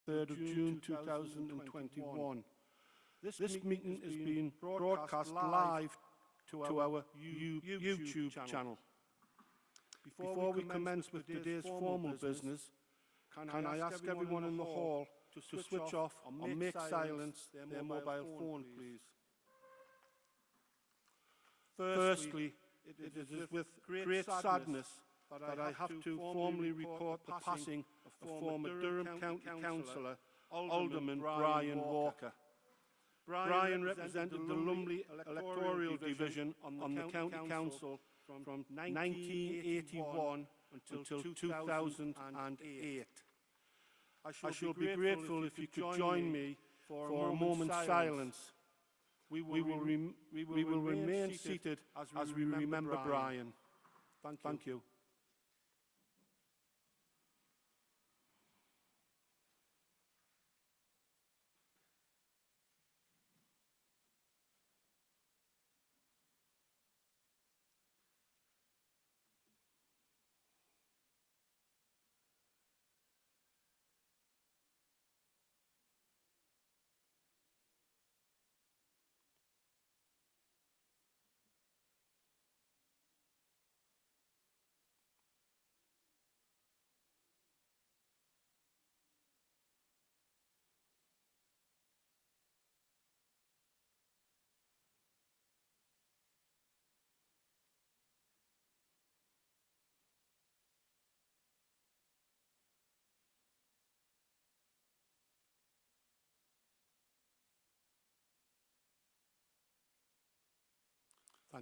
3rd of June 2021. This meeting is being broadcast live to our YouTube channel. Before we commence with today's formal business, can I ask everyone in the hall to switch off or make silence their mobile phone, please? Firstly, it is with great sadness that I have to formally report the passing of former Durham County Councillor, Alderman Brian Walker. Brian represented the Lumley electoral division on the County Council from 1981 until 2008. I shall be grateful if you could join me for a moment's silence. We will remain seated as we remember Brian. Thank you.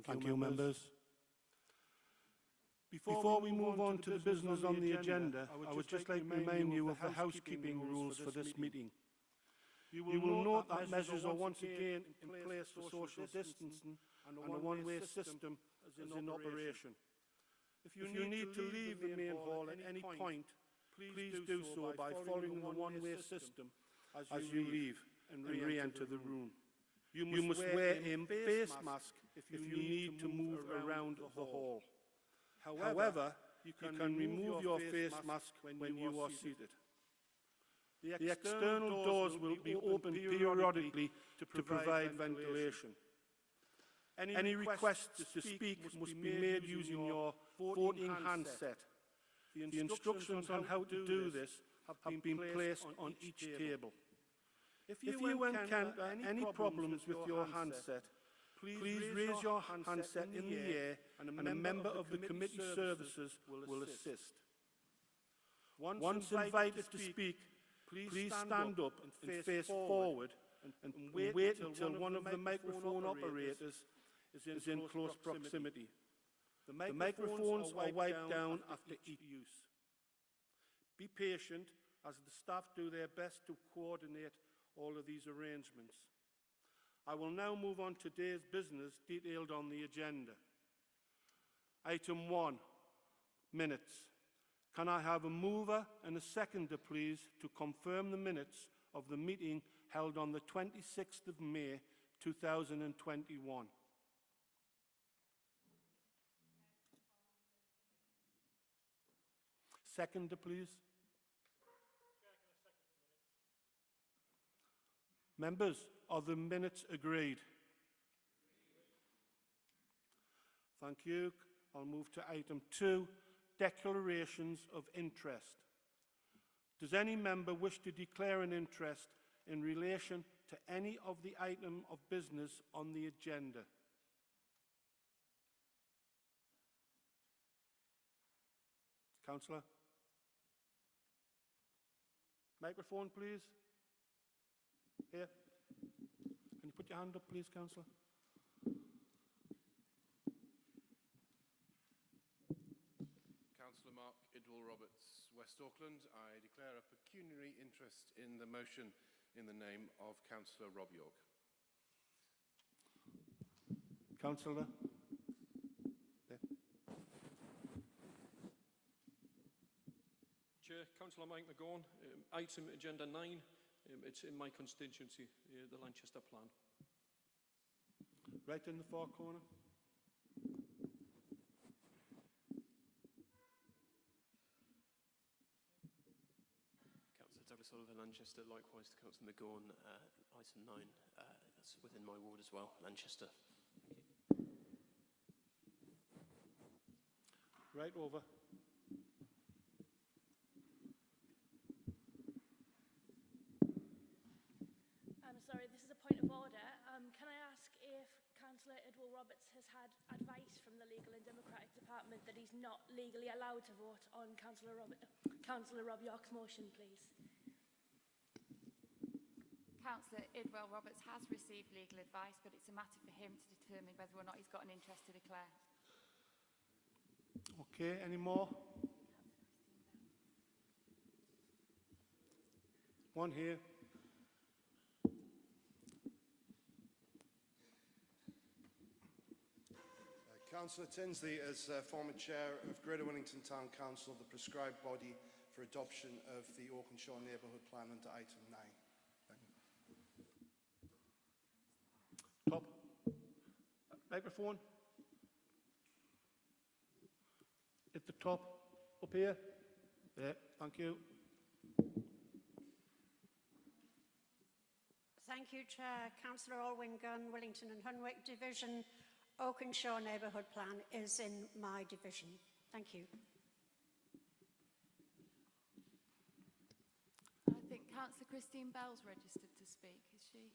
Thank you, members. Before we move on to the business on the agenda, I would just like to remind you of the housekeeping rules for this meeting. You will note that measures are once again in place for social distancing and a one-way system is in operation. If you need to leave the main hall at any point, please do so by following the one-way system as you leave and re-enter the room. You must wear a face mask if you need to move around the hall. However, you can remove your face mask when you are seated. The external doors will be open periodically to provide ventilation. Any requests to speak must be made using your voting handset. The instructions on how to do this have been placed on each table. If you encounter any problems with your handset, please raise your handset in the air and a member of the committee services will assist. Once invited to speak, please stand up and face forward and wait until one of the microphone operators is in close proximity. The microphones are wiped down after each use. Be patient as the staff do their best to coordinate all of these arrangements. I will now move on to today's business detailed on the agenda. Item 1, minutes. Can I have a mover and a seconder, please, to confirm the minutes of the meeting held on the 26th of May, 2021? Seconder, please. Members, are the minutes agreed? Thank you. I'll move to item 2, declarations of interest. Does any member wish to declare an interest in relation to any of the item of business on the agenda? Councillor? Microphone, please. Here. Can you put your hand up, please, Councillor? Councillor Mark Idwell Roberts, West Auckland. I declare a pecuniary interest in the motion in the name of Councillor Rob York. Councillor? There. Chair, Councillor Mike McGaughan, item agenda 9. It's in my constituency, the Lanchester Plan. Right in the far corner. Councillor Sullivan, Lanchester. Likewise to Councillor McGaughan, item 9. That's within my ward as well, Lanchester. Right over. I'm sorry, this is a point of order. Can I ask if Councillor Idwal Roberts has had advice from the Legal and Democratic Department that he's not legally allowed to vote on Councillor Rob York's motion, please? Councillor Idwal Roberts has received legal advice, but it's a matter for him to determine whether or not he's got an interest to declare. Okay, any more? One here. Councillor Tinsley, as former chair of Greater Wellington Town Council, the prescribed body for adoption of the Oakenshaw Neighbourhood Plan under item 9. Thank you. Top. Microphone. At the top. Up here. There. Thank you. Thank you, Chair. Councillor Alwyn Gunn, Wellington and Hunwick Division. Oakenshaw Neighbourhood Plan is in my division. Thank you. I think Councillor Christine Bell's registered to speak, is she?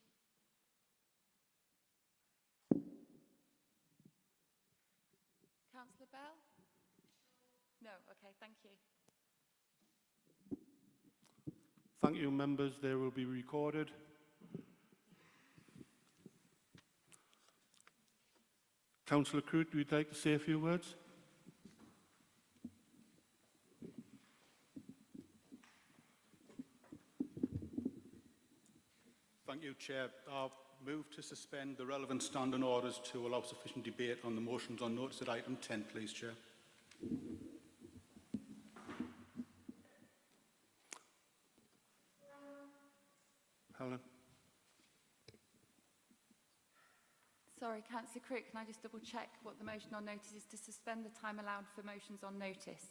Councillor Bell? No, okay, thank you. Thank you, members. They will be recorded. Councillor Croot, would you like to say a few words? Thank you, Chair. I'll move to suspend the relevant standing orders to allow sufficient debate on the motions on notice at item 10, please, Chair. Helen. Sorry, Councillor Crook, can I just double check what the motion on notice is to suspend the time allowed for motions on notice?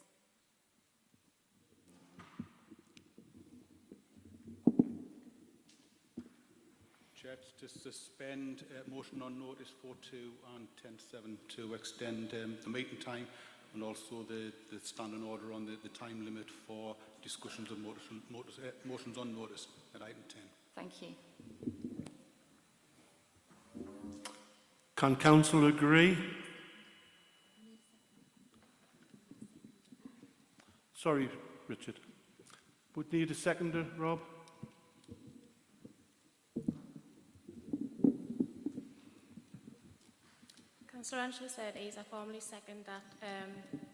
Chair, to suspend motion on notice 4.2 and 10.7 to extend the meeting time, and also the standing order on the time limit for discussions of motions on notice at item 10. Thank you. Can Council agree? Sorry, Richard. Would need a seconder, Rob? Councillor Angela said he's a formally second that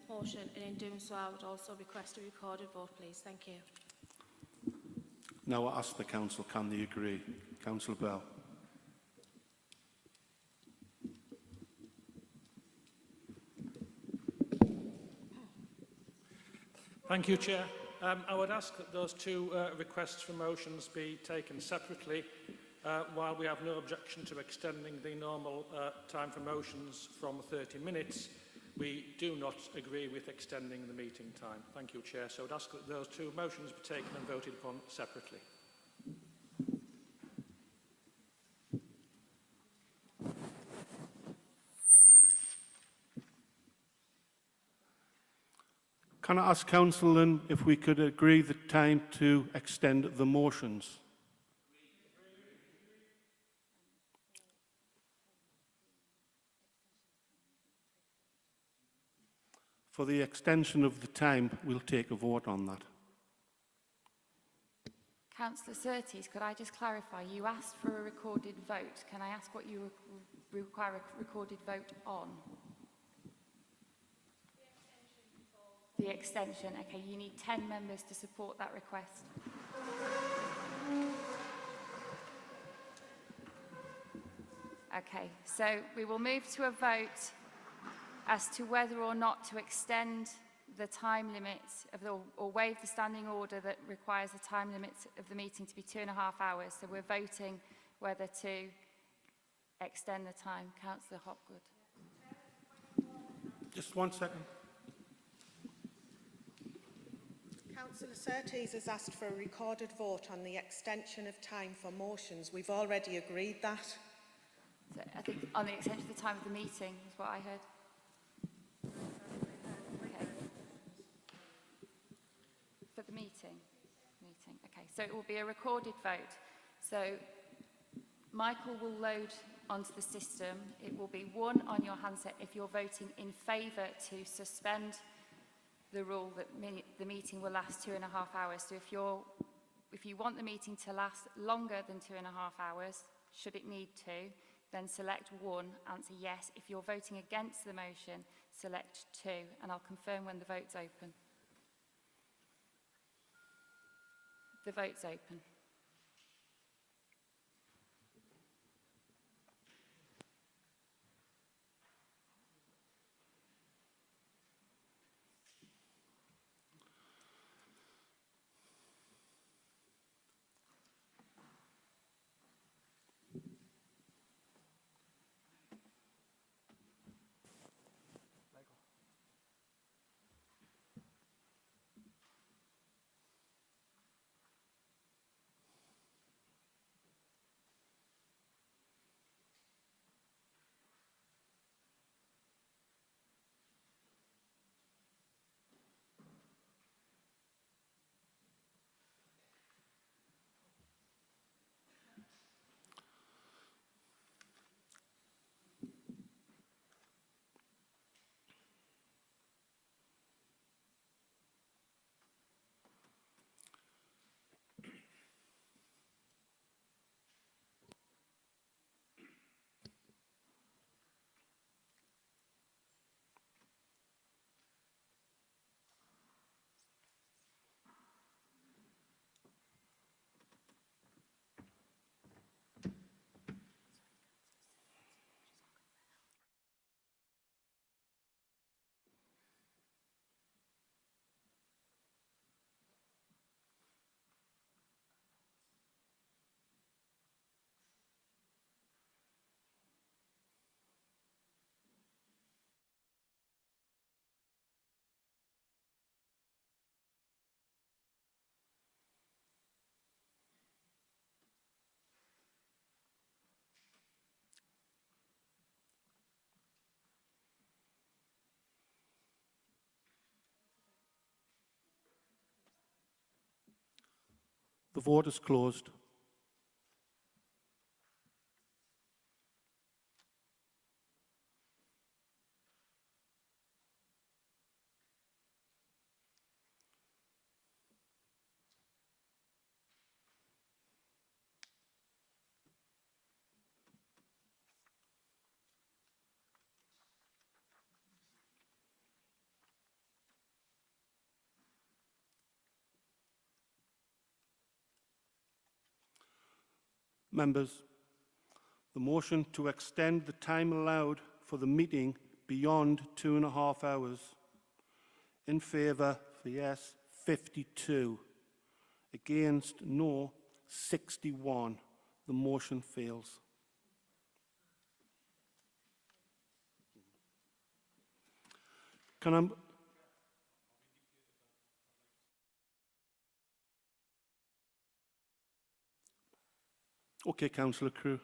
motion, and in doing so I would also request a recorded vote, please. Thank you. Now I ask the Council, can they agree? Councillor Bell. Thank you, Chair. I would ask that those two requests for motions be taken separately. While we have no objection to extending the normal time for motions from 30 minutes, we do not agree with extending the meeting time. Thank you, Chair. So I would ask that those two motions be taken and voted upon separately. Can I ask Council then if we could agree the time to extend the motions? For the extension of the time, we'll take a vote on that. Councillor Surtees, could I just clarify? You asked for a recorded vote. Can I ask what you require a recorded vote on? The extension. Okay, you need 10 members to support that request. Okay, so we will move to a vote as to whether or not to extend the time limit of or waive the standing order that requires the time limit of the meeting to be 2.5 hours. So we're voting whether to extend the time. Councillor Hopgood. Just 1 second. Councillor Surtees has asked for a recorded vote on the extension of time for motions. We've already agreed that. So I think on the extension of the time of the meeting is what I heard. Okay. For the meeting. Okay, so it will be a recorded vote. So Michael will load onto the system. It will be 1 on your handset if you're voting in favour to suspend the rule that the meeting will last 2.5 hours. So if you want the meeting to last longer than 2.5 hours, should it need to, then select 1, answer yes. If you're voting against the motion, select 2, and I'll confirm when the vote's open. The vote's open. The vote is closed. Members, the motion to extend the time allowed for the meeting beyond 2.5 hours. In favour, for yes, 52. Against, no, 61. The motion fails. Can I... Okay, Councillor Crew.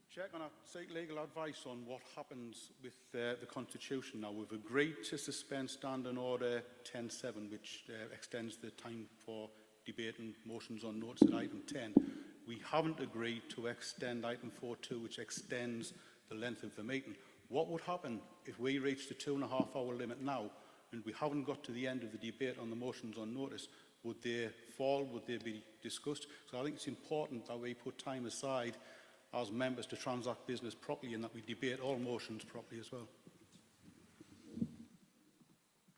Chair, can I seek legal advice on what happens with the Constitution now? We've agreed to suspend Standing Order 10.7, which extends the time for debating motions on notice at item 10. We haven't agreed to extend item 4.2, which extends the length of the meeting. What would happen if we reached the 2.5 hour limit now and we haven't got to the end of the debate on the motions on notice? Would they fall? Would they be discussed? So I think it's important that we put time aside as members to transact business properly and that we debate all motions properly as well.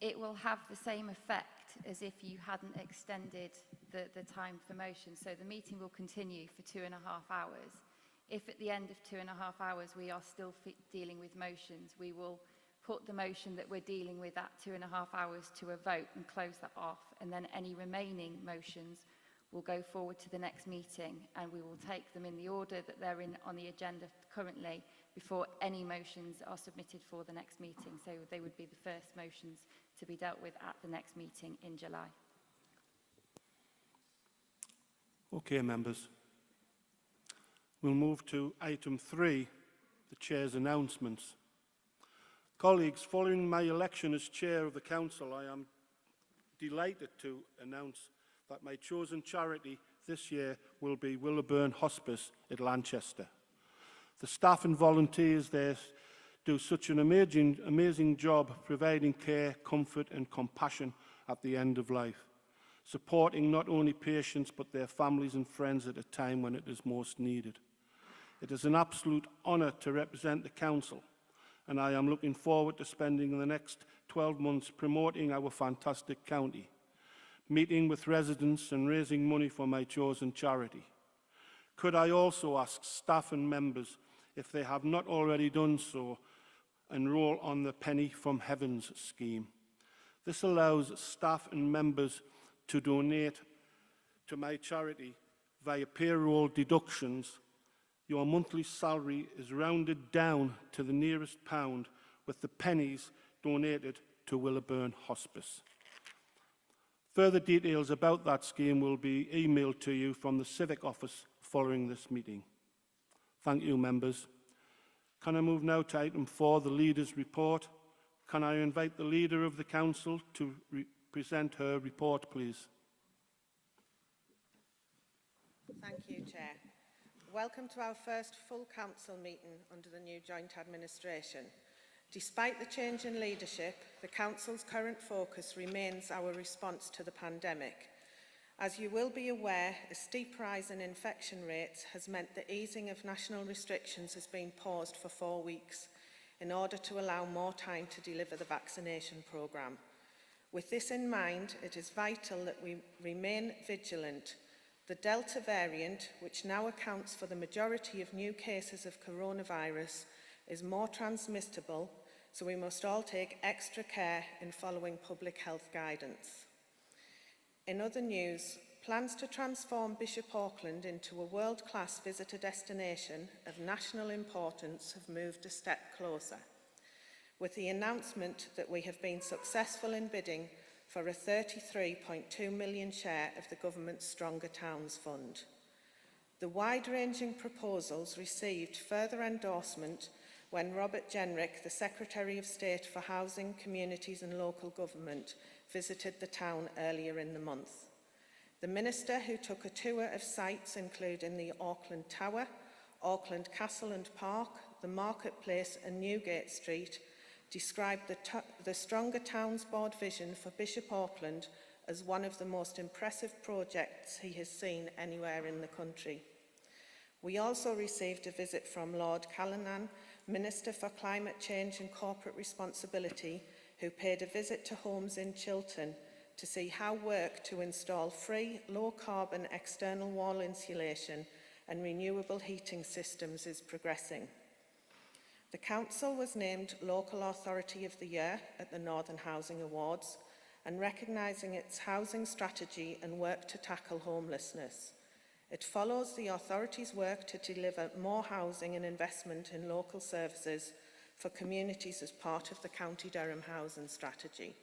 It will have the same effect as if you hadn't extended the time for motion. So the meeting will continue for 2.5 hours. If at the end of 2.5 hours we are still dealing with motions, we will put the motion that we're dealing with at 2.5 hours to a vote and close that off. And then any remaining motions will go forward to the next meeting, and we will take them in the order that they're in on the agenda currently before any motions are submitted for the next meeting. So they would be the first motions to be dealt with at the next meeting in July. Okay, members. We'll move to item 3, the Chair's announcements. Colleagues, following my election as Chair of the Council, I am delighted to announce that my chosen charity this year will be Willowburn Hospice at Lanchester. The staff and volunteers there do such an amazing job providing care, comfort and compassion at the end of life, supporting not only patients but their families and friends at a time when it is most needed. It is an absolute honour to represent the Council, and I am looking forward to spending the next 12 months promoting our fantastic county, meeting with residents and raising money for my chosen charity. Could I also ask staff and members, if they have not already done so, enrol on the Penny from Heavens scheme. This allows staff and members to donate to my charity via payroll deductions. Your monthly salary is rounded down to the nearest pound, with the pennies donated to Willowburn Hospice. Further details about that scheme will be emailed to you from the Civic Office following this meeting. Thank you, members. Can I move now to item 4, the Leader's Report? Can I invite the Leader of the Council to present her report, please? Thank you, Chair. Welcome to our first full council meeting under the new joint administration. Despite the change in leadership, the council's current focus remains our response to the pandemic. As you will be aware, a steep rise in infection rates has meant the easing of national restrictions has been paused for 4 weeks in order to allow more time to deliver the vaccination programme. With this in mind, it is vital that we remain vigilant. The Delta variant, which now accounts for the majority of new cases of coronavirus, is more transmissible, so we must all take extra care in following public health guidance. In other news, plans to transform Bishop Auckland into a world-class visitor destination of national importance have moved a step closer, with the announcement that we have been successful in bidding for a 33.2 million share of the government's Stronger Towns Fund. The wide-ranging proposals received further endorsement when Robert Jenrick, the Secretary of State for Housing, Communities and Local Government, visited the town earlier in the month. The Minister, who took a tour of sites including the Auckland Tower, Auckland Castle and Park, the Marketplace and Newgate Street, described the Stronger Towns Board vision for Bishop Auckland as one of the most impressive projects he has seen anywhere in the country. We also received a visit from Lord Callanan, Minister for Climate Change and Corporate Responsibility, who paid a visit to homes in Chiltern to see how work to install free, low-carbon external wall insulation and renewable heating systems is progressing. The Council was named Local Authority of the Year at the Northern Housing Awards and recognising its housing strategy and work to tackle homelessness. It follows the authority's work to deliver more housing and investment in local services for communities as part of the County Durham housing strategy.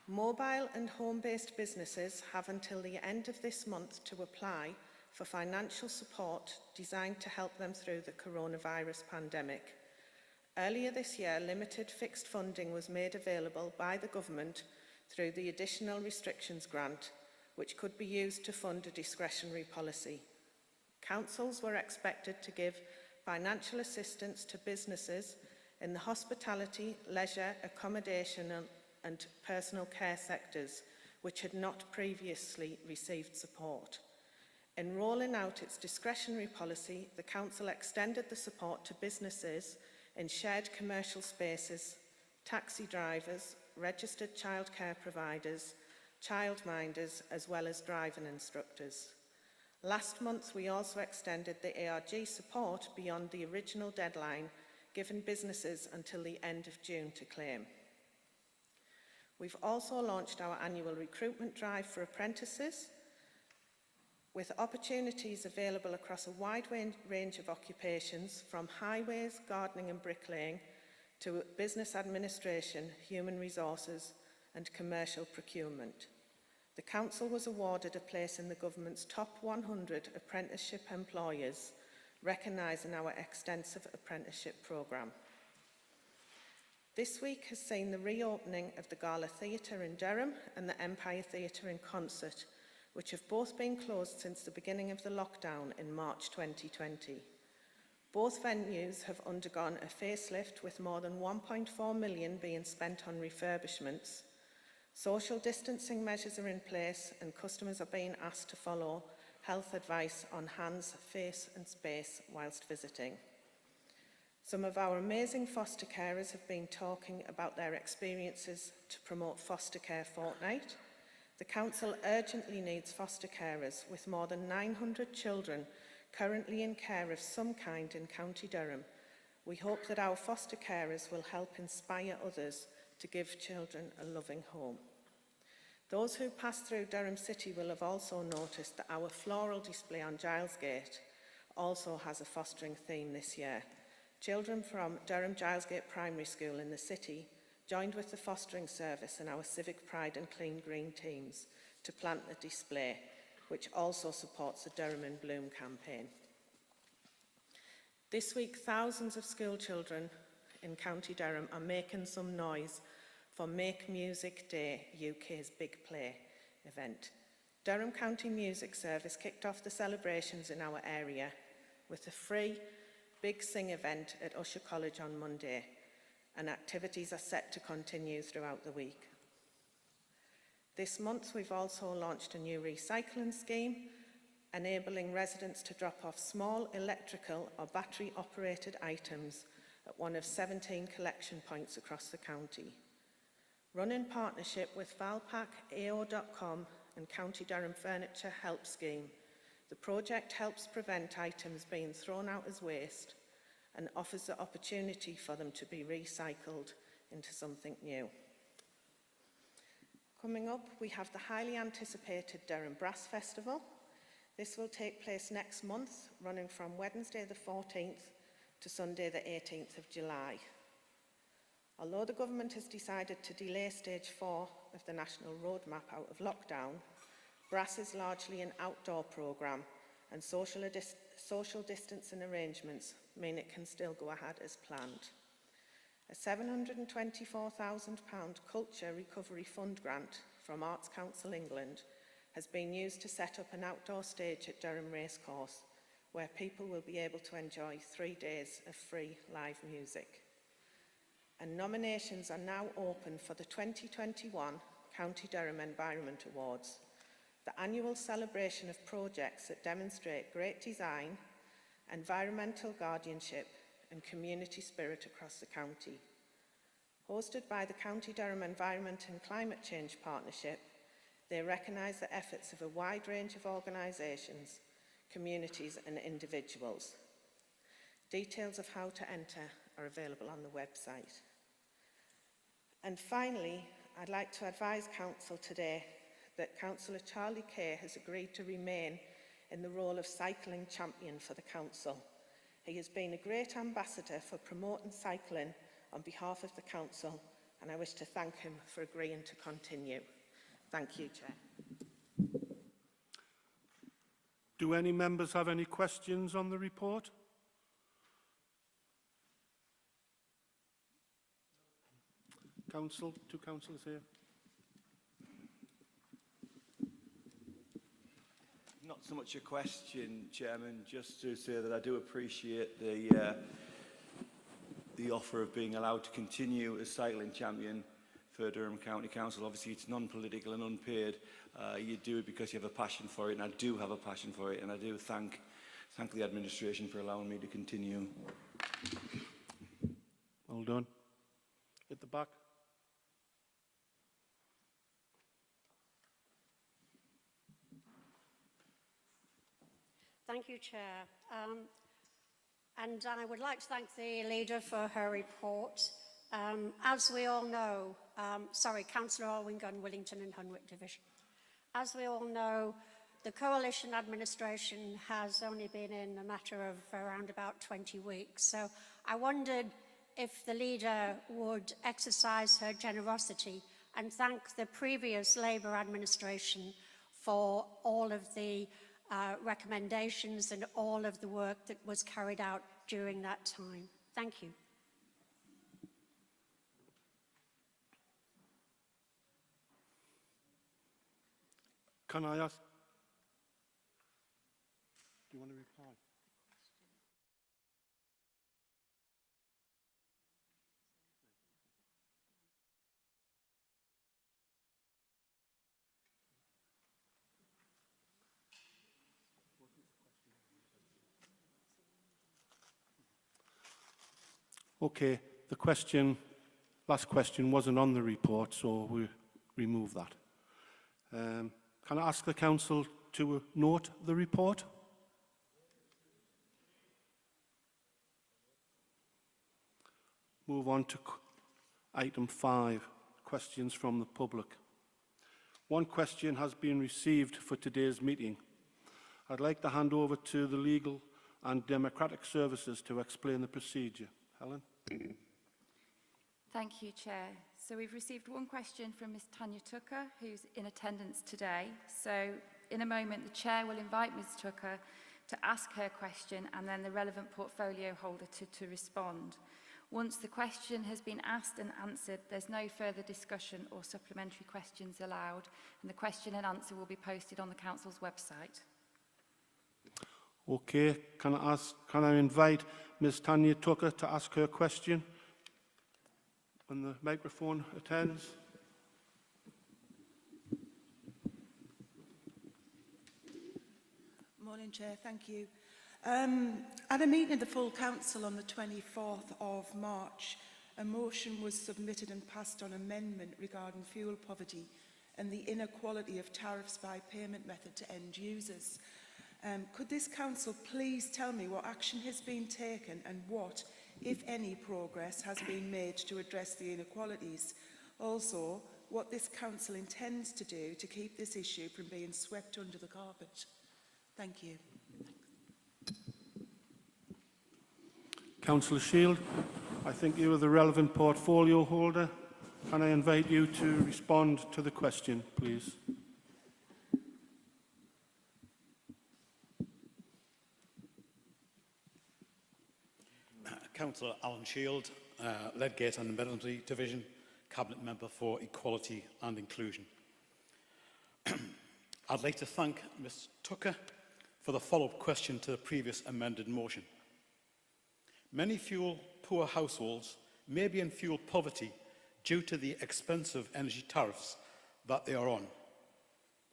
Mobile and home-based businesses have until the end of this month to apply for financial support designed to help them through the coronavirus pandemic. Earlier this year, limited fixed funding was made available by the government through the Additional Restrictions Grant, which could be used to fund a discretionary policy. Councils were expected to give financial assistance to businesses in the hospitality, leisure, accommodation and personal care sectors, which had not previously received support. In rolling out its discretionary policy, the Council extended the support to businesses in shared commercial spaces, taxi drivers, registered childcare providers, childminders, as well as driving instructors. Last month, we also extended the ARG support beyond the original deadline, giving businesses until the end of June to claim. We've also launched our annual recruitment drive for apprentices. with opportunities available across a wide range of occupations, from highways, gardening and bricklaying, to business administration, human resources and commercial procurement. The Council was awarded a place in the Government's top 100 apprenticeship employers, recognising our extensive apprenticeship programme. This week has seen the reopening of the Gala Theatre in Durham and the Empire Theatre in Concert, which have both been closed since the beginning of the lockdown in March 2020. Both venues have undergone a facelift, with more than 1.4 million being spent on refurbishments. Social distancing measures are in place and customers are being asked to follow health advice on hands, face and space whilst visiting. Some of our amazing foster carers have been talking about their experiences to promote Foster Care Fortnight. The Council urgently needs foster carers, with more than 900 children currently in care of some kind in County Durham. We hope that our foster carers will help inspire others to give children a loving home. Those who pass through Durham City will have also noticed that our floral display on Giles Gate also has a fostering theme this year. Children from Durham Giles Gate Primary School in the city joined with the fostering service and our Civic Pride and Clean Green teams to plant the display, which also supports the Durham in Bloom campaign. This week, thousands of school children in County Durham are making some noise for Make Music Day, UK's Big Play event. Durham County Music Service kicked off the celebrations in our area with a free Big Sing event at Usher College on Monday, and activities are set to continue throughout the week. This month, we've also launched a new recycling scheme, enabling residents to drop off small electrical or battery-operated items at one of 17 collection points across the county. Run in partnership with Valpac, AO.com and County Durham Furniture Help Scheme, the project helps prevent items being thrown out as waste and offers the opportunity for them to be recycled into something new. Coming up, we have the highly anticipated Durham Brass Festival. This will take place next month, running from Wednesday the 14th to Sunday the 18th of July. Although the government has decided to delay stage 4 of the national roadmap out of lockdown, Brass is largely an outdoor programme, and social distancing arrangements mean it can still go ahead as planned. A £724,000 Culture Recovery Fund grant from Arts Council England has been used to set up an outdoor stage at Durham Racecourse, where people will be able to enjoy 3 days of free live music. And nominations are now open for the 2021 County Durham Environment Awards, the annual celebration of projects that demonstrate great design, environmental guardianship and community spirit across the county. Hosted by the County Durham Environment and Climate Change Partnership, they recognise the efforts of a wide range of organisations, communities and individuals. Details of how to enter are available on the website. And finally, I'd like to advise Council today that Councillor Charlie Kay has agreed to remain in the role of cycling champion for the Council. He has been a great ambassador for promoting cycling on behalf of the Council, and I wish to thank him for agreeing to continue. Thank you, Chair. Do any members have any questions on the report? Council, two councillors here. Not so much a question, Chairman, just to say that I do appreciate the offer of being allowed to continue as cycling champion for Durham County Council. Obviously, it's non-political and unpaid. You do it because you have a passion for it, and I do have a passion for it, and I do thank the administration for allowing me to continue. Well done. At the back. Thank you, Chair. And I would like to thank the leader for her report. As we all know, Councillor Alwyn Gunn, Willington and Hunwick Division. As we all know, the coalition administration has only been in a matter of around about 20 weeks. So I wondered if the leader would exercise her generosity and thank the previous Labour administration for all of the recommendations and all of the work that was carried out during that time. Thank you. Can I ask? Do you want to reply? Okay, the question, last question wasn't on the report, so we remove that. Can I ask the council to note the report? Move on to item 5, questions from the public. One question has been received for today's meeting. I'd like to hand over to the Legal and Democratic Services to explain the procedure. Helen? Thank you, Chair. So we've received one question from Ms Tanya Tucker, who's in attendance today. So in a moment, the Chair will invite Ms Tucker to ask her question and then the relevant portfolio holder to respond. Once the question has been asked and answered, there's no further discussion or supplementary questions allowed, and the question and answer will be posted on the Council's website. Okay, can I invite Ms Tanya Tucker to ask her question when the microphone attends? Morning, Chair. Thank you. At a meeting of the full council on the 24th of March, a motion was submitted and passed on amendment regarding fuel poverty and the inequality of tariffs by payment method to end users. Could this council please tell me what action has been taken and what, if any, progress has been made to address the inequalities? Also, what this council intends to do to keep this issue from being swept under the carpet? Thank you. Councillor Shield, I think you are the relevant portfolio holder. Can I invite you to respond to the question, please? Councillor Alan Shield, Ledgate and Medley Division, Cabinet Member for Equality and Inclusion. I'd like to thank Ms Tucker for the follow-up question to the previous amended motion. Many fuel-poor households may be in fuel poverty due to the expensive energy tariffs that they are on.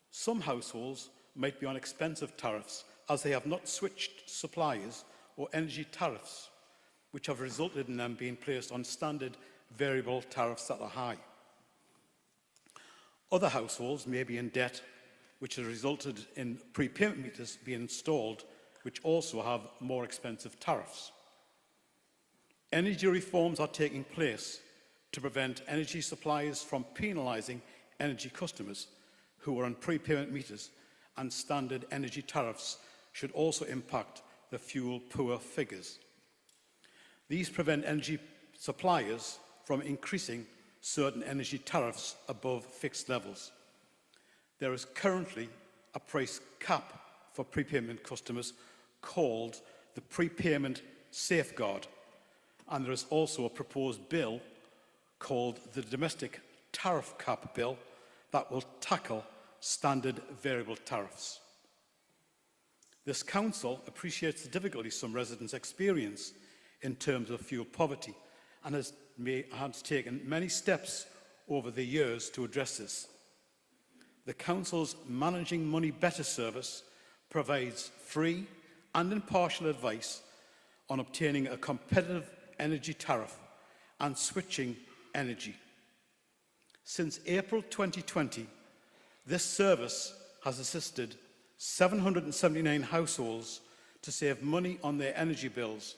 Some households might be on expensive tariffs as they have not switched suppliers or energy tariffs, which have resulted in them being placed on standard variable tariffs that are high. Other households may be in debt, which has resulted in prepayment meters being installed, which also have more expensive tariffs. Energy reforms are taking place to prevent energy suppliers from penalising energy customers who are on prepayment meters, and standard energy tariffs should also impact the fuel-poor figures. These prevent energy suppliers from increasing certain energy tariffs above fixed levels. There is currently a price cap for prepayment customers called the Prepayment Safeguard, and there is also a proposed bill called the Domestic Tariff Cap Bill that will tackle standard variable tariffs. This council appreciates the difficulties some residents experience in terms of fuel poverty and has taken many steps over the years to address this. The council's Managing Money Better service provides free and impartial advice on obtaining a competitive energy tariff and switching energy. Since April 2020, this service has assisted 779 households to save money on their energy bills,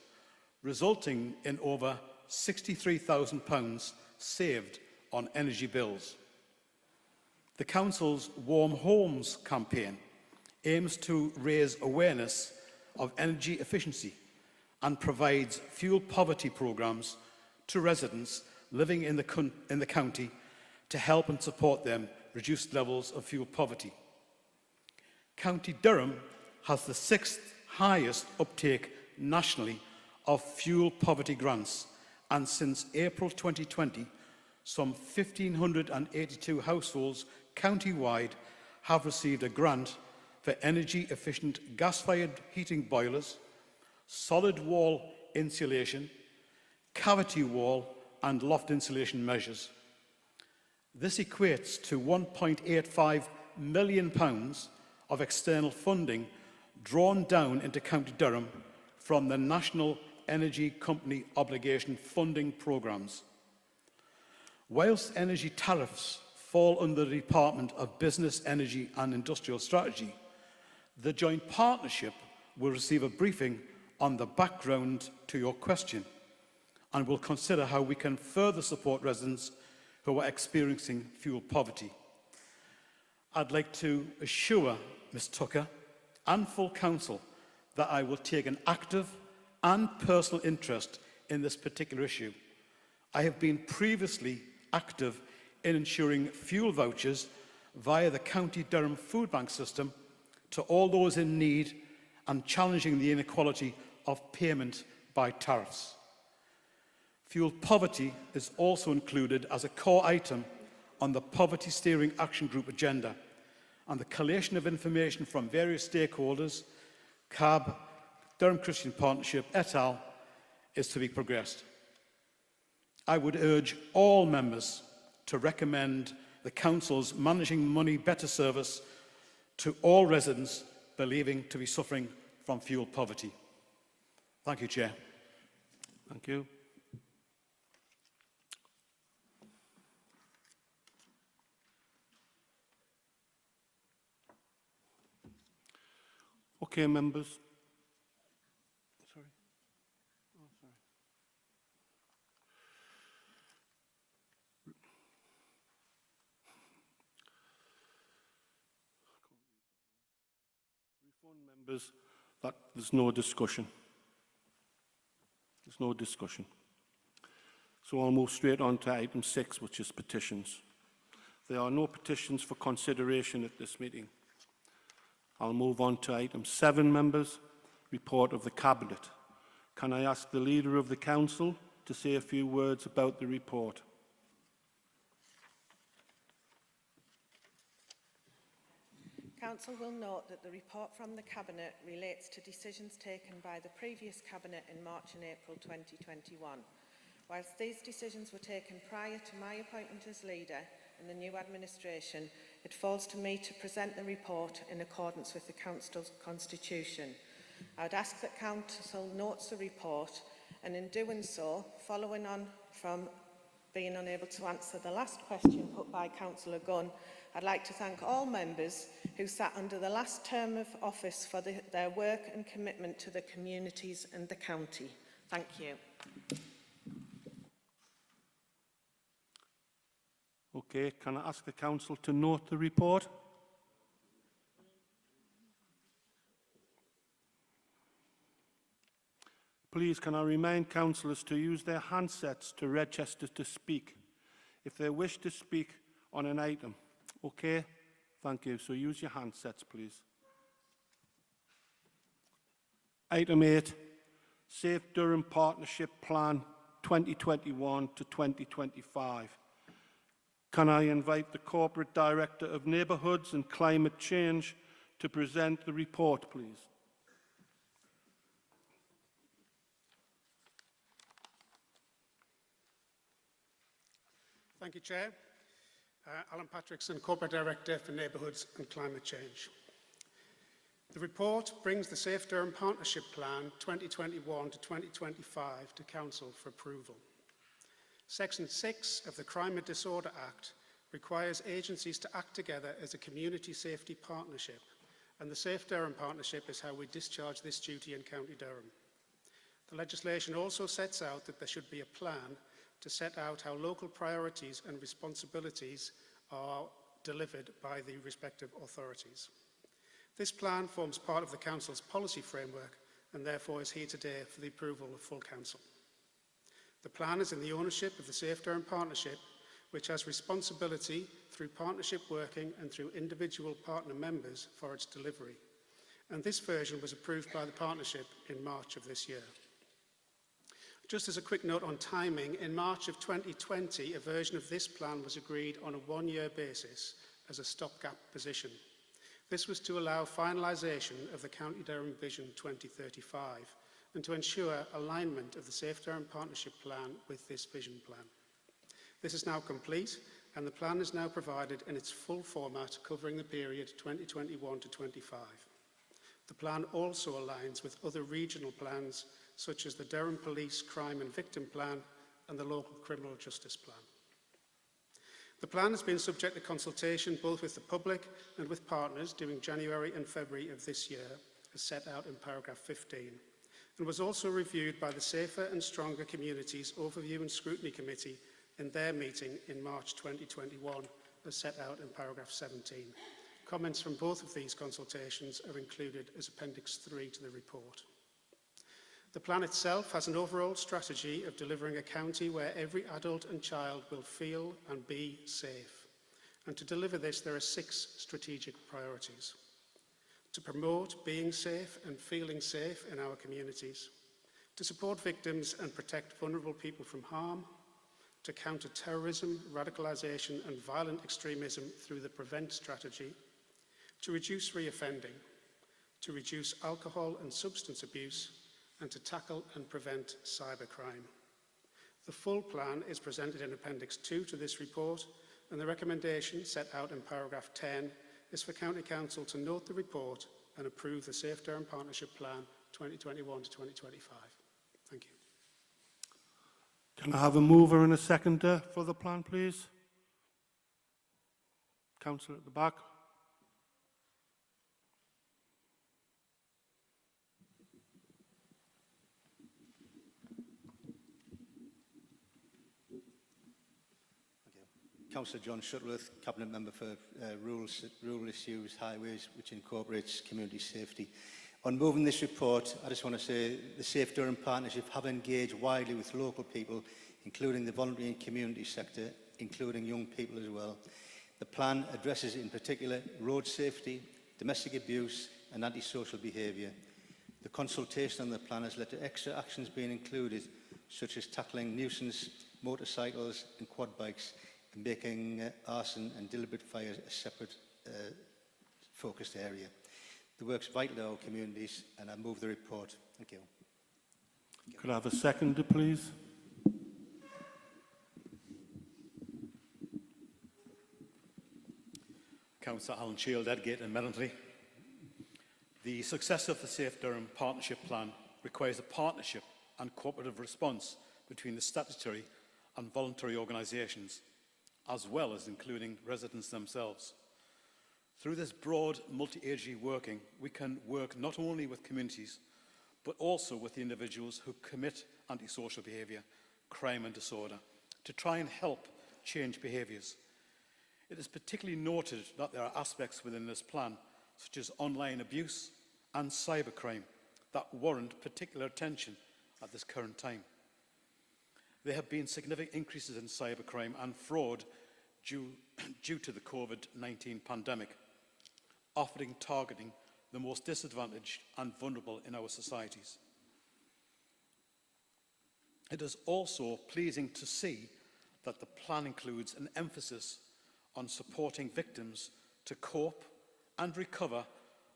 resulting in over £63,000 saved on energy bills. The council's Warm Homes campaign aims to raise awareness of energy efficiency and provides fuel poverty programmes to residents living in the county to help and support them reduce levels of fuel poverty. County Durham has the 6th highest uptake nationally of fuel poverty grants, and since April 2020, some 1,582 households county-wide have received a grant for energy-efficient gas-fired heating boilers, solid wall insulation, cavity wall and loft insulation measures. This equates to £1.85 million of external funding drawn down into County Durham from the National Energy Company Obligation Funding Programmes. Whilst energy tariffs fall under the Department of Business, Energy and Industrial Strategy, the joint partnership will receive a briefing on the background to your question and will consider how we can further support residents who are experiencing fuel poverty. I'd like to assure Ms Tucker and full council that I will take an active and personal interest in this particular issue. I have been previously active in ensuring fuel vouchers via the County Durham Food Bank system to all those in need and challenging the inequality of payment by tariffs. Fuel poverty is also included as a core item on the Poverty Steering Action Group agenda, and the collation of information from various stakeholders, CAB, Durham Christian Partnership, et al., is to be progressed. I would urge all members to recommend the Council's Managing Money Better service to all residents believing to be suffering from fuel poverty. Thank you, Chair. Thank you. Okay, members. Sorry. Oh, sorry. Reform members that there's no discussion. There's no discussion. So I'll move straight on to item 6, which is petitions. There are no petitions for consideration at this meeting. I'll move on to item 7, members, report of the Cabinet. Can I ask the Leader of the Council to say a few words about the report? Council will note that the report from the Cabinet relates to decisions taken by the previous Cabinet in March and April 2021. Whilst these decisions were taken prior to my appointment as leader in the new administration, it falls to me to present the report in accordance with the Council's constitution. I would ask that Council notes the report, and in doing so, following on from being unable to answer the last question put by Councillor Gunn, I'd like to thank all members who sat under the last term of office for their work and commitment to the communities and the county. Thank you. Okay, can I ask the Council to note the report? Please, can I remind councillors to use their handsets to register to speak if they wish to speak on an item. Okay? Thank you. So use your handsets, please. Item 8, Safe Durham Partnership Plan 2021 to 2025. Can I invite the Corporate Director of Neighbourhoods and Climate Change to present the report, please? Thank you, Chair. Alan Patrickson, Corporate Director for Neighbourhoods and Climate Change. The report brings the Safe Durham Partnership Plan 2021 to 2025 to Council for approval. Section 6 of the Crime and Disorder Act requires agencies to act together as a community safety partnership, and the Safe Durham Partnership is how we discharge this duty in County Durham. The legislation also sets out that there should be a plan to set out how local priorities and responsibilities are delivered by the respective authorities. This plan forms part of the Council's policy framework and therefore is here today for the approval of full Council. The plan is in the ownership of the Safe Durham Partnership, which has responsibility through partnership working and through individual partner members for its delivery. And this version was approved by the partnership in March of this year. Just as a quick note on timing, in March of 2020, a version of this plan was agreed on a one-year basis as a stopgap position. This was to allow finalisation of the County Durham Vision 2035 and to ensure alignment of the Safe Durham Partnership Plan with this vision plan. This is now complete, and the plan is now provided in its full format covering the period 2021 to 25. The plan also aligns with other regional plans such as the Durham Police Crime and Victim Plan and the Local Criminal Justice Plan. The plan has been subject to consultation both with the public and with partners during January and February of this year, as set out in paragraph 15, and was also reviewed by the Safer and Stronger Communities Overview and Scrutiny Committee in their meeting in March 2021, as set out in paragraph 17. Comments from both of these consultations are included as Appendix 3 to the report. The plan itself has an overall strategy of delivering a county where every adult and child will feel and be safe. And to deliver this, there are 6 strategic priorities. To promote being safe and feeling safe in our communities, to support victims and protect vulnerable people from harm, to counter terrorism, radicalisation and violent extremism through the PREVENT strategy, to reduce reoffending, to reduce alcohol and substance abuse, and to tackle and prevent cybercrime. The full plan is presented in Appendix 2 to this report, and the recommendation set out in paragraph 10 is for County Council to note the report and approve the Safe Durham Partnership Plan 2021 to 2025. Thank you. Can I have a mover and a seconder for the plan, please? Councillor at the back. Councillor John Shuttleworth, Cabinet Member for Rural Issues, Highways, which incorporates community safety. On moving this report, I just want to say the Safe Durham Partnership have engaged widely with local people, including the voluntary and community sector, including young people as well. The plan addresses in particular road safety, domestic abuse and antisocial behaviour. The consultation on the plan has led to extra actions being included, such as tackling nuisance motorcycles and quad bikes, and making arson and deliberate fire a separate focused area. The work's vital to our communities, and I move the report. Thank you. Could I have a seconder, please? Councillor Alan Shield, Edgate and Medley. The success of the Safe Durham Partnership Plan requires a partnership and cooperative response between the statutory and voluntary organisations, as well as including residents themselves. Through this broad multi-agency working, we can work not only with communities, but also with the individuals who commit antisocial behaviour, crime and disorder, to try and help change behaviours. It is particularly noted that there are aspects within this plan, such as online abuse and cybercrime, that warrant particular attention at this current time. There have been significant increases in cybercrime and fraud due to the COVID-19 pandemic, often targeting the most disadvantaged and vulnerable in our societies. It is also pleasing to see that the plan includes an emphasis on supporting victims to cope and recover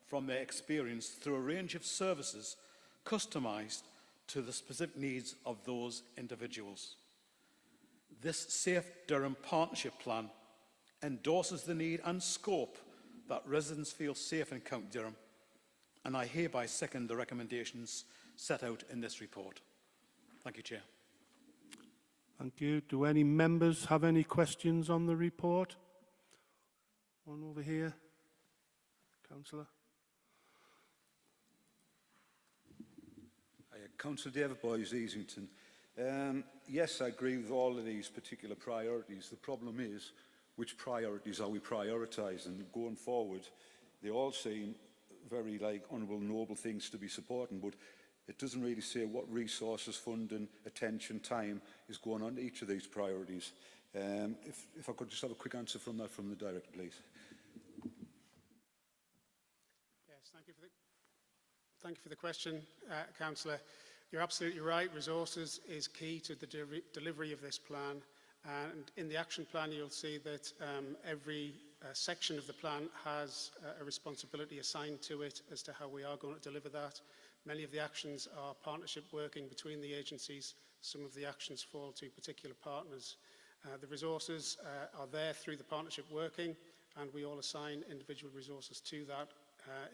from their experience through a range of services customised to the specific needs of those individuals. This Safe Durham Partnership Plan endorses the need and scope that residents feel safe in County Durham, and I hereby second the recommendations set out in this report. Thank you, Chair. Thank you. Do any members have any questions on the report? One over here. Councillor. Councillor David Boys, Easington. Yes, I agree with all of these particular priorities. The problem is, which priorities are we prioritising? Going forward, they all seem very honourable, noble things to be supporting, but it doesn't really say what resources, funding, attention, time is going on to each of these priorities. If I could just have a quick answer from that from the Director, please. Yes, thank you for the question, Councillor. You're absolutely right. Resources is key to the delivery of this plan. And in the action plan, you'll see that every section of the plan has a responsibility assigned to it as to how we are going to deliver that. Many of the actions are partnership working between the agencies. Some of the actions fall to particular partners. The resources are there through the partnership working, and we all assign individual resources to that.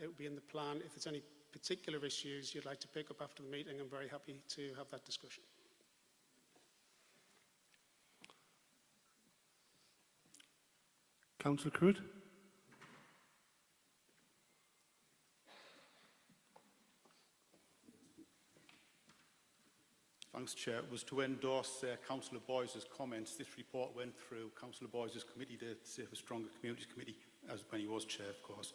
It will be in the plan. If there's any particular issues you'd like to pick up after the meeting, I'm very happy to have that discussion. Councillor Crude. Thanks, Chair. It was to endorse Councillor Boyce's comments. This report went through Councillor Boyce's committee, the Safer Stronger Communities Committee, as when he was Chair, of course.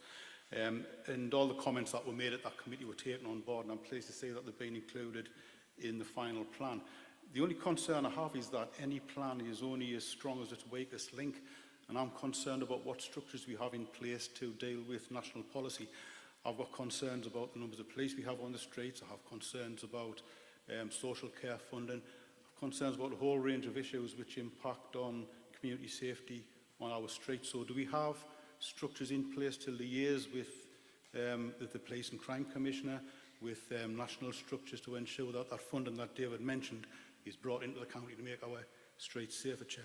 And all the comments that were made at that committee were taken on board, and I'm pleased to say that they've been included in the final plan. The only concern I have is that any plan is only as strong as its weakest link, and I'm concerned about what structures we have in place to deal with national policy. I've got concerns about the numbers of police we have on the streets. I have concerns about social care funding. I have concerns about a whole range of issues which impact on community safety on our streets. So do we have structures in place to liaise with the Police and Crime Commissioner, with national structures to ensure that that funding that David mentioned is brought into the county to make our streets safer, Chair?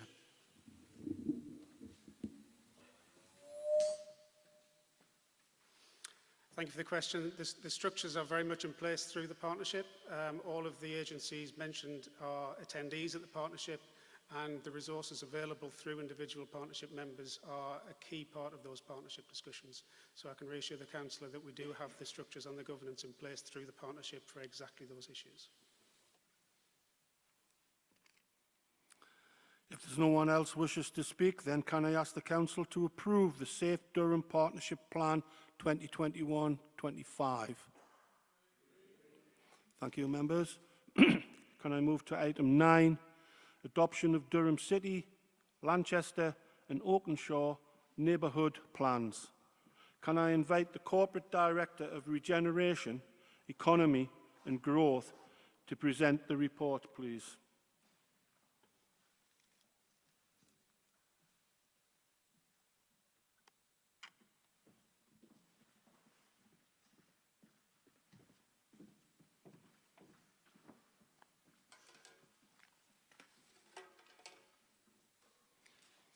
Thank you for the question. The structures are very much in place through the partnership. All of the agencies mentioned are attendees at the partnership, and the resources available through individual partnership members are a key part of those partnership discussions. So I can reassure the Councillor that we do have the structures and the governance in place through the partnership for exactly those issues. If there's no one else wishes to speak, then can I ask the Council to approve the Safe Durham Partnership Plan 2021-25? Thank you, members. Can I move to item 9, adoption of Durham City, Lanchester and Oakenshaw neighbourhood plans? Can I invite the Corporate Director of Regeneration, Economy and Growth to present the report, please?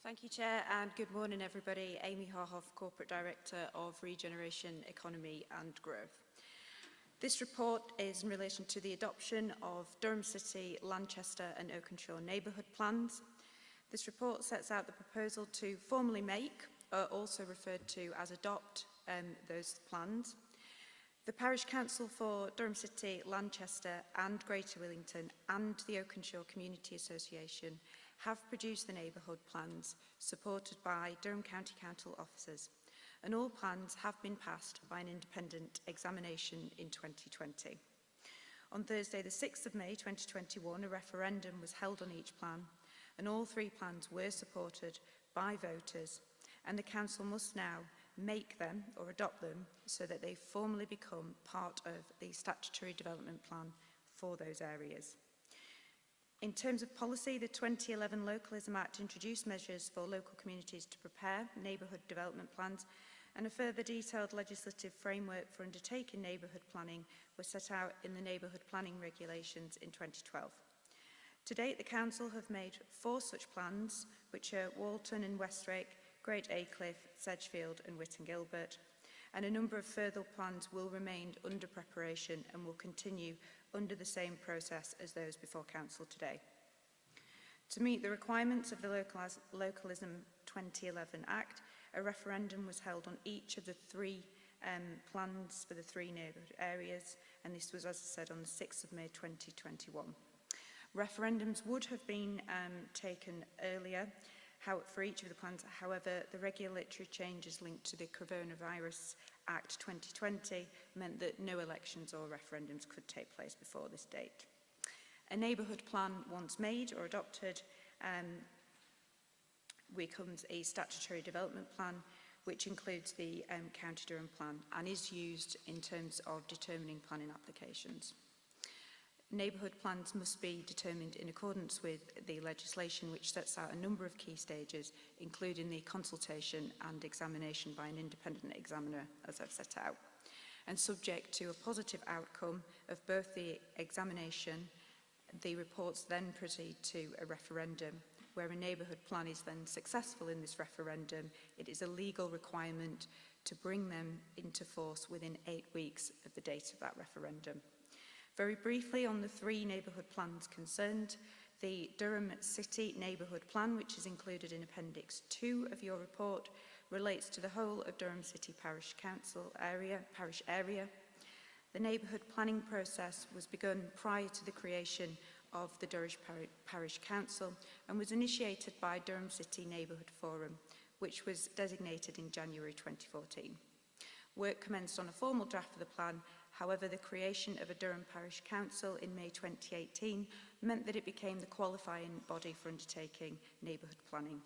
Thank you, Chair, and good morning, everybody. Amy Harhoff, Corporate Director of Regeneration, Economy and Growth. This report is in relation to the adoption of Durham City, Lanchester and Oakenshaw neighbourhood plans. This report sets out the proposal to formally make, also referred to as adopt, those plans. The Parish Council for Durham City, Lanchester and Greater Willington and the Oakenshaw Community Association have produced the neighbourhood plans supported by Durham County Council officers, and all plans have been passed by an independent examination in 2020. On Thursday the 6th of May 2021, a referendum was held on each plan, and all 3 plans were supported by voters, and the Council must now make them or adopt them so that they formally become part of the statutory development plan for those areas. In terms of policy, the 2011 Localism Act introduced measures for local communities to prepare neighbourhood development plans, and a further detailed legislative framework for undertaking neighbourhood planning was set out in the Neighbourhood Planning Regulations in 2012. To date, the Council have made 4 such plans, which are Walton and Westrake, Great Aycliffe, Sedgefield and Whitton Gilbert, and a number of further plans will remain under preparation and will continue under the same process as those before Council today. To meet the requirements of the Localism 2011 Act, a referendum was held on each of the 3 plans for the 3 neighbourhood areas, and this was, as I said, on the 6th of May 2021. Referendums would have been taken earlier. for each of the plans. However, the regulatory changes linked to the Coronavirus Act 2020 meant that no elections or referendums could take place before this date. A neighbourhood plan, once made or adopted, becomes a statutory development plan, which includes the County Durham plan and is used in terms of determining planning applications. Neighbourhood plans must be determined in accordance with the legislation, which sets out a number of key stages, including the consultation and examination by an independent examiner, as I've set out. And subject to a positive outcome of both the examination, the reports then proceed to a referendum. Where a neighbourhood plan is then successful in this referendum, it is a legal requirement to bring them into force within 8 weeks of the date of that referendum. Very briefly on the 3 neighbourhood plans concerned, the Durham City Neighbourhood Plan, which is included in Appendix 2 of your report, relates to the whole of Durham City Parish area. The neighbourhood planning process was begun prior to the creation of the Durham Parish Council and was initiated by Durham City Neighbourhood Forum, which was designated in January 2014. Work commenced on a formal draft of the plan. However, the creation of a Durham Parish Council in May 2018 meant that it became the qualifying body for undertaking neighbourhood planning.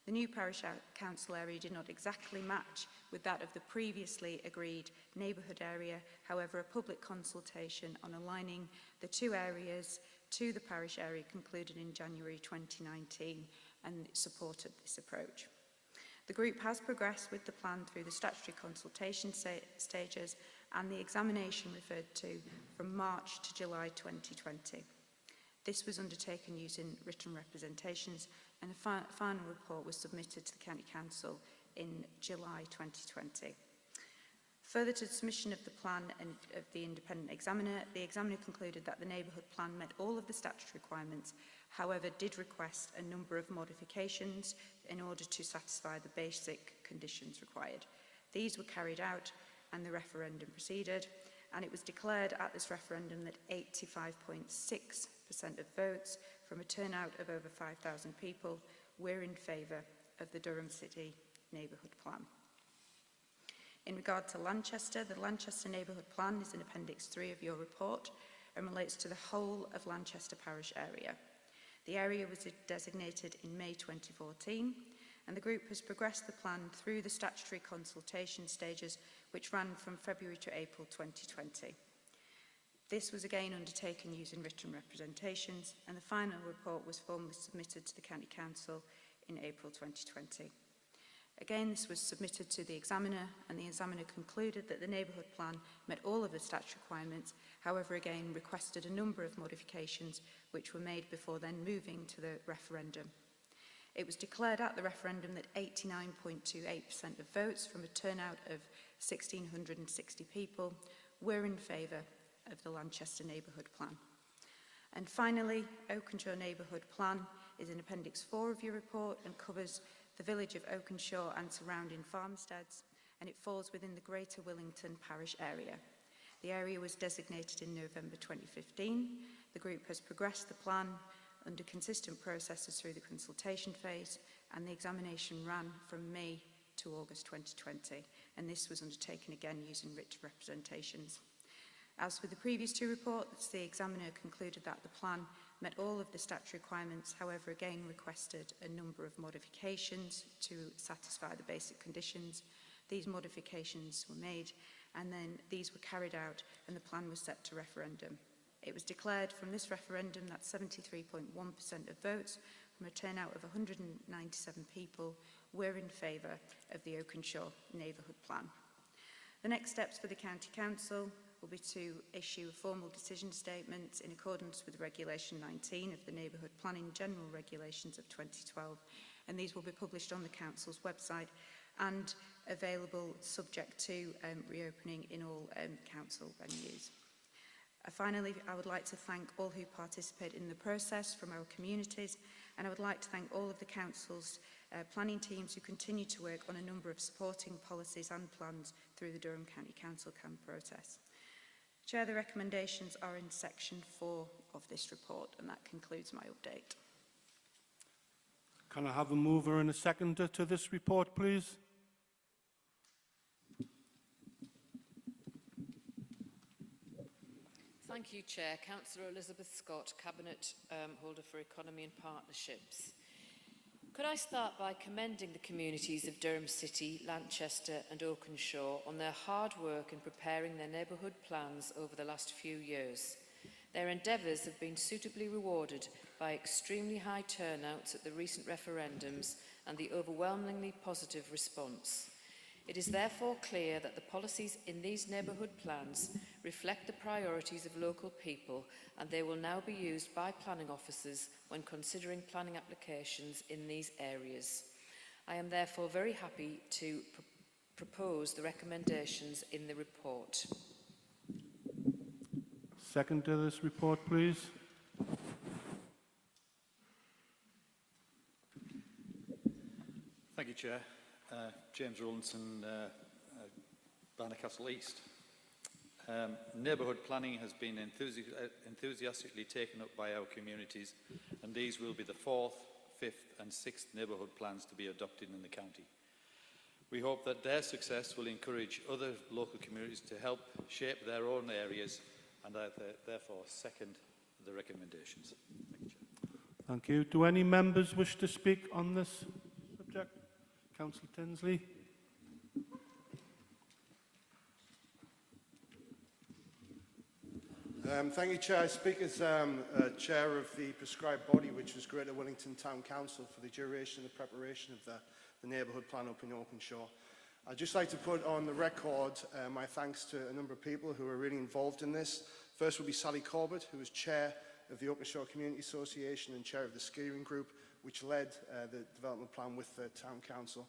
The new parish council area did not exactly match with that of the previously agreed neighbourhood area. However, a public consultation on aligning the 2 areas to the parish area concluded in January 2019 and supported this approach. The group has progressed with the plan through the statutory consultation stages and the examination referred to from March to July 2020. This was undertaken using written representations and a final report was submitted to the County Council in July 2020. Further to the submission of the plan and of the independent examiner, the examiner concluded that the neighbourhood plan met all of the statutory requirements, however did request a number of modifications in order to satisfy the basic conditions required. These were carried out and the referendum proceeded, and it was declared at this referendum that 85.6% of votes from a turnout of over 5,000 people were in favour of the Durham City Neighbourhood Plan. In regard to Lanchester, the Lanchester Neighbourhood Plan is in Appendix 3 of your report and relates to the whole of Lanchester Parish area. The area was designated in May 2014 and the group has progressed the plan through the statutory consultation stages which ran from February to April 2020. This was again undertaken using written representations and the final report was formally submitted to the County Council in April 2020. Again, this was submitted to the examiner and the examiner concluded that the neighbourhood plan met all of the statutory requirements, however again requested a number of modifications which were made before then moving to the referendum. It was declared at the referendum that 89.28% of votes from a turnout of 1,660 people were in favour of the Lanchester Neighbourhood Plan. And finally, Oakenshaw Neighbourhood Plan is in Appendix 4 of your report and covers the village of Oakenshaw and surrounding farmsteads, and it falls within the Greater Willington Parish area. The area was designated in November 2015. The group has progressed the plan under consistent processes through the consultation phase, and the examination ran from May to August 2020, and this was undertaken again using written representations. As with the previous 2 reports, the examiner concluded that the plan met all of the statutory requirements, however again requested a number of modifications to satisfy the basic conditions. These modifications were made and then these were carried out and the plan was set to referendum. It was declared from this referendum that 73.1% of votes from a turnout of 197 people were in favour of the Oakenshaw Neighbourhood Plan. The next steps for the County Council will be to issue a formal decision statement in accordance with Regulation 19 of the Neighbourhood Planning General Regulations of 2012, and these will be published on the Council's website and available subject to reopening in all Council venues. Finally, I would like to thank all who participate in the process from our communities, and I would like to thank all of the Council's planning teams who continue to work on a number of supporting policies and plans through the Durham County Council CAM process. Chair, the recommendations are in section 4 of this report, and that concludes my update. Can I have a mover and a seconder to this report, please? Thank you, Chair. Councillor Elizabeth Scott, Cabinet Holder for Economy and Partnerships. Could I start by commending the communities of Durham City, Lanchester and Oakenshaw on their hard work in preparing their neighbourhood plans over the last few years. Their endeavours have been suitably rewarded by extremely high turnouts at the recent referendums and the overwhelmingly positive response. It is therefore clear that the policies in these neighbourhood plans reflect the priorities of local people, and they will now be used by planning officers when considering planning applications in these areas. I am therefore very happy to propose the recommendations in the report. Second to this report, please. Thank you, Chair. James Rowlandson, Barnard Castle East. Neighbourhood planning has been enthusiastically taken up by our communities, and these will be the 4th, 5th and 6th neighbourhood plans to be adopted in the county. We hope that their success will encourage other local communities to help shape their own areas, and I therefore second the recommendations. Thank you, Chair. Thank you. Do any members wish to speak on this subject? Councillor Tinsley. Thank you, Chair. I speak as Chair of the prescribed body, which was Greater Wellington Town Council, for the duration of the preparation of the neighbourhood plan up in Oakenshaw. I'd just like to put on the record my thanks to a number of people who are really involved in this. First will be Sally Corbett, who was Chair of the Oakenshaw Community Association and Chair of the steering group, which led the development plan with the Town Council.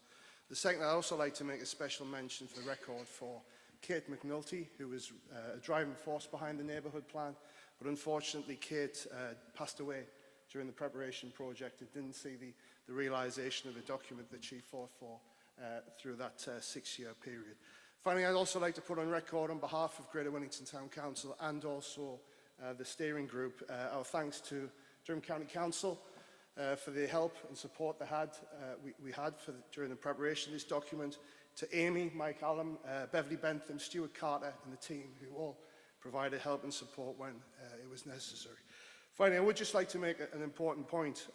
The second, I'd also like to make a special mention for the record for Kate McNulty, who was a driving force behind the neighbourhood plan, but unfortunately Kate passed away during the preparation project and didn't see the realisation of the document that she fought for through that 6-year period. Finally, I'd also like to put on record on behalf of Greater Wellington Town Council and also the steering group our thanks to Durham County Council for the help and support they had, during the preparation of this document, to Amy, Mike Allen, Beverly Bentham, Stuart Carter and the team who all provided help and support when it was necessary. Finally, I would just like to make an important point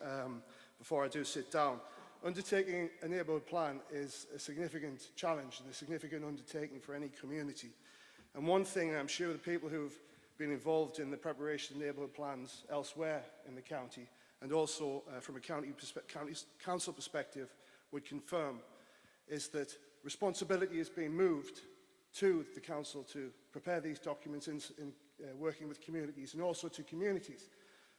before I do sit down. Undertaking a neighbourhood plan is a significant challenge and a significant undertaking for any community. And one thing I'm sure the people who've been involved in the preparation of neighbourhood plans elsewhere in the county and also from a county council perspective would confirm is that responsibility is being moved to the council to prepare these documents in working with communities and also to communities.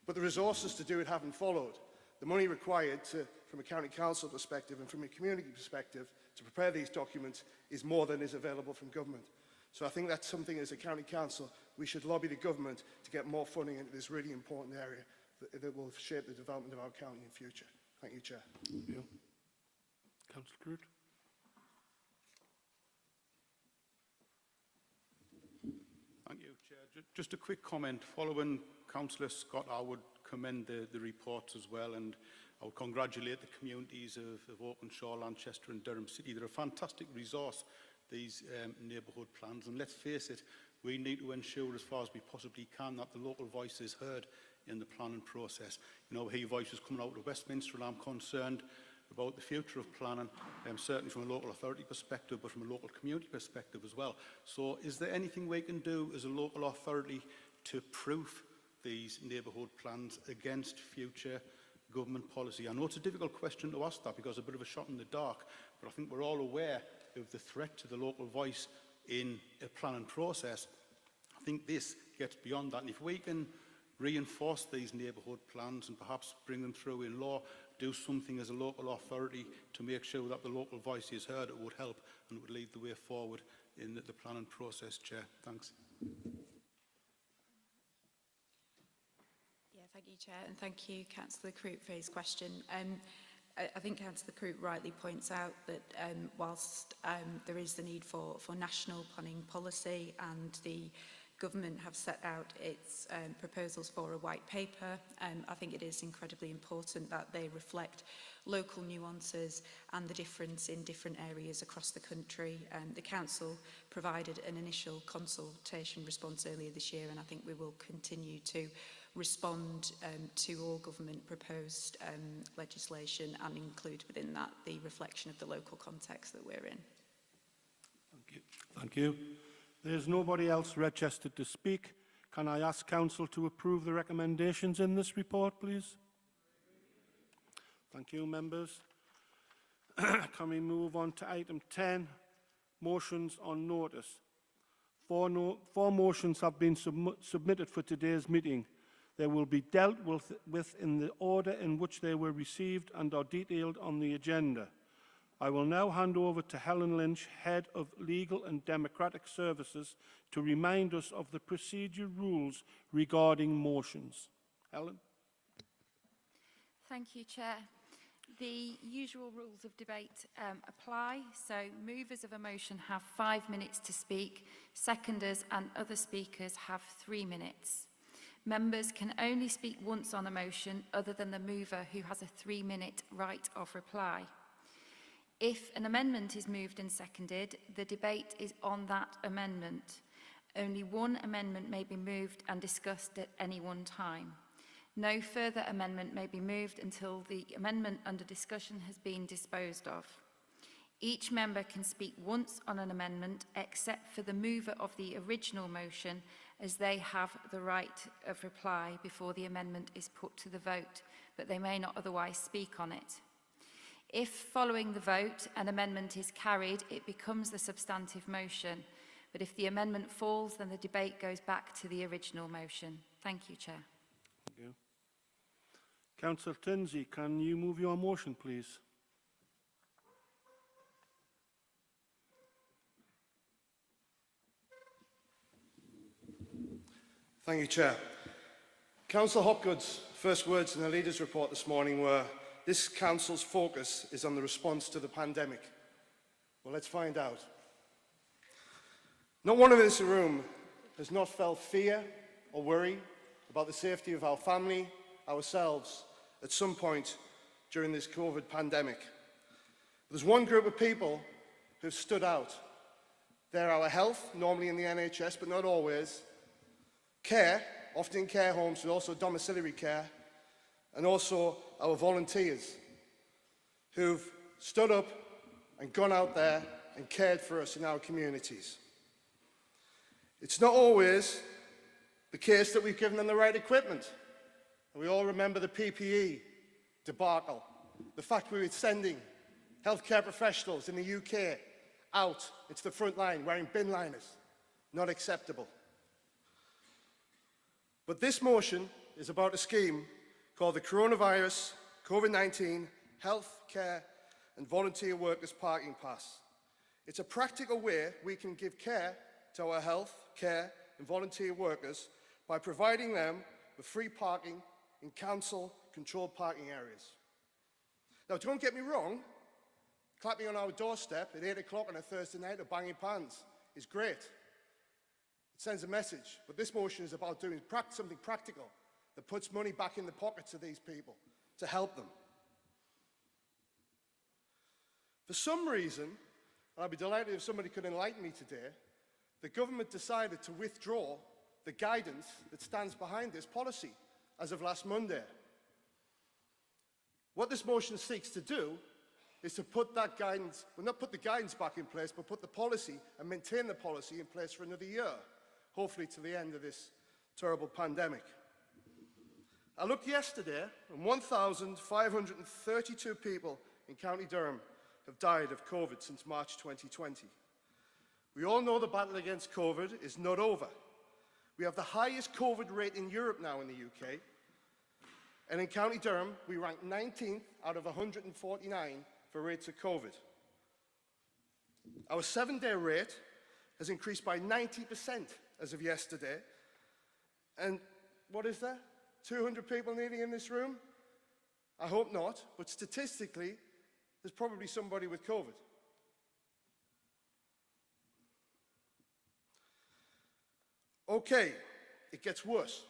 But the resources to do it haven't followed. The money required from a county council perspective and from a community perspective to prepare these documents is more than is available from government. So I think that's something as a county council we should lobby the government to get more funding into this really important area that will shape the development of our county in future. Thank you, Chair. Thank you. Councillor Groot. Thank you, Chair. Just a quick comment. Following Councillor Scott, I would commend the reports as well, and I would congratulate the communities of Oakenshaw, Lanchester and Durham City. They're a fantastic resource, these neighbourhood plans, and let's face it, we need to ensure as far as we possibly can that the local voice is heard in the planning process. You know, I hear voices coming out of Westminster, and I'm concerned about the future of planning, certainly from a local authority perspective, but from a local community perspective as well. So is there anything we can do as a local authority to proof these neighbourhood plans against future government policy? I know it's a difficult question to ask that because it's a bit of a shot in the dark, but I think we're all aware of the threat to the local voice in a planning process. I think this gets beyond that, and if we can reinforce these neighbourhood plans and perhaps bring them through in law, do something as a local authority to make sure that the local voice is heard, it would help and would lead the way forward in the planning process, Chair. Thanks. Yeah, thank you, Chair, and thank you, Councillor Croot, for his question. I think Councillor Croot rightly points out that whilst there is the need for national planning policy and the government have set out its proposals for a white paper. I think it is incredibly important that they reflect local nuances and the difference in different areas across the country. The Council provided an initial consultation response earlier this year, and I think we will continue to respond to all government proposed legislation and include within that the reflection of the local context that we're in. Thank you. Thank you. There's nobody else registered to speak. Can I ask Council to approve the recommendations in this report, please? Thank you, members. Can we move on to item 10, motions on notice? Four motions have been submitted for today's meeting. They will be dealt with in the order in which they were received and are detailed on the agenda. I will now hand over to Helen Lynch, Head of Legal and Democratic Services, to remind us of the procedure rules regarding motions. Helen? Thank you, Chair. The usual rules of debate apply. So movers of a motion have 5 minutes to speak. Seconders and other speakers have 3 minutes. Members can only speak once on a motion other than the mover, who has a 3-minute right of reply. If an amendment is moved and seconded, the debate is on that amendment. Only one amendment may be moved and discussed at any one time. No further amendment may be moved until the amendment under discussion has been disposed of. Each member can speak once on an amendment except for the mover of the original motion, as they have the right of reply before the amendment is put to the vote, but they may not otherwise speak on it. If, following the vote, an amendment is carried, it becomes the substantive motion. But if the amendment falls, then the debate goes back to the original motion. Thank you, Chair. Thank you. Councillor Tinsey, can you move your motion, please? Thank you, Chair. Councillor Hopgood's first words in the Leaders' Report this morning were, "This Council's focus is on the response to the pandemic." Well, let's find out. Not one of us in this room has not felt fear or worry about the safety of our family, ourselves, at some point during this COVID pandemic. There's one group of people who've stood out. They're our health, normally in the NHS, but not always. Care, often in care homes, but also domiciliary care. And also our volunteers who've stood up and gone out there and cared for us in our communities. It's not always the case that we've given them the right equipment. And we all remember the PPE debacle, the fact we were sending healthcare professionals in the UK out into the front line wearing bin liners. Not acceptable. But this motion is about a scheme called the Coronavirus COVID-19 Health, Care and Volunteer Workers Parking Pass. It's a practical way we can give care to our health, care and volunteer workers by providing them with free parking in council-controlled parking areas. Now, don't get me wrong, clapping on our doorstep at 8 o'clock on a Thursday night or banging pans is great. It sends a message, but this motion is about doing something practical that puts money back in the pockets of these people to help them. For some reason, and I'd be delighted if somebody could enlighten me today, the government decided to withdraw the guidance that stands behind this policy as of last Monday. What this motion seeks to do is to put that guidance, well, not put the guidance back in place, but put the policy and maintain the policy in place for another year, hopefully to the end of this terrible pandemic. I looked yesterday, and 1,532 people in County Durham have died of COVID since March 2020. We all know the battle against COVID is not over. We have the highest COVID rate in Europe now in the UK. And in County Durham, we rank 19th out of 149 for rates of COVID. Our 7-day rate has increased by 90% as of yesterday. And what is there? 200 people nearly in this room? I hope not, but statistically, there's probably somebody with COVID. Okay, it gets worse.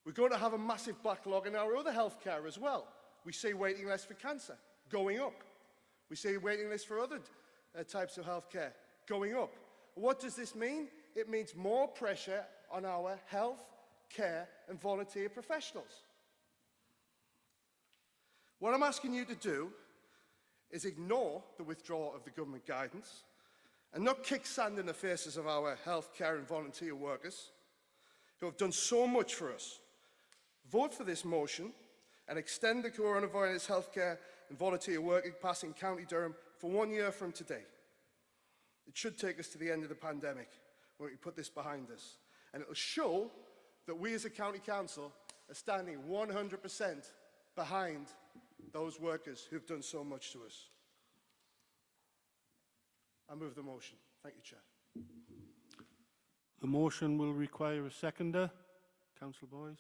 We're going to have a massive backlog in our other healthcare as well. We see waiting lists for cancer going up. We see waiting lists for other types of healthcare going up. What does this mean? It means more pressure on our health, care and volunteer professionals. What I'm asking you to do is ignore the withdrawal of the government guidance and not kick sand in the faces of our health, care and volunteer workers who have done so much for us. Vote for this motion and extend the coronavirus healthcare and volunteer working pass in County Durham for 1 year from today. It should take us to the end of the pandemic when we put this behind us. And it will show that we as a county council are standing 100% behind those workers who've done so much to us. I move the motion. Thank you, Chair. The motion will require a seconder. Councillor Boyes.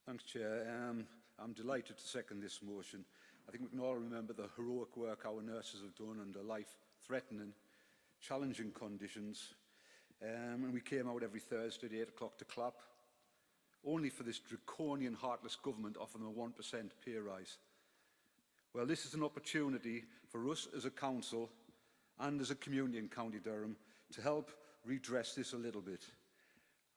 Thanks, Chair. I'm delighted to second this motion. I think we can all remember the heroic work our nurses have done under life-threatening, challenging conditions. And we came out every Thursday at 8 o'clock to clap, only for this draconian, heartless government offering a 1% pay rise. Well, this is an opportunity for us as a council and as a community in County Durham to help redress this a little bit.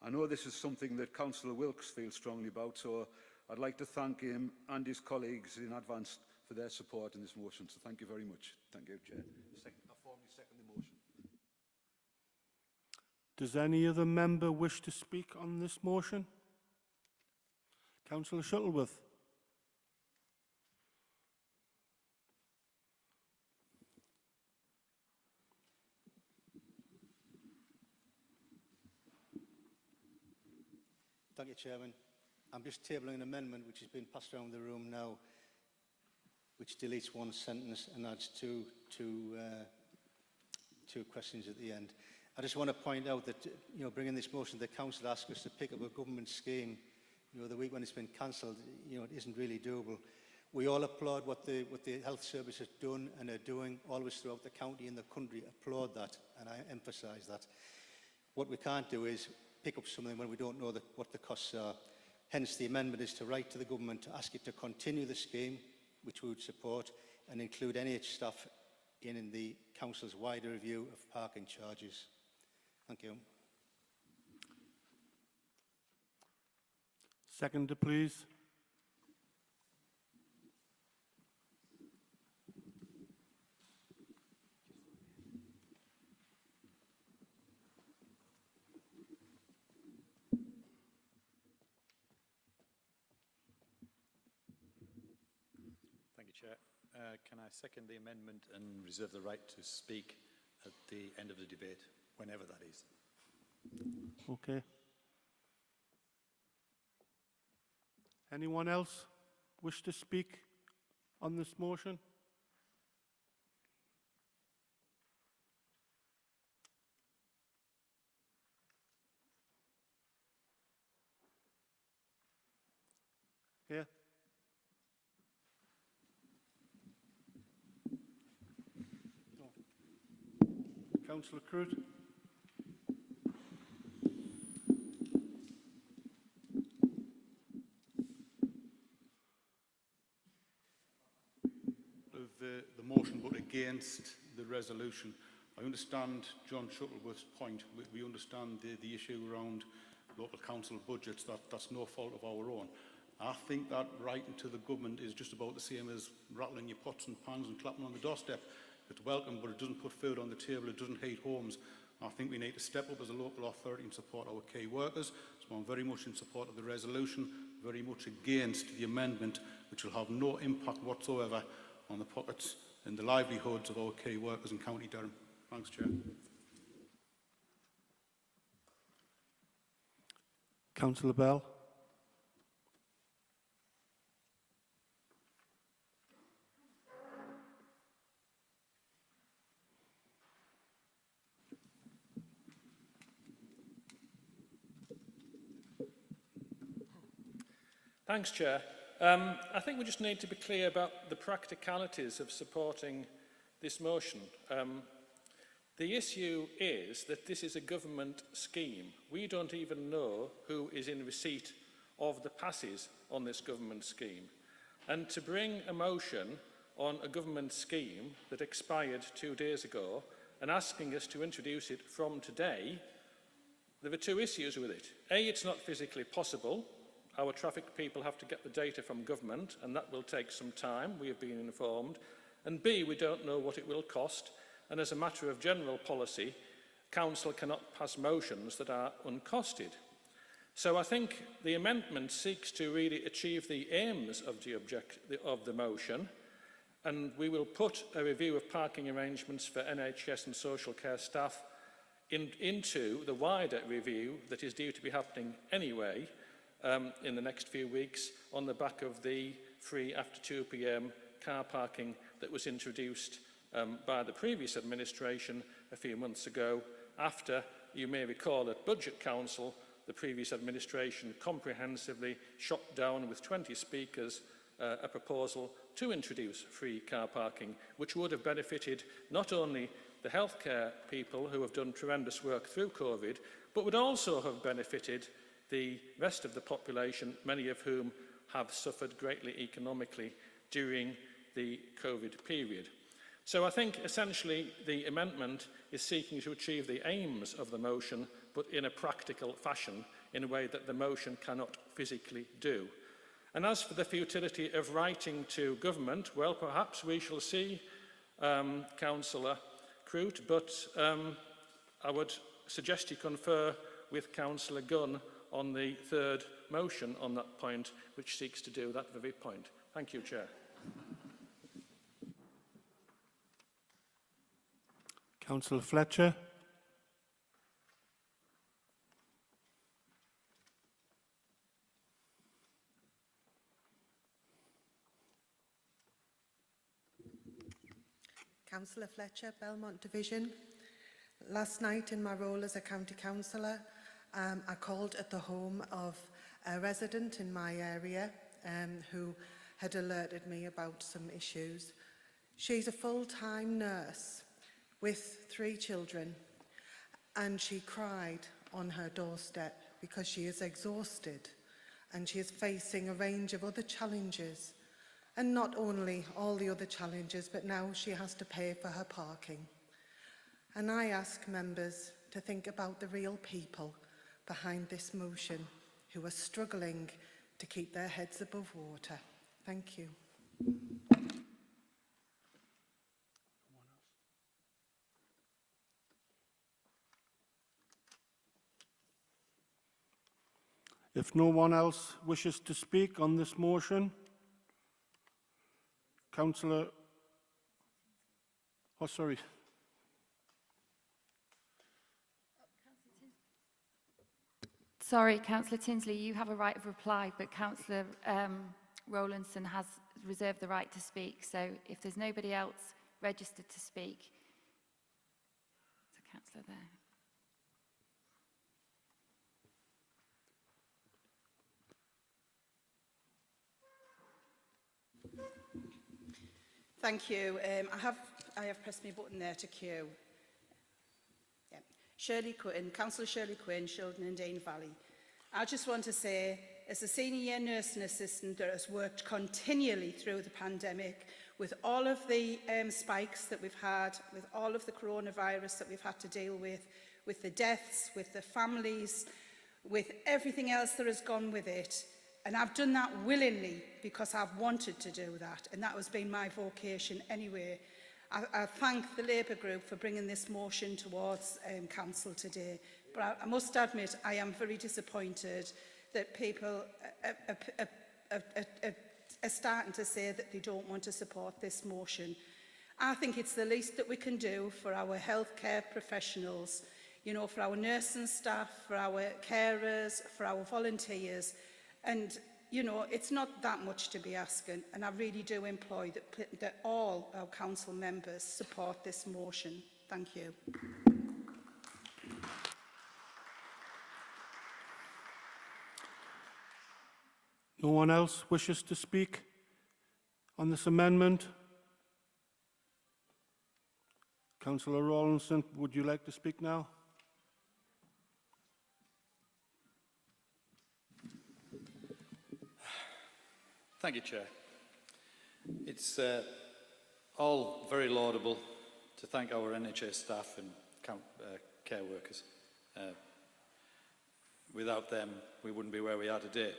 I know this is something that Councillor Wilkes feels strongly about, so I'd like to thank him and his colleagues in advance for their support in this motion. So thank you very much. Thank you, Chair. I formally second the motion. Does any other member wish to speak on this motion? Councillor Shuttleworth. Thank you, Chairman. I'm just tabling an amendment which has been passed around the room now, which deletes one sentence and adds two questions at the end. I just want to point out that, bringing this motion, the council asked us to pick up a government scheme, the week when it's been cancelled. It isn't really doable. We all applaud what the health service has done and are doing always throughout the county and the country. Applaud that, and I emphasise that. What we can't do is pick up something when we don't know what the costs are. Hence, the amendment is to write to the government to ask it to continue the scheme, which we would support, and include NH staff in the council's wider review of parking charges. Thank you. Seconder, please. Thank you, Chair. Can I second the amendment and reserve the right to speak at the end of the debate, whenever that is? Okay. Anyone else wish to speak on this motion? Yeah. Councillor Crute. The motion, but against the resolution. I understand John Shuttleworth's point. We understand the issue around local council budgets. That's no fault of our own. I think that writing to the government is just about the same as rattling your pots and pans and clapping on the doorstep. It's welcome, but it doesn't put food on the table, it doesn't heat homes. I think we need to step up as a local authority and support our key workers. So I'm very much in support of the resolution, very much against the amendment, which will have no impact whatsoever on the pockets and the livelihoods of our key workers in County Durham. Thanks, Chair. Councillor Bell. Thanks, Chair. I think we just need to be clear about the practicalities of supporting this motion. The issue is that this is a government scheme. We don't even know who is in receipt of the passes on this government scheme. And to bring a motion on a government scheme that expired 2 days ago and asking us to introduce it from today, there are two issues with it. A, it's not physically possible. Our traffic people have to get the data from government, and that will take some time, we have been informed. And B, we don't know what it will cost, and as a matter of general policy, Council cannot pass motions that are uncosted. So I think the amendment seeks to really achieve the aims of the motion, and we will put a review of parking arrangements for NHS and social care staff into the wider review that is due to be happening anyway in the next few weeks on the back of the free after 2 p.m. car parking that was introduced by the previous administration a few months ago after, you may recall, at Budget Council, the previous administration comprehensively shot down with 20 speakers a proposal to introduce free car parking, which would have benefited not only the healthcare people who have done tremendous work through COVID, but would also have benefited the rest of the population, many of whom have suffered greatly economically during the COVID period. So I think essentially the amendment is seeking to achieve the aims of the motion, but in a practical fashion, in a way that the motion cannot physically do. And as for the futility of writing to government, well, perhaps we shall see, Councillor Crute, but I would suggest you confer with Councillor Gunn on the third motion on that point, which seeks to do that very point. Thank you, Chair. Councillor Fletcher. Councillor Fletcher, Belmont Division. Last night in my role as a county councillor, I called at the home of a resident in my area who had alerted me about some issues. She's a full-time nurse with 3 children, and she cried on her doorstep because she is exhausted and she is facing a range of other challenges. And not only all the other challenges, but now she has to pay for her parking. And I ask members to think about the real people behind this motion who are struggling to keep their heads above water. Thank you. If no one else wishes to speak on this motion, Councillor... Oh, sorry. Sorry, Councillor Tinsley, you have a right of reply, but Councillor Rowlandson has reserved the right to speak. So if there's nobody else registered to speak, there's a councillor there. Thank you. I have pressed my button there to queue. Yeah. Shirley Quinn, Councillor Shirley Quinn, Shildon and Dean Valley. I just want to say, as a senior year nursing assistant that has worked continually through the pandemic, with all of the spikes that we've had, with all of the coronavirus that we've had to deal with the deaths, with the families, with everything else that has gone with it, and I've done that willingly because I've wanted to do that, and that has been my vocation anyway. I thank the Labour group for bringing this motion towards Council today, but I must admit I am very disappointed that people are starting to say that they don't want to support this motion. I think it's the least that we can do for our healthcare professionals, you know, for our nursing staff, for our carers, for our volunteers. And, you know, it's not that much to be asking, and I really do implore that all our council members support this motion. Thank you. No one else wishes to speak on this amendment? Councillor Rawlinson, would you like to speak now? Thank you, Chair. It's all very laudable to thank our NHS staff and care workers. Without them, we wouldn't be where we are today.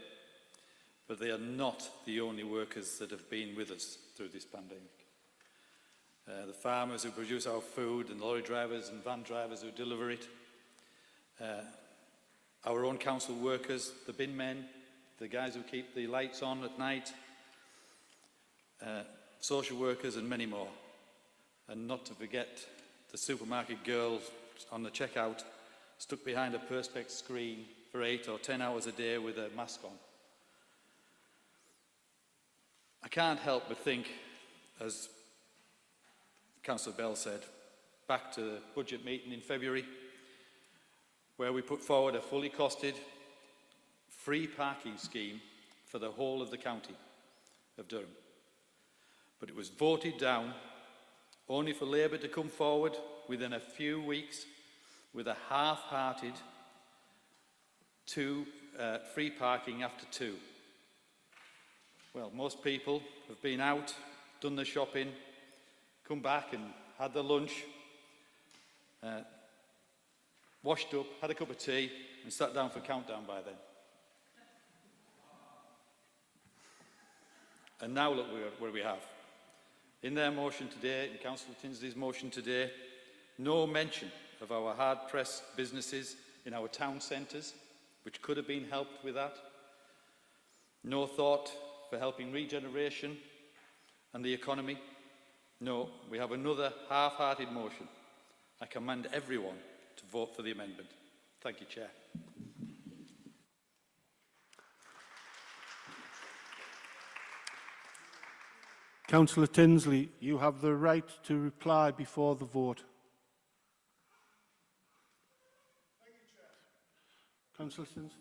But they are not the only workers that have been with us through this pandemic. The farmers who produce our food, and lorry drivers and van drivers who deliver it, our own council workers, the bin men, the guys who keep the lights on at night, social workers and many more. And not to forget the supermarket girls on the checkout stuck behind a perspex screen for 8 or 10 hours a day with a mask on. I can't help but think, as Councillor Bell said, back to the budget meeting in February, where we put forward a fully costed, free parking scheme for the whole of the county of Durham. But it was voted down only for Labour to come forward within a few weeks with a half-hearted free parking after 2. Well, most people have been out, done their shopping, come back and had their lunch, washed up, had a cup of tea and sat down for countdown by then. And now look where we have. In their motion today, in Councillor Tinsley's motion today, no mention of our hard-pressed businesses in our town centres, which could have been helped with that. No thought for helping regeneration and the economy. No, we have another half-hearted motion. I commend everyone to vote for the amendment. Thank you, Chair. Councillor Tinsley, you have the right to reply before the vote. Thank you, Chair. Councillor Tinsley.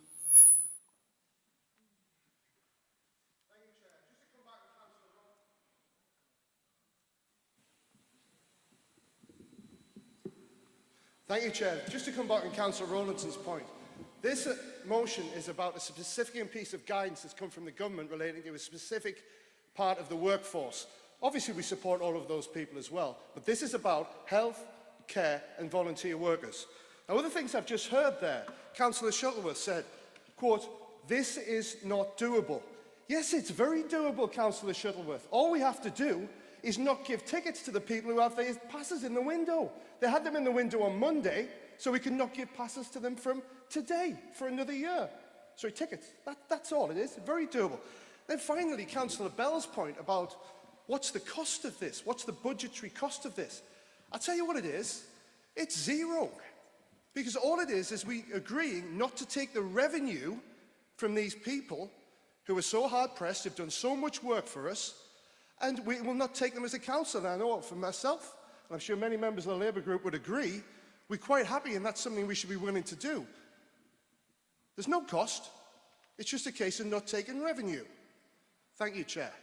Thank you, Chair. Just to come back on Councillor Rowlandson's point, this motion is about a specific piece of guidance that's come from the government relating to a specific part of the workforce. Obviously, we support all of those people as well, but this is about health, care and volunteer workers. Now, other things I've just heard there, Councillor Shuttleworth said, quote, "This is not doable." Yes, it's very doable, Councillor Shuttleworth. All we have to do is not give tickets to the people who have their passes in the window. They had them in the window on Monday, so we can not give passes to them from today for another year. Sorry, tickets. That's all it is. Very doable. Then finally, Councillor Bell's point about what's the cost of this? What's the budgetary cost of this? I'll tell you what it is. It's zero. Because all it is we agreeing not to take the revenue from these people who are so hard-pressed, who've done so much work for us, and we will not take them as a council. And I know for myself, and I'm sure many members of the Labour group would agree, we're quite happy and that's something we should be willing to do. There's no cost. It's just a case of not taking revenue. Thank you, Chair.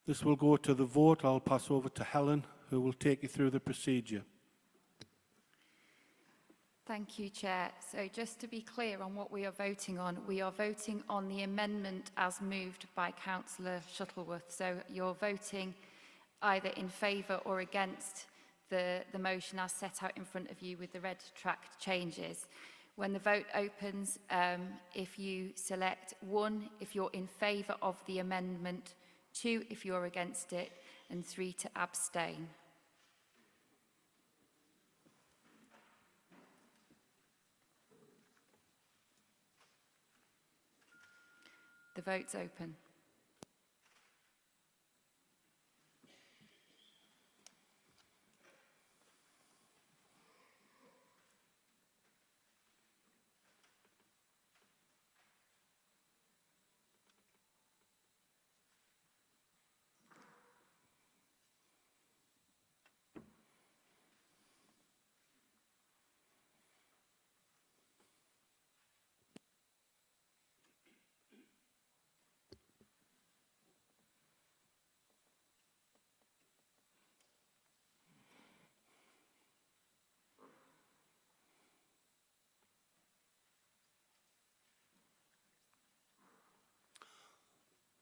This will go to the vote. I'll pass over to Helen, who will take you through the procedure. Thank you, Chair. So just to be clear on what we are voting on, we are voting on the amendment as moved by Councillor Shuttleworth. So you're voting either in favour or against the motion as set out in front of you with the red tracked changes. When the vote opens, if you select 1, if you're in favour of the amendment, 2, if you're against it, and 3 to abstain. The vote's open.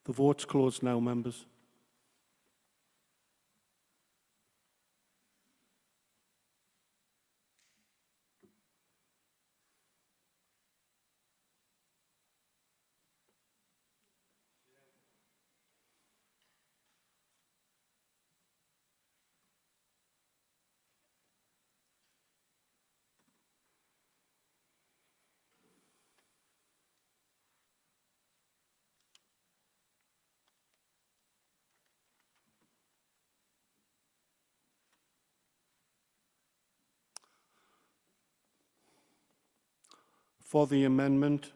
The vote's closed now, members. For the amendment,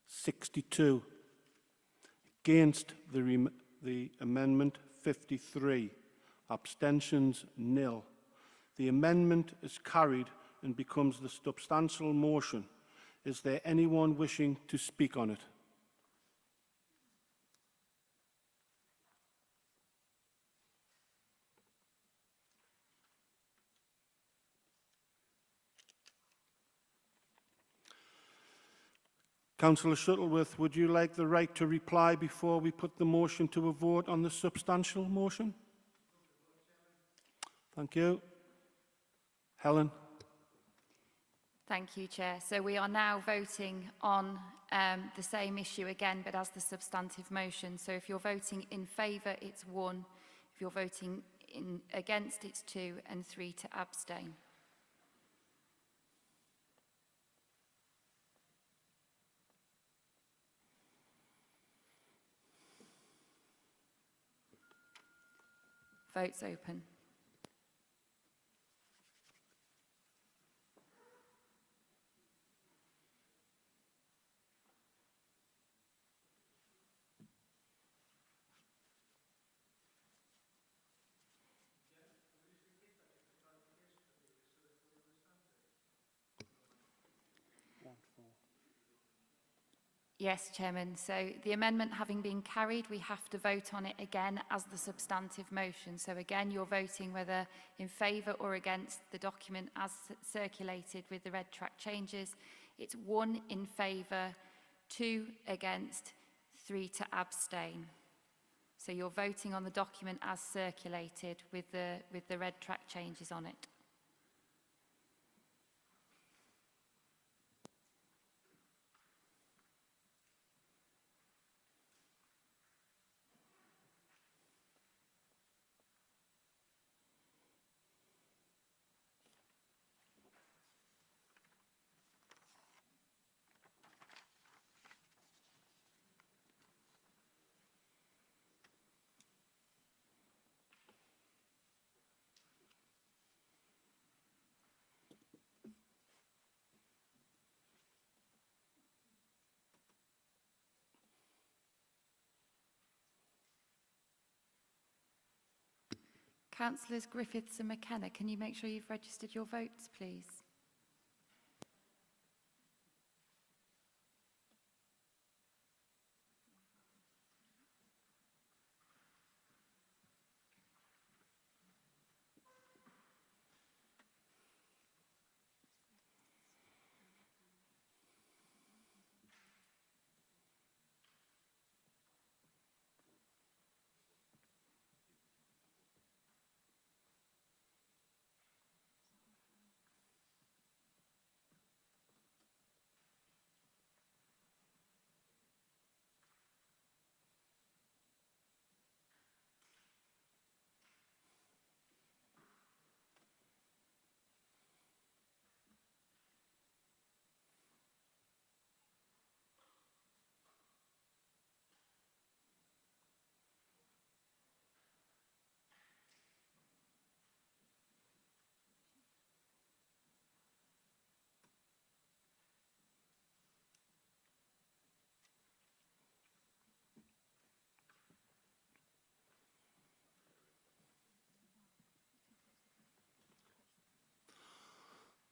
62. Against the amendment, 53. Abstentions, nil. The amendment is carried and becomes the substantial motion. Is there anyone wishing to speak on it? Councillor Shuttleworth, would you like the right to reply before we put the motion to a vote on the substantial motion? Thank you. Helen? Thank you, Chair. So we are now voting on the same issue again, but as the substantive motion. So if you're voting in favour, it's 1. If you're voting against, it's 2, and 3 to abstain. Votes open. Yes, Chairman. So the amendment having been carried, we have to vote on it again as the substantive motion. So again, you're voting whether in favour or against the document as circulated with the red track changes. It's 1 in favour, 2 against, 3 to abstain. So you're voting on the document as circulated with the red track changes on it. Councillors Griffiths and McKenna, can you make sure you've registered your votes, please?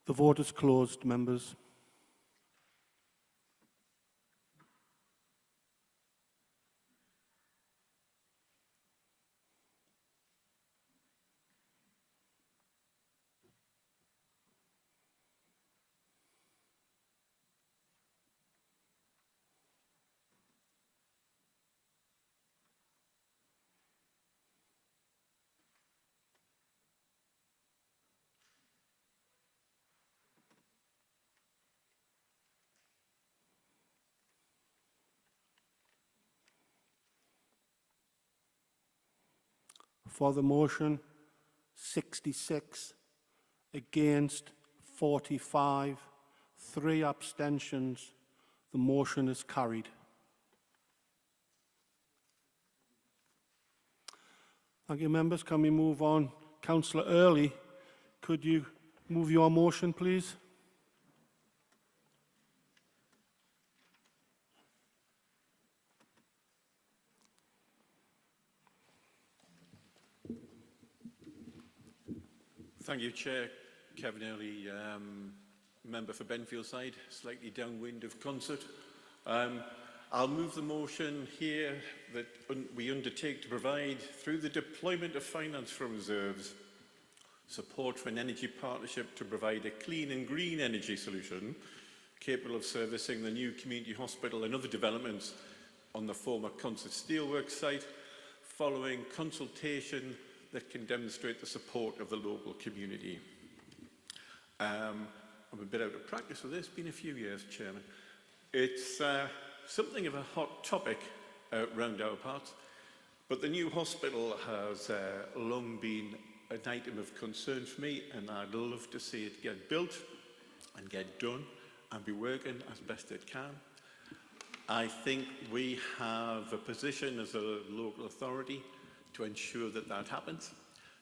The vote is closed, members. For the motion, 66. Against, 45. 3 abstentions. The motion is carried. Thank you, members. Can we move on? Councillor Early, could you move your motion, please? Thank you, Chair. Kevin Early, member for Benfieldside, slightly downwind of concert. I'll move the motion here that we undertake to provide, through the deployment of finance from reserves, support for an energy partnership to provide a clean and green energy solution capable of servicing the new community hospital and other developments on the former Concert Steelworks site, following consultation that can demonstrate the support of the local community. I'm a bit out of practice with this, been a few years, Chairman. It's something of a hot topic round our parts, but the new hospital has long been an item of concern for me, and I'd love to see it get built and get done and be working as best it can. I think we have a position as a local authority to ensure that that happens,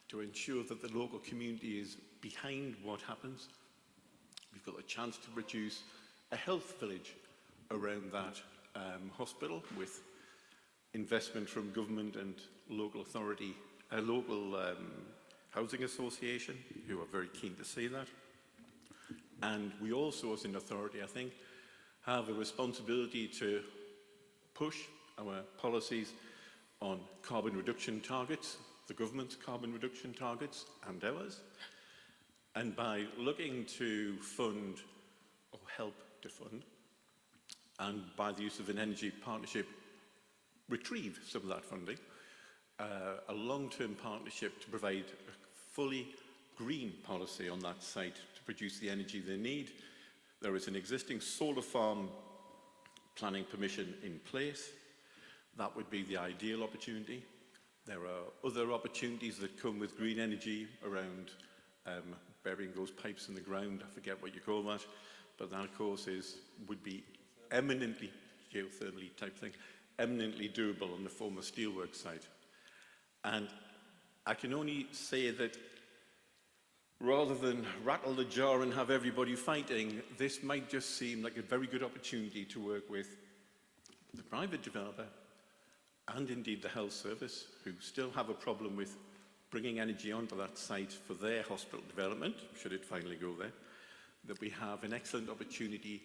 to ensure that the local community is behind what happens. We've got a chance to produce a health village around that hospital with investment from government and local authority, a local housing association who are very keen to see that. And we also, as an authority, I think, have a responsibility to push our policies on carbon reduction targets, the government's carbon reduction targets and ours. And by looking to fund or help to fund, and by the use of an energy partnership, retrieve some of that funding, a long-term partnership to provide a fully green policy on that site to produce the energy they need. There is an existing solar farm planning permission in place. That would be the ideal opportunity. There are other opportunities that come with green energy around burying those pipes in the ground. I forget what you call that, but that, of course, would be eminently geothermally type thing, eminently doable on the former steelworks site. And I can only say that rather than rattle the jar and have everybody fighting, this might just seem like a very good opportunity to work with the private developer and indeed the health service, who still have a problem with bringing energy onto that site for their hospital development, should it finally go there, that we have an excellent opportunity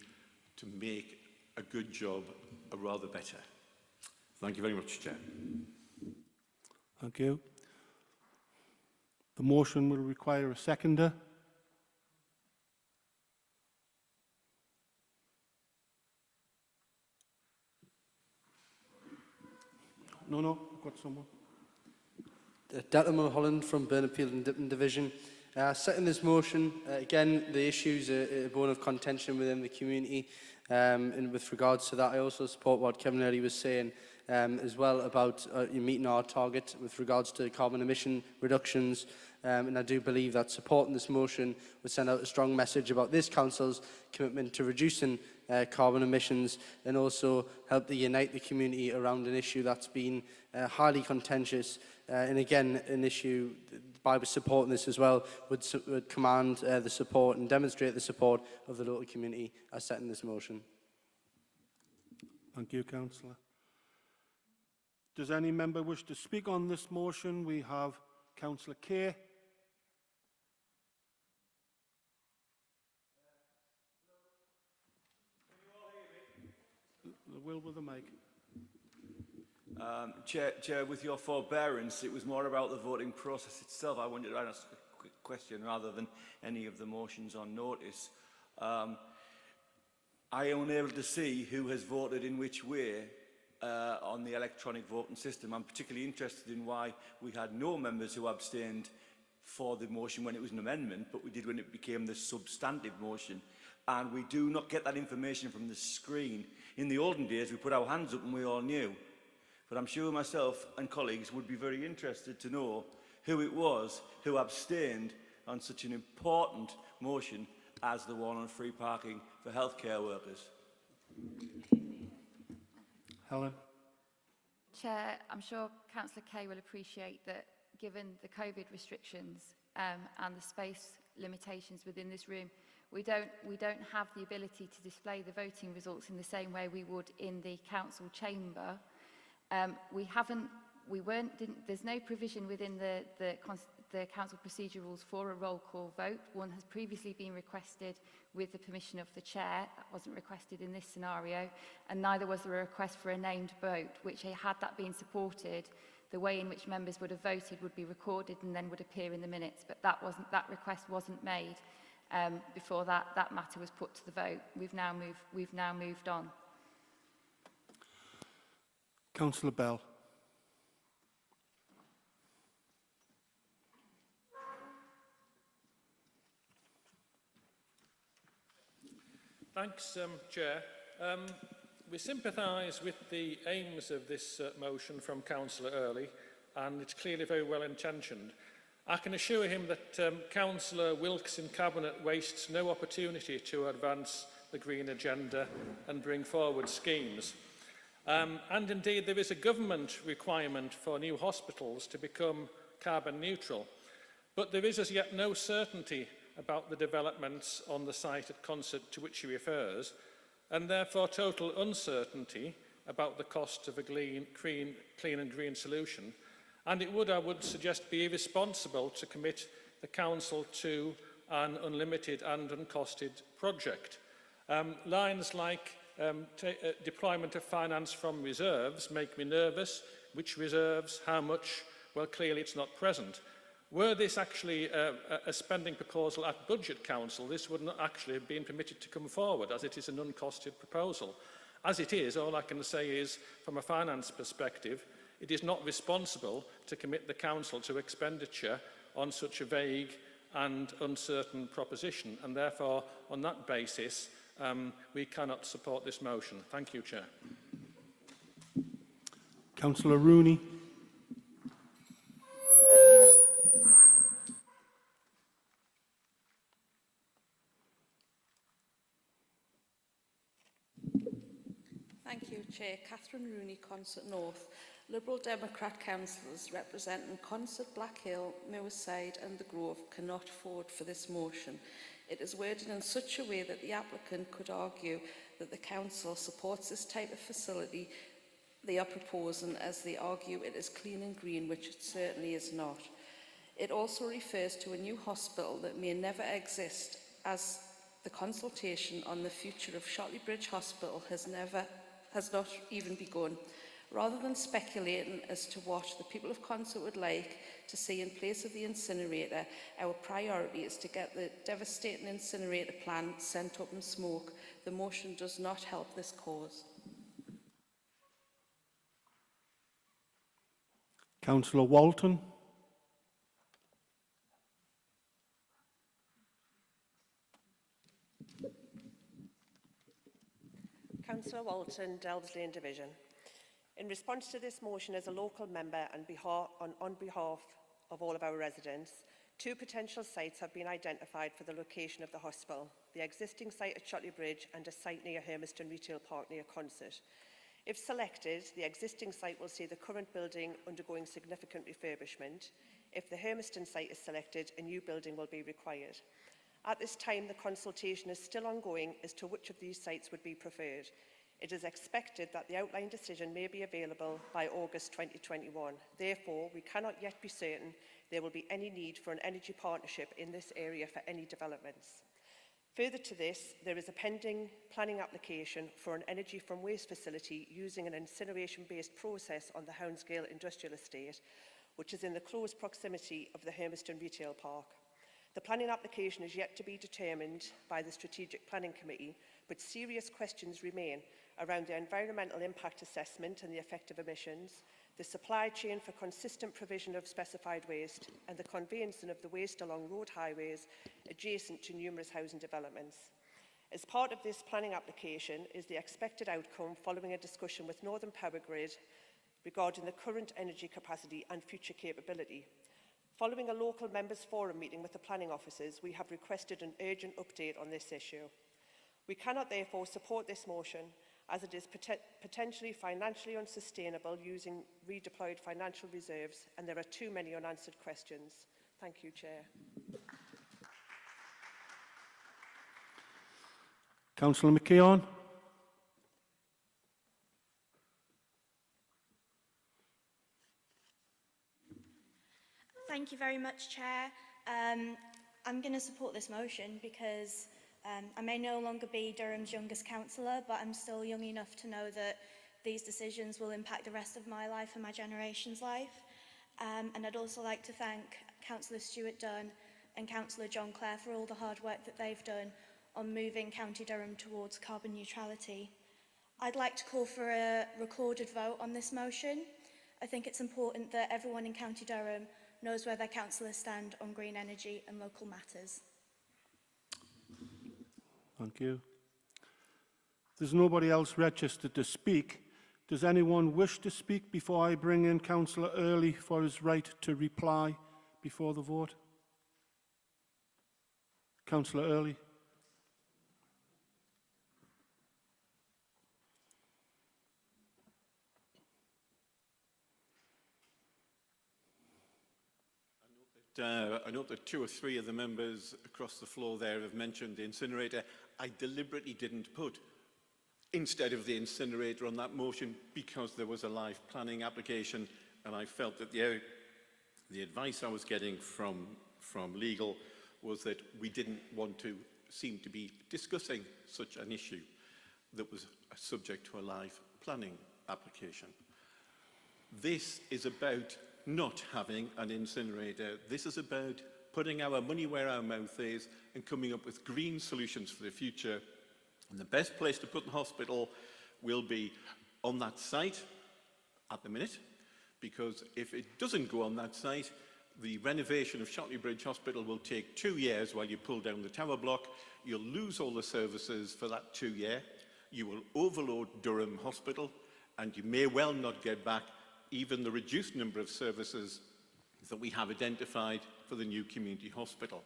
to make a good job a rather better. Thank you very much, Chair. Thank you. The motion will require a seconder. No, I've got someone. Dr Mulholland from Burnopfield and Dipton Division. Second this motion, again, the issues are a bone of contention within the community. And with regards to that, I also support what Kevin Early was saying as well about meeting our target with regards to carbon emission reductions. And I do believe that supporting this motion would send out a strong message about this council's commitment to reducing carbon emissions, and also help to unite the community around an issue that's been highly contentious. And again, an issue, by supporting this as well, would command the support and demonstrate the support of the local community as set in this motion. Thank you, Councillor. Does any member wish to speak on this motion? We have Councillor Kay. Will with the mic. Chair, with your forbearance, it was more about the voting process itself. I wanted to ask a quick question rather than any of the motions on notice. I am unable to see who has voted in which way on the electronic voting system. I'm particularly interested in why we had no members who abstained for the motion when it was an amendment, but we did when it became the substantive motion. And we do not get that information from the screen. In the olden days, we put our hands up and we all knew. But I'm sure myself and colleagues would be very interested to know who it was who abstained on such an important motion as the one on free parking for healthcare workers. Helen? Chair, I'm sure Councillor Kay will appreciate that given the COVID restrictions and the space limitations within this room, we don't have the ability to display the voting results in the same way we would in the council chamber. There's no provision within the council procedure rules for a roll call vote. One has previously been requested with the permission of the chair. That wasn't requested in this scenario, and neither was there a request for a named vote, which had that been supported, the way in which members would have voted would be recorded and then would appear in the minutes. But that request wasn't made before that matter was put to the vote. We've now moved on. Councillor Bell. Thanks, Chair. We sympathise with the aims of this motion from Councillor Early, and it's clearly very well intentioned. I can assure him that Councillor Wilkes in Cabinet wastes no opportunity to advance the Green agenda and bring forward schemes. And indeed, there is a government requirement for new hospitals to become carbon neutral, but there is as yet no certainty about the developments on the site at Consett to which he refers, and therefore total uncertainty about the cost of a clean and green solution. And it would, I would suggest, be irresponsible to commit the council to an unlimited and uncosted project. Lines like deployment of finance from reserves make me nervous. Which reserves? How much? Well, clearly it's not present. Were this actually a spending proposal at Budget Council, this would not actually have been permitted to come forward, as it is an uncosted proposal. As it is, all I can say is, from a finance perspective, it is not responsible to commit the Council to expenditure on such a vague and uncertain proposition, and therefore, on that basis, we cannot support this motion. Thank you, Chair. Councillor Rooney. Thank you, Chair. Catherine Rooney, Consett North. Liberal Democrat councillors representing Consett, Blackhill, Moorside and The Grove cannot vote for this motion. It is worded in such a way that the applicant could argue that the council supports this type of facility they are proposing, as they argue it is clean and green, which it certainly is not. It also refers to a new hospital that may never exist, as the consultation on the future of Shotley Bridge Hospital has not even begun. Rather than speculating as to what the people of Consett would like to see in place of the incinerator, our priority is to get the devastating incinerator plant sent up in smoke. The motion does not help this cause. Councillor Walton. Councillor Walton, Delves Lane Division. In response to this motion as a local member and on behalf of all of our residents, 2 potential sites have been identified for the location of the hospital: the existing site at Shotley Bridge and a site near Hermiston Retail Park near Consett. If selected, the existing site will see the current building undergoing significant refurbishment. If the Hermiston site is selected, a new building will be required. At this time, the consultation is still ongoing as to which of these sites would be preferred. It is expected that the outline decision may be available by August 2021. Therefore, we cannot yet be certain there will be any need for an energy partnership in this area for any developments. Further to this, there is a pending planning application for an energy from waste facility using an incineration-based process on the Hounsgale Industrial Estate, which is in the close proximity of the Hermiston Retail Park. The planning application is yet to be determined by the Strategic Planning Committee, but serious questions remain around the environmental impact assessment and the effect of emissions, the supply chain for consistent provision of specified waste, and the conveyancing of the waste along road highways adjacent to numerous housing developments. As part of this planning application is the expected outcome following a discussion with Northern Power Grid regarding the current energy capacity and future capability. Following a local members' forum meeting with the planning officers, we have requested an urgent update on this issue. We cannot therefore support this motion as it is potentially financially unsustainable using redeployed financial reserves, and there are too many unanswered questions. Thank you, Chair. Councillor McKeown. Thank you very much, Chair. I'm going to support this motion because I may no longer be Durham's youngest councillor, but I'm still young enough to know that these decisions will impact the rest of my life and my generation's life. And I'd also like to thank Councillor Stuart Dunn and Councillor John Clare for all the hard work that they've done on moving County Durham towards carbon neutrality. I'd like to call for a recorded vote on this motion. I think it's important that everyone in County Durham knows where their councillors stand on green energy and local matters. Thank you. There's nobody else registered to speak. Does anyone wish to speak before I bring in Councillor Early for his right to reply before the vote? Councillor Early. I note that 2 or 3 of the members across the floor there have mentioned the incinerator. I deliberately didn't put instead of the incinerator on that motion because there was a live planning application, and I felt that the advice I was getting from legal was that we didn't want to seem to be discussing such an issue that was subject to a live planning application. This is about not having an incinerator. This is about putting our money where our mouth is and coming up with green solutions for the future. And the best place to put the hospital will be on that site at the minute, because if it doesn't go on that site, the renovation of Shotley Bridge Hospital will take 2 years while you pull down the tower block. You'll lose all the services for that 2 year. You will overload Durham Hospital, and you may well not get back even the reduced number of services that we have identified for the new community hospital.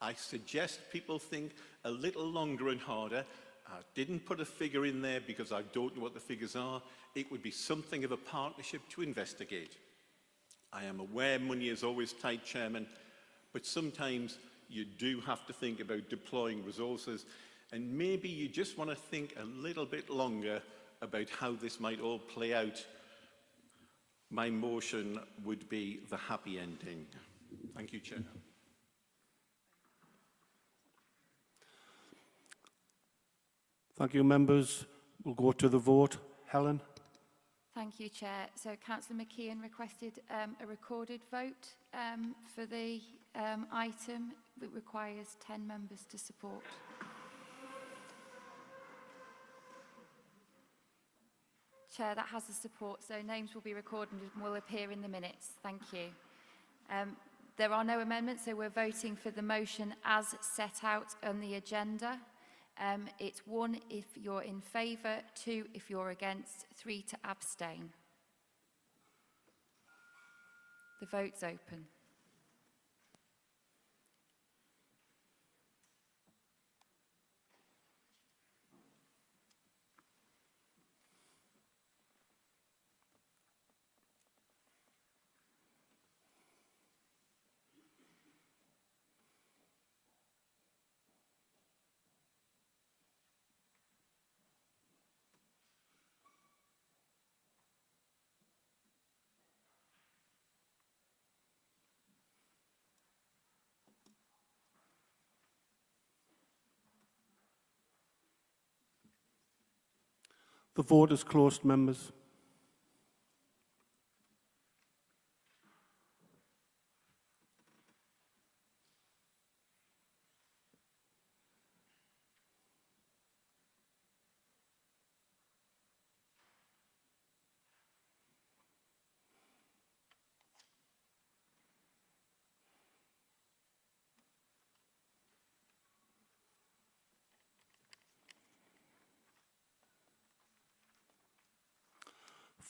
I suggest people think a little longer and harder. I didn't put a figure in there because I don't know what the figures are. It would be something of a partnership to investigate. I am aware money is always tight, Chairman, but sometimes you do have to think about deploying resources, and maybe you just want to think a little bit longer about how this might all play out. My motion would be the happy ending. Thank you, Chair. Thank you, members. We'll go to the vote. Helen? Thank you, Chair. So Councillor McKeon requested a recorded vote for the item. It requires 10 members to support. Chair, that has the support, so names will be recorded and will appear in the minutes. Thank you. There are no amendments, so we're voting for the motion as set out on the agenda. It's 1 if you're in favour, 2 if you're against, 3 to abstain. The vote's open. The vote is closed, members.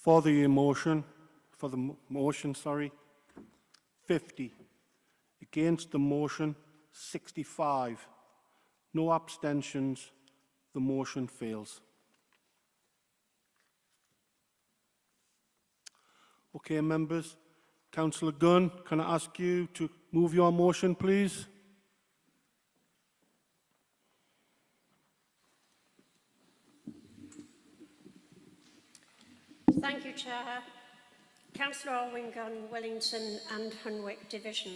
For the motion, 50. Against the motion, 65. No abstentions. The motion fails. Okay, members. Councillor Gunn, can I ask you to move your motion, please? Thank you, Chair. Councillor Owen Gunn, Wellington and Hunwick Division.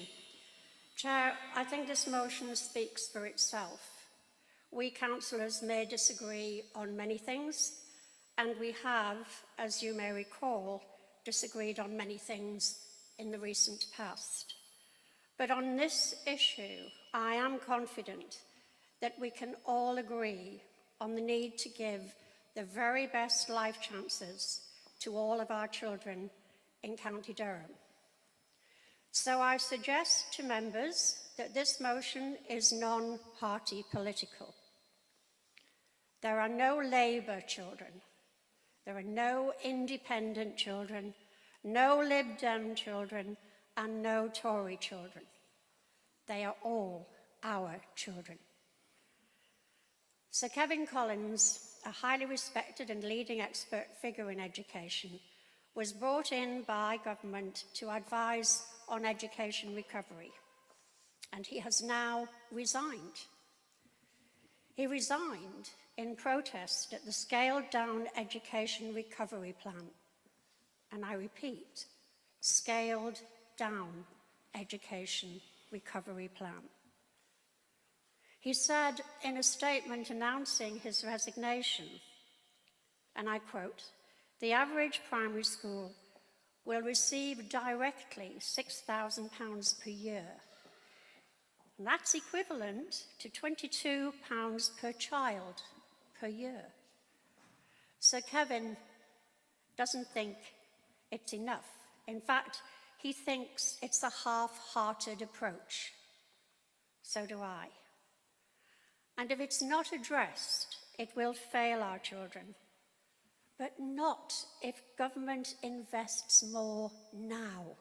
Chair, I think this motion speaks for itself. We councillors may disagree on many things, and we have, as you may recall, disagreed on many things in the recent past. But on this issue, I am confident that we can all agree on the need to give the very best life chances to all of our children in County Durham. So I suggest to members that this motion is non-party political. There are no Labour children, there are no independent children, no Lib Dem children, and no Tory children. They are all our children. Sir Kevin Collins, a highly respected and leading expert figure in education, was brought in by government to advise on education recovery, and he has now resigned. He resigned in protest at the scaled-down education recovery plan. And I repeat, scaled-down education recovery plan. He said in a statement announcing his resignation, and I quote, "The average primary school will receive directly £6,000 per year. And that's equivalent to £22 per child per year." Sir Kevin doesn't think it's enough. In fact, he thinks it's a half-hearted approach. So do I. And if it's not addressed, it will fail our children. But not if government invests more now.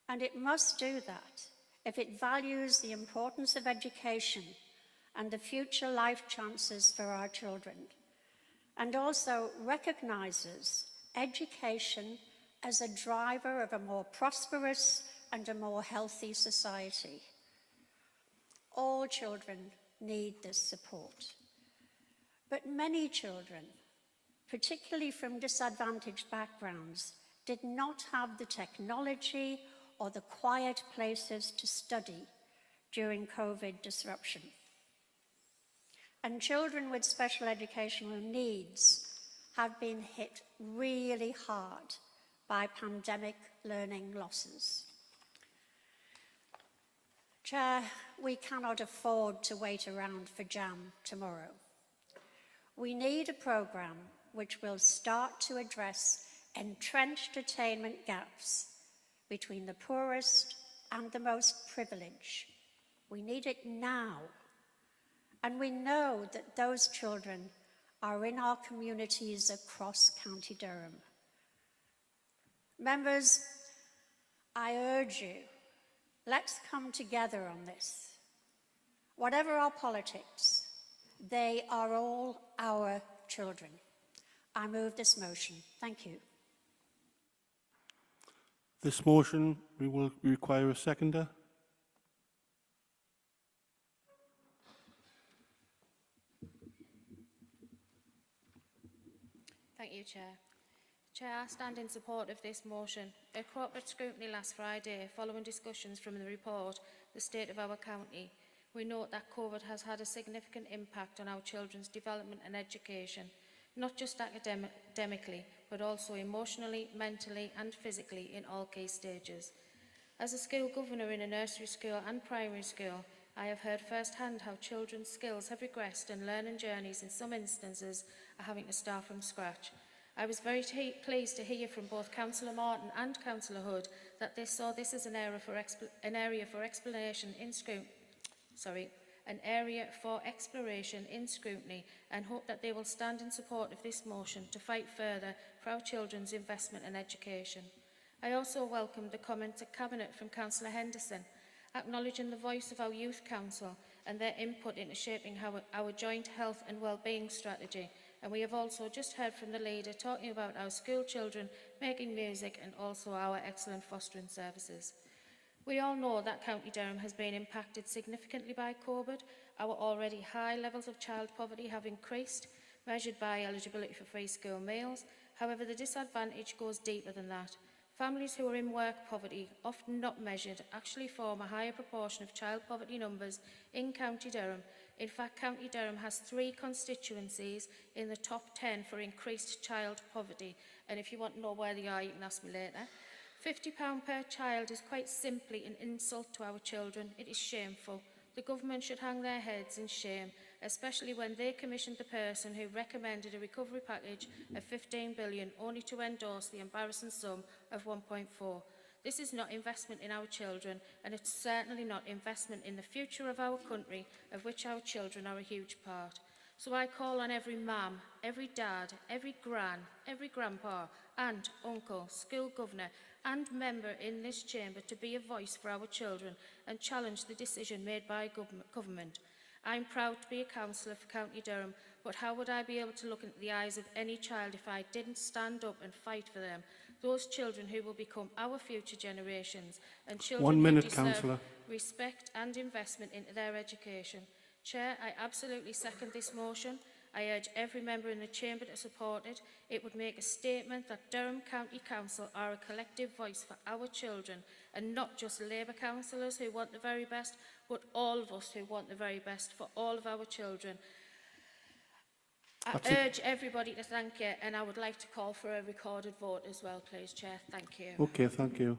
And it must do that if it values the importance of education and the future life chances for our children, and also recognises education as a driver of a more prosperous and a more healthy society. All children need this support. But many children, particularly from disadvantaged backgrounds, did not have the technology or the quiet places to study during COVID disruption. And children with special educational needs have been hit really hard by pandemic learning losses. Chair, we cannot afford to wait around for JAM tomorrow. We need a programme which will start to address entrenched attainment gaps between the poorest and the most privileged. We need it now. And we know that those children are in our communities across County Durham. Members, I urge you, let's come together on this. Whatever our politics, they are all our children. I move this motion. Thank you. This motion will require a seconder. Thank you, Chair. Chair, I stand in support of this motion. At corporate scrutiny last Friday, following discussions from the report, The State of Our County, we note that COVID has had a significant impact on our children's development and education, not just academically, but also emotionally, mentally and physically in all key stages. As a school governor in a nursery school and primary school, I have heard firsthand how children's skills have regressed and learning journeys in some instances are having to start from scratch. I was very pleased to hear from both Councillor Martin and Councillor Hood that they saw this as an area for exploration in scrutiny and hope that they will stand in support of this motion to fight further for our children's investment in education. I also welcome the comment to Cabinet from Councillor Henderson. acknowledging the voice of our Youth Council and their input into shaping our joint health and wellbeing strategy. And we have also just heard from the leader talking about our school children making music and also our excellent fostering services. We all know that County Durham has been impacted significantly by COVID. Our already high levels of child poverty have increased, measured by eligibility for free school meals. However, the disadvantage goes deeper than that. Families who are in work poverty, often not measured, actually form a higher proportion of child poverty numbers in County Durham. In fact, County Durham has 3 constituencies in the top 10 for increased child poverty. And if you want to know where they are, you can ask me later. £50 per child is quite simply an insult to our children. It is shameful. The government should hang their heads in shame, especially when they commissioned the person who recommended a recovery package of 15 billion only to endorse the embarrassing sum of 1.4. This is not investment in our children, and it's certainly not investment in the future of our country, of which our children are a huge part. So I call on every mum, every dad, every gran, every grandpa, aunt, uncle, school governor and member in this chamber to be a voice for our children and challenge the decision made by government. I'm proud to be a councillor for County Durham, but how would I be able to look into the eyes of any child if I didn't stand up and fight for them? Those children who will become our future generations, and children 1 minute, who deserve councillor. respect and investment into their education. Chair, I absolutely second this motion. I urge every member in the chamber to support it. It would make a statement that Durham County Council are a collective voice for our children, and not just Labour councillors who want the very best, but all of us who want the very best for all of our children. I urge everybody to thank you, and I would like to call for a recorded vote as well, please, Chair. Thank you. Okay, thank you.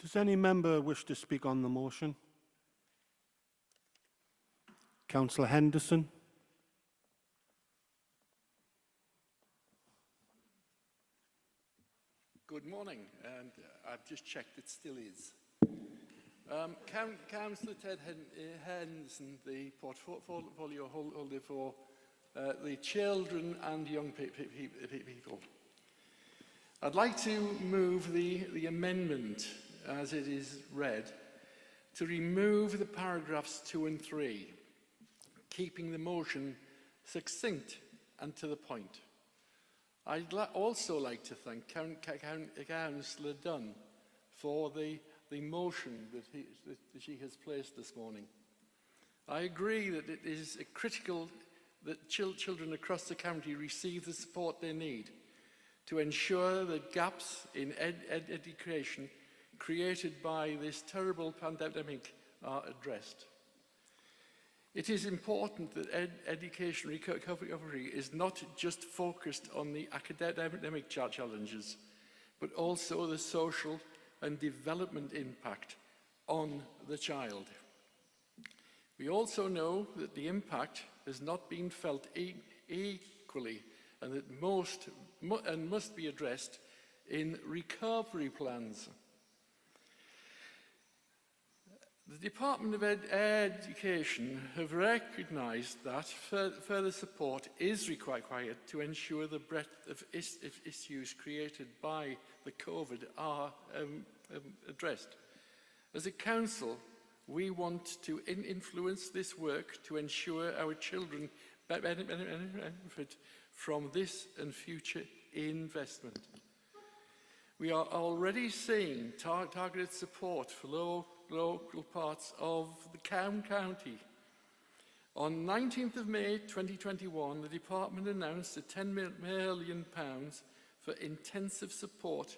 Does any member wish to speak on the motion? Councillor Henderson. Good morning, and I've just checked, it still is. Councillor Ted Henderson, the portfolio holder for the children and young people. I'd like to move the amendment, as it is read, to remove the paragraphs 2 and 3, keeping the motion succinct and to the point. I'd also like to thank Councillor Dunn for the motion that she has placed this morning. I agree that it is critical that children across the county receive the support they need to ensure that gaps in education created by this terrible pandemic are addressed. It is important that education recovery is not just focused on the academic challenges, but also the social and development impact on the child. We also know that the impact has not been felt equally, and that must be addressed in recovery plans. The Department of Education have recognised that further support is required to ensure the breadth of issues created by the COVID are addressed. As a council, we want to influence this work to ensure our children benefit from this and future investment. We are already seeing targeted support for local parts of the county. On 19th of May 2021, the department announced a £10 million for intensive support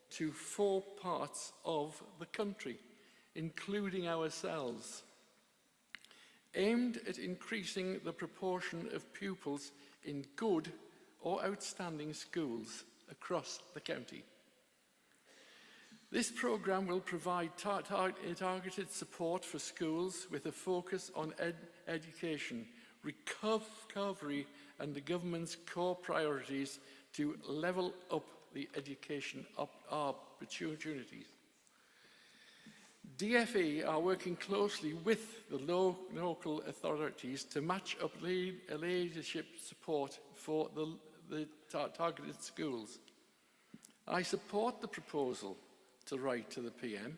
to 4 parts of the country, including ourselves, aimed at increasing the proportion of pupils in good or outstanding schools across the county. This programme will provide targeted support for schools with a focus on education, recovery and the government's core priorities to level up the education opportunities. DFE are working closely with the local authorities to match up leadership support for the targeted schools. I support the proposal to write to the PM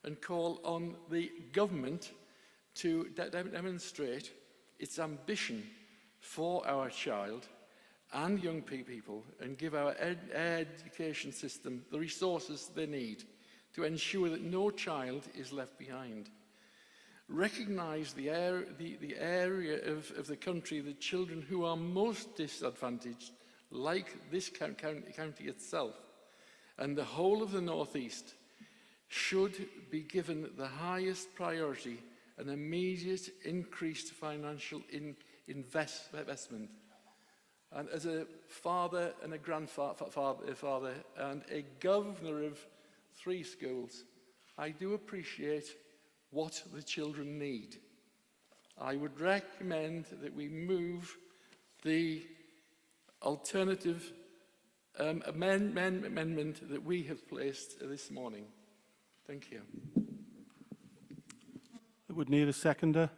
and call on the government to demonstrate its ambition for our child and young people and give our education system the resources they need to ensure that no child is left behind. Recognise the area of the country, the children who are most disadvantaged, like this county itself, and the whole of the North East, should be given the highest priority and immediate increased financial investment. And as a father and a grandfather and a governor of 3 schools, I do appreciate what the children need. I would recommend that we move the alternative amendment that we have placed this morning. Thank you. It would need a seconder.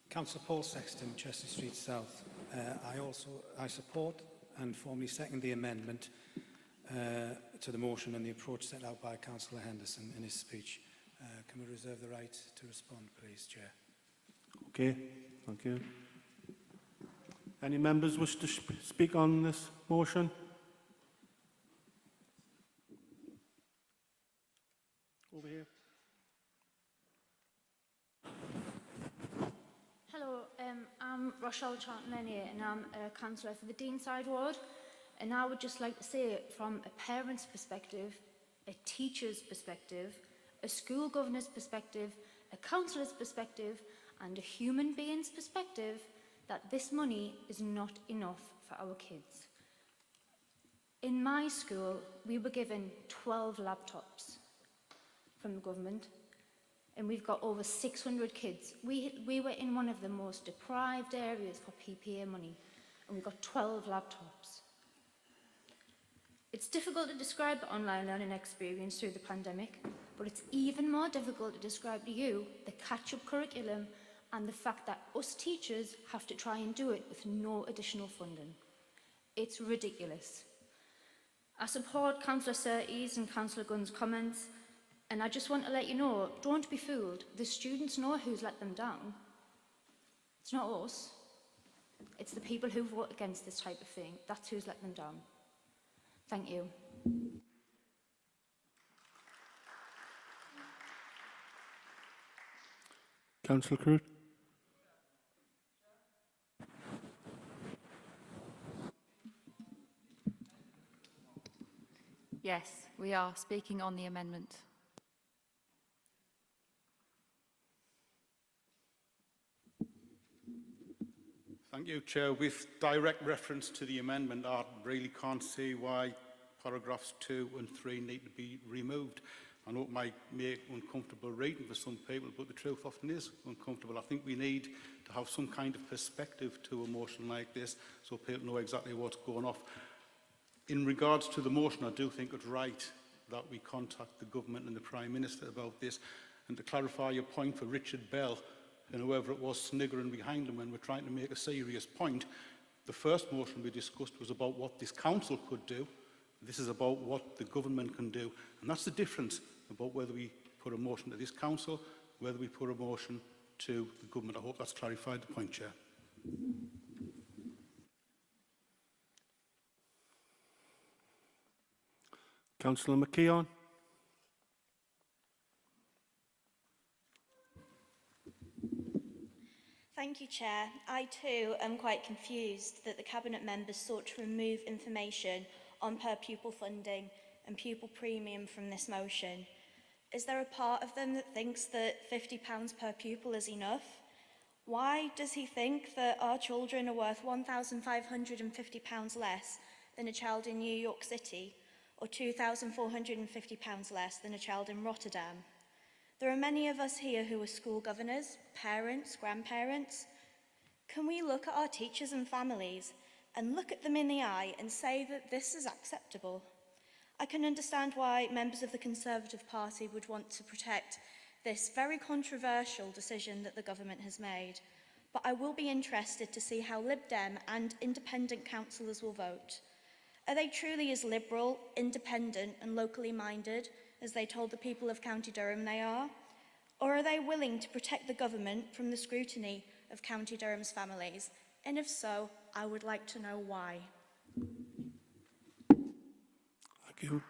Councillor Paul Sexton, Chester Street South. I support and formally second the amendment to the motion and the approach set out by Councillor Henderson in his speech. Can we reserve the right to respond, please, Chair? Okay, thank you. Any members wish to speak on this motion? Over here. Hello, I'm Rochelle Charlton-Lenier and I'm a councillor for the Deanside ward, and I would just like to say, from a parent's perspective, a teacher's perspective, a school governor's perspective, a councillor's perspective and a human being's perspective, that this money is not enough for our kids. In my school, we were given 12 laptops from the government, and we've got over 600 kids. We were in one of the most deprived areas for PPA money, and we got 12 laptops. It's difficult to describe the online learning experience through the pandemic, but it's even more difficult to describe to you the catch-up curriculum and the fact that us teachers have to try and do it with no additional funding. It's ridiculous. I support Councillor Surtees and Councillor Gunn's comments, and I just want to let you know, don't be fooled. The students know who's let them down. It's not us. It's the people who vote against this type of thing. That's who's let them down. Thank you. Councillor Crude. Yes, we are speaking on the amendment. Thank you, Chair. With direct reference to the amendment, I really can't see why paragraphs 2 and 3 need to be removed. I know it might make uncomfortable reading for some people, but the truth often is uncomfortable. I think we need to have some kind of perspective to a motion like this so people know exactly what's going off. In regards to the motion, I do think it's right that we contact the government and the Prime Minister about this. And to clarify your point for Richard Bell, and whoever it was sniggering behind him when we're trying to make a serious point, the first motion we discussed was about what this council could do. This is about what the government can do. And that's the difference about whether we put a motion to this council, whether we put a motion to the government. I hope that's clarified the point, Chair. Councillor McKeon. Thank you, Chair. I too am quite confused that the Cabinet members sought to remove information on per pupil funding and pupil premium from this motion. Is there a part of them that thinks that £50 per pupil is enough? Why does he think that our children are worth £1,550 less than a child in New York City, or £2,450 less than a child in Rotterdam? There are many of us here who are school governors, parents, grandparents. Can we look at our teachers and families and look at them in the eye and say that this is acceptable? I can understand why members of the Conservative Party would want to protect this very controversial decision that the government has made, but I will be interested to see how Lib Dem and independent councillors will vote. Are they truly as liberal, independent and locally minded as they told the people of County Durham they are? Or are they willing to protect the government from the scrutiny of County Durham's families? And if so, I would like to know why. Thank you.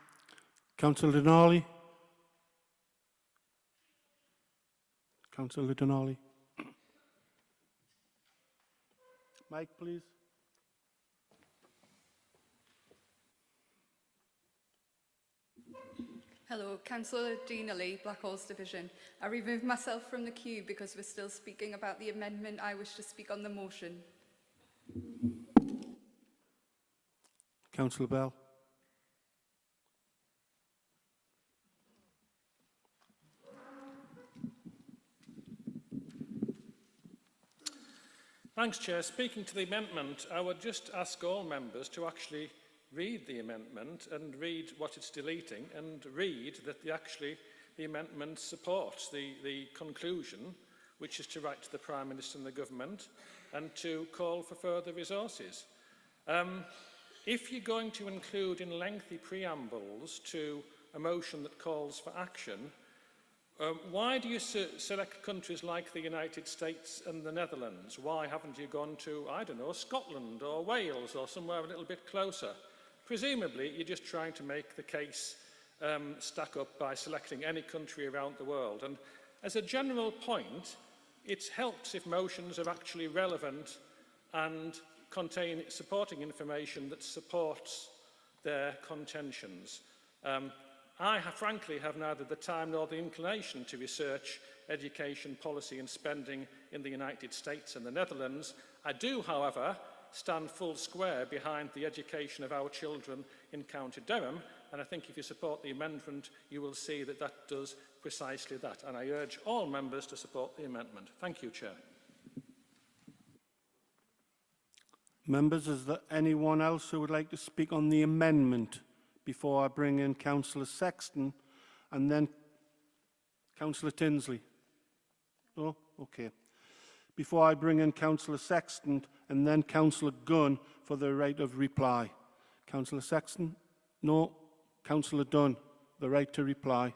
Councillor Denali. Councillor Denali. Mike, please. Hello, Councillor Dina Lee, Blackhall's Division. I removed myself from the queue because we're still speaking about the amendment. I wish to speak on the motion. Councillor Bell. Thanks, Chair. Speaking to the amendment, I would just ask all members to actually read the amendment and read what it's deleting and read that the amendment supports the conclusion, which is to write to the Prime Minister and the Government and to call for further resources. If you're going to include in lengthy preambles to a motion that calls for action, why do you select countries like the United States and the Netherlands? Why haven't you gone to, I don't know, Scotland or Wales or somewhere a little bit closer? Presumably, you're just trying to make the case stack up by selecting any country around the world. And as a general point, it helps if motions are actually relevant and contain supporting information that supports their contentions. I frankly have neither the time nor the inclination to research education policy and spending in the United States and the Netherlands. I do, however, stand full square behind the education of our children in County Durham, and I think if you support the amendment, you will see that that does precisely that. And I urge all members to support the amendment. Thank you, Chair. Members, is there anyone else who would like to speak on the amendment before I bring in Councillor Sexton and then Councillor Tinsley? No? Okay. Before I bring in Councillor Sexton and then Councillor Gunn for the right of reply. Councillor Sexton? No. Councillor Dunn, the right to reply.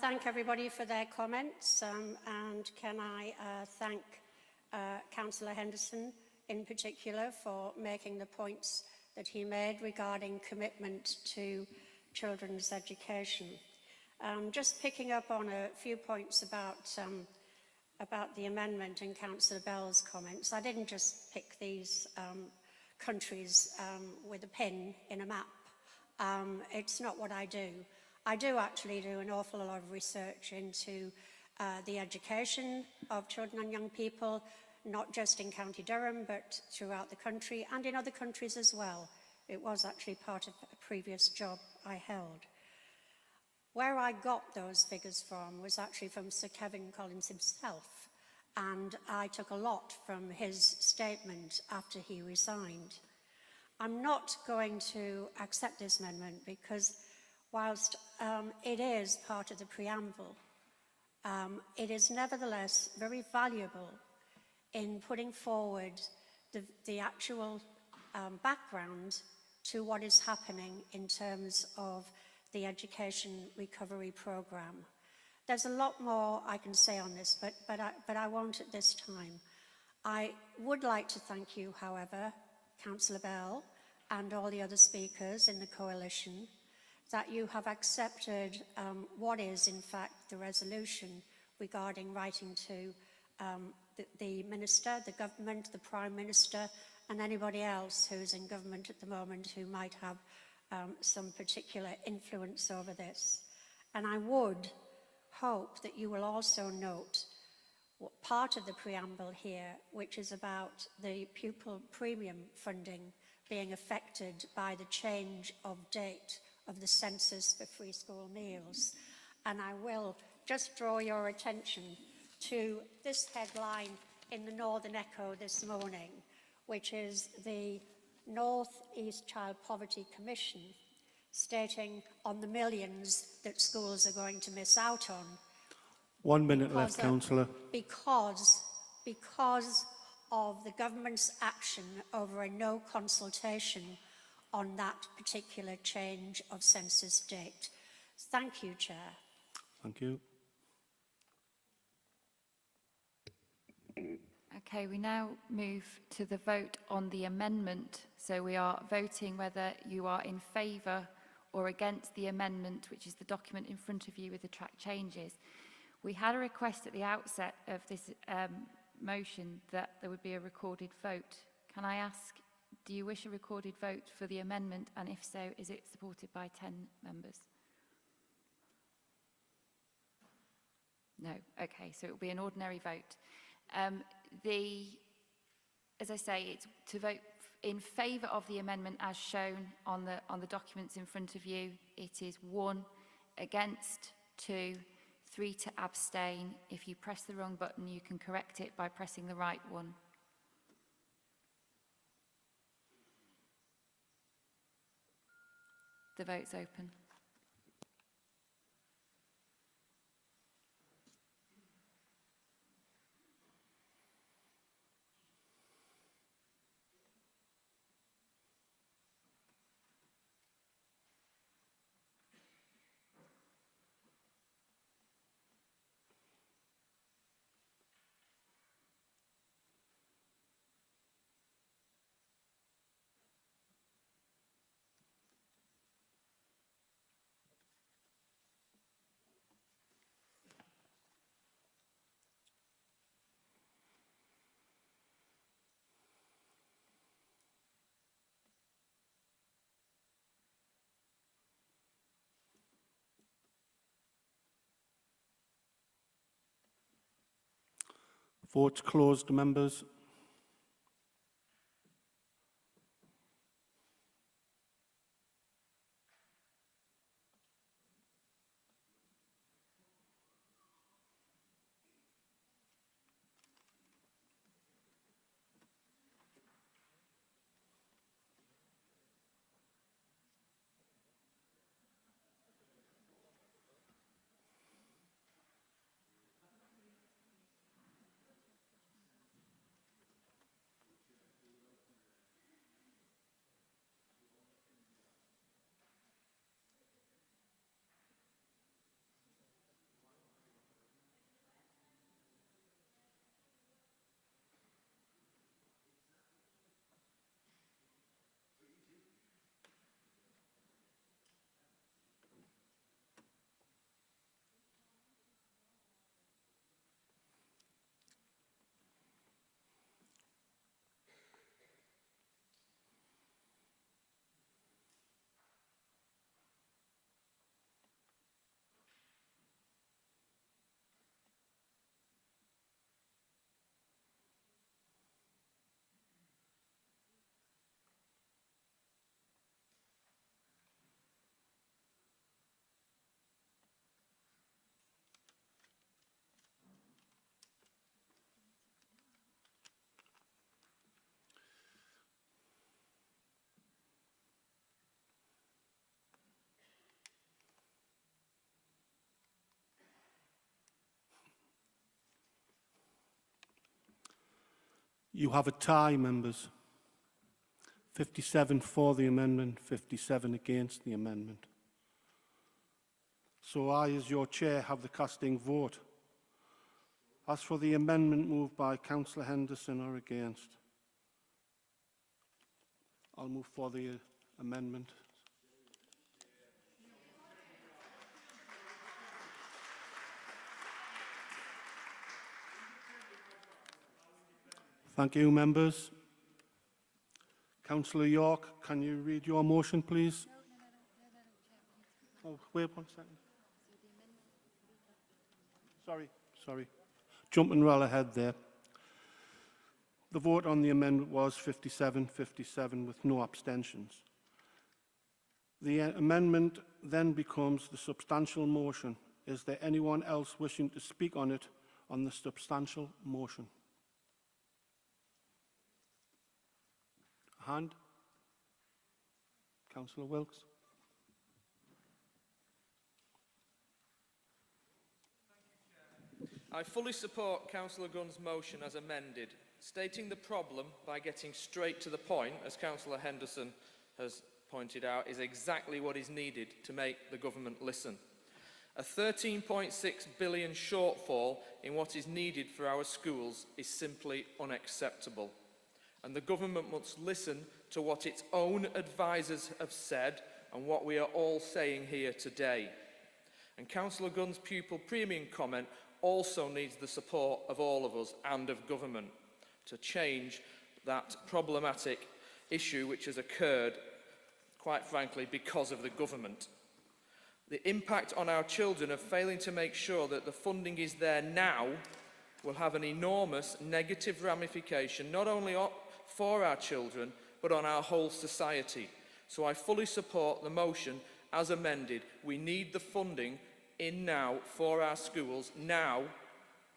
Thank everybody for their comments, and can I thank Councillor Henderson in particular for making the points that he made regarding commitment to children's education. Just picking up on a few points about the amendment and Councillor Bell's comments. I didn't just pick these countries with a pin in a map. It's not what I do. I do actually do an awful lot of research into the education of children and young people, not just in County Durham, but throughout the country and in other countries as well. It was actually part of a previous job I held. Where I got those figures from was actually from Sir Kevin Collins himself, and I took a lot from his statement after he resigned. I'm not going to accept this amendment because whilst it is part of the preamble, it is nevertheless very valuable in putting forward the actual background to what is happening in terms of the Education Recovery Programme. There's a lot more I can say on this, but I won't at this time. I would like to thank you, however, Councillor Bell and all the other speakers in the coalition, that you have accepted what is in fact the resolution regarding writing to the Minister, the Government, the Prime Minister and anybody else who's in government at the moment who might have some particular influence over this. And I would hope that you will also note what part of the preamble here, which is about the pupil premium funding being affected by the change of date of the census for free school meals. And I will just draw your attention to this headline in the Northern Echo this morning, which is the North East Child Poverty Commission stating on the millions that schools are going to miss out on. 1 minute left, Councillor. Because of the government's action over a no consultation on that particular change of census date. Thank you, Chair. Thank you. Okay, we now move to the vote on the amendment. So we are voting whether you are in favour or against the amendment, which is the document in front of you with the track changes. We had a request at the outset of this motion that there would be a recorded vote. Can I ask, do you wish a recorded vote for the amendment? And if so, is it supported by 10 members? No. Okay, so it will be an ordinary vote. As I say, it's to vote in favour of the amendment as shown on the documents in front of you. It is 1, against 2, 3 to abstain. If you press the wrong button, you can correct it by pressing the right one. The vote's open. Votes closed, members. You have a tie, members. 57 for the amendment, 57 against the amendment. So I, as your chair, have the casting vote. As for the amendment moved by Councillor Henderson or against, I'll move for the amendment. Thank you, members. Councillor York, can you read your motion, please? Oh, wait 1 second. Sorry. Jumping well ahead there. The vote on the amendment was 57-57 with no abstentions. The amendment then becomes the substantial motion. Is there anyone else wishing to speak on it on the substantial motion? A hand? Councillor Wilkes. I fully support Councillor Gunn's motion as amended, stating the problem by getting straight to the point, as Councillor Henderson has pointed out, is exactly what is needed to make the government listen. A 13.6 billion shortfall in what is needed for our schools is simply unacceptable. And the government must listen to what its own advisers have said and what we are all saying here today. And Councillor Gunn's pupil premium comment also needs the support of all of us and of government to change that problematic issue which has occurred, quite frankly, because of the government. The impact on our children of failing to make sure that the funding is there now will have an enormous negative ramification, not only for our children, but on our whole society. So I fully support the motion as amended. We need the funding in now for our schools now.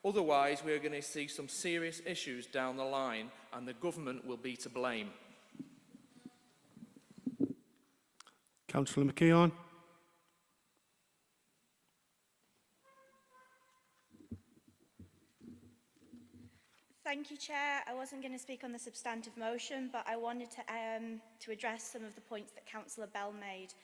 Otherwise, we're going to see some serious issues down the line, and the government will be to blame. Councillor McKeon. Thank you, Chair. I wasn't going to speak on the substantive motion, but I wanted to address some of the points that Councillor Bell made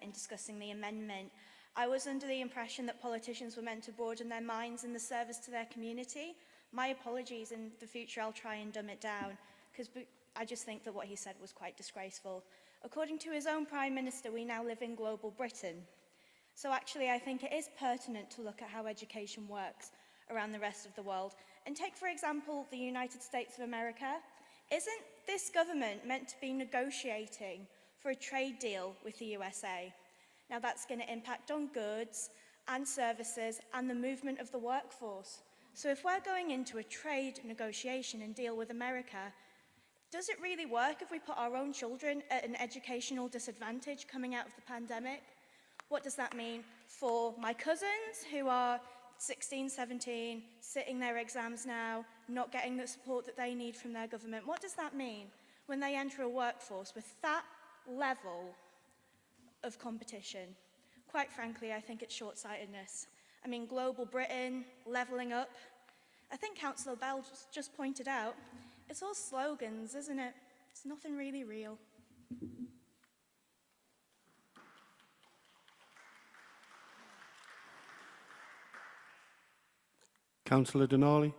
in discussing the amendment. I was under the impression that politicians were meant to broaden their minds in the service to their community. My apologies. In the future, I'll try and dumb it down, because I just think that what he said was quite disgraceful. According to his own Prime Minister, we now live in global Britain. So actually, I think it is pertinent to look at how education works around the rest of the world. And take, for example, the United States of America. Isn't this government meant to be negotiating for a trade deal with the USA? Now, that's going to impact on goods and services and the movement of the workforce. So if we're going into a trade negotiation and deal with America, does it really work if we put our own children at an educational disadvantage coming out of the pandemic? What does that mean for my cousins who are 16, 17, sitting their exams now, not getting the support that they need from their government? What does that mean when they enter a workforce with that level of competition? Quite frankly, I think it's short-sightedness. I mean, global Britain, levelling up. I think Councillor Bell just pointed out, it's all slogans, isn't it? It's nothing really real. Councillor Denali.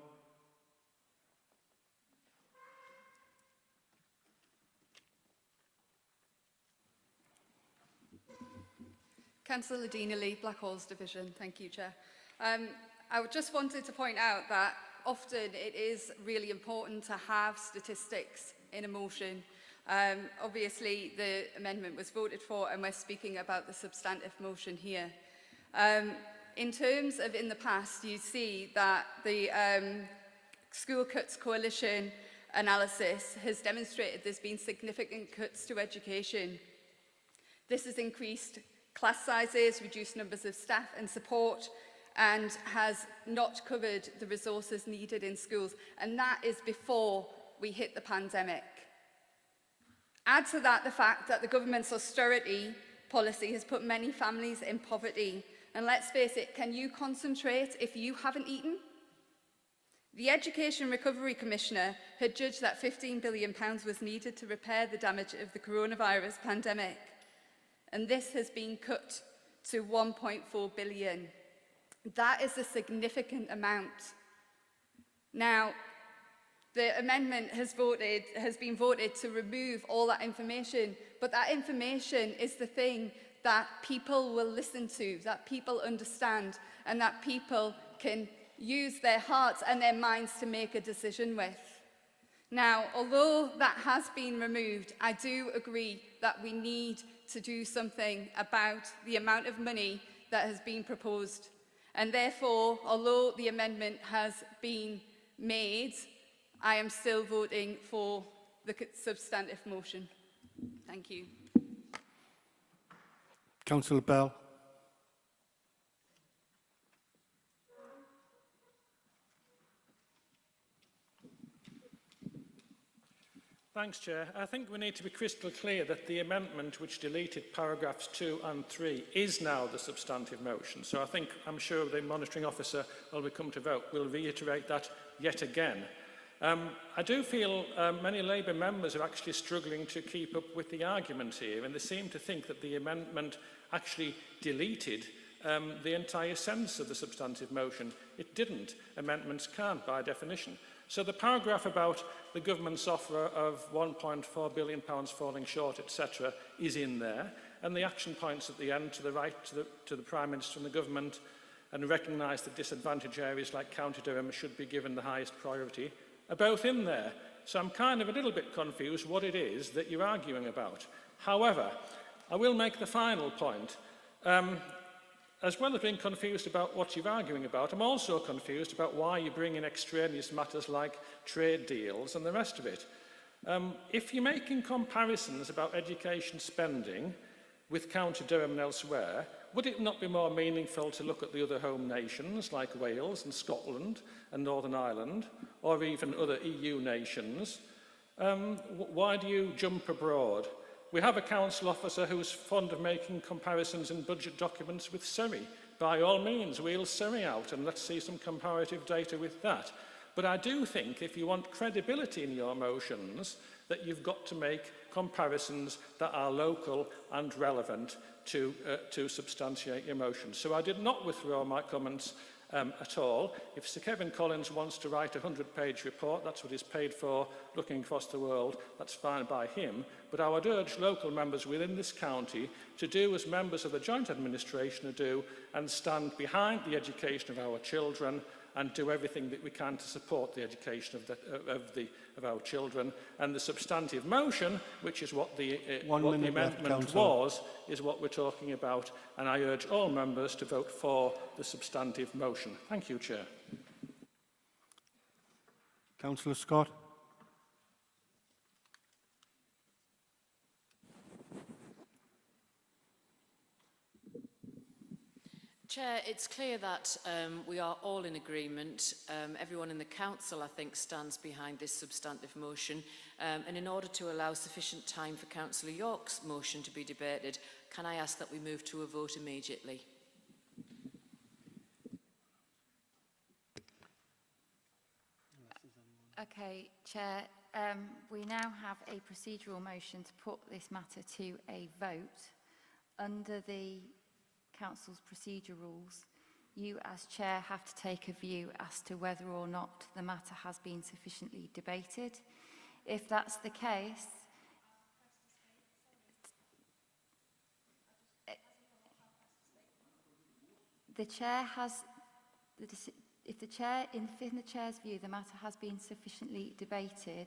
Councillor Dinelly, Blackhall's Division. Thank you, Chair. I just wanted to point out that often it is really important to have statistics in a motion. Obviously, the amendment was voted for, and we're speaking about the substantive motion here. In terms of in the past, you see that the School Cuts Coalition analysis has demonstrated there's been significant cuts to education. This has increased class sizes, reduced numbers of staff and support, and has not covered the resources needed in schools. And that is before we hit the pandemic. Add to that the fact that the government's austerity policy has put many families in poverty. And let's face it, can you concentrate if you haven't eaten? The Education Recovery Commissioner had judged that £15 billion was needed to repair the damage of the coronavirus pandemic. And this has been cut to 1.4 billion. That is a significant amount. Now, the amendment has been voted to remove all that information, but that information is the thing that people will listen to, that people understand, and that people can use their hearts and their minds to make a decision with. Now, although that has been removed, I do agree that we need to do something about the amount of money that has been proposed. And therefore, although the amendment has been made, I am still voting for the substantive motion. Thank you. Councillor Bell. Thanks, Chair. I think we need to be crystal clear that the amendment which deleted paragraphs 2 and 3 is now the substantive motion. So I'm sure the monitoring officer, when we come to vote, will reiterate that yet again. I do feel many Labour members are actually struggling to keep up with the argument here, and they seem to think that the amendment actually deleted the entire sense of the substantive motion. It didn't. Amendments can't, by definition. So the paragraph about the government's offer of £1.4 billion falling short, etc., is in there, and the action points at the end to the right to the Prime Minister and the government, and recognise that disadvantaged areas like County Durham should be given the highest priority, are both in there. So I'm kind of a little bit confused what it is that you're arguing about. However, I will make the final point. As well as being confused about what you're arguing about, I'm also confused about why you bring in extraneous matters like trade deals and the rest of it. If you're making comparisons about education spending with County Durham and elsewhere, would it not be more meaningful to look at the other home nations like Wales and Scotland and Northern Ireland, or even other EU nations? Why do you jump abroad? We have a council officer who is fond of making comparisons in budget documents with Surrey. By all means, wheel Surrey out and let's see some comparative data with that. But I do think if you want credibility in your motions, that you've got to make comparisons that are local and relevant to substantiate your motions. So I did not withdraw my comments at all. If Sir Kevin Collins wants to write a 100-page report, that's what he's paid for, looking across the world, that's fine by him. But I would urge local members within this county to do as members of the joint administration do and stand behind the education of our children and do everything that we can to support the education of our children. And the substantive motion, which is what the amendment was, is what we're talking about. And I urge all members to vote for the substantive motion. Thank you, Chair. Councillor Scott. Chair, it's clear that we are all in agreement. Everyone in the Council, I think, stands behind this substantive motion. And in order to allow sufficient time for Councillor York's motion to be debated, can I ask that we move to a vote immediately? Okay, Chair, we now have a procedural motion to put this matter to a vote. Under the Council's procedure rules, you as Chair have to take a view as to whether or not the matter has been sufficiently debated. If that's the case, the Chair has, if the Chair, in the Chair's view, the matter has been sufficiently debated,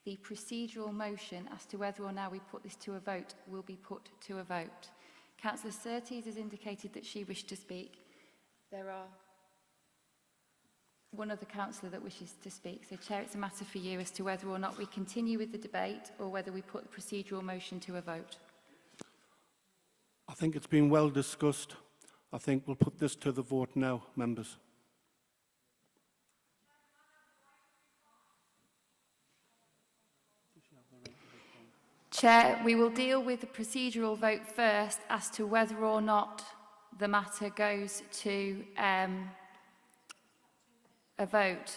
the procedural motion as to whether or not we put this to a vote will be put to a vote. Councillor Surtees has indicated that she wished to speak. There are one other councillor that wishes to speak. So, Chair, it's a matter for you as to whether or not we continue with the debate or whether we put the procedural motion to a vote. I think it's been well discussed. I think we'll put this to the vote now, members. Chair, we will deal with the procedural vote first as to whether or not the matter goes to a vote.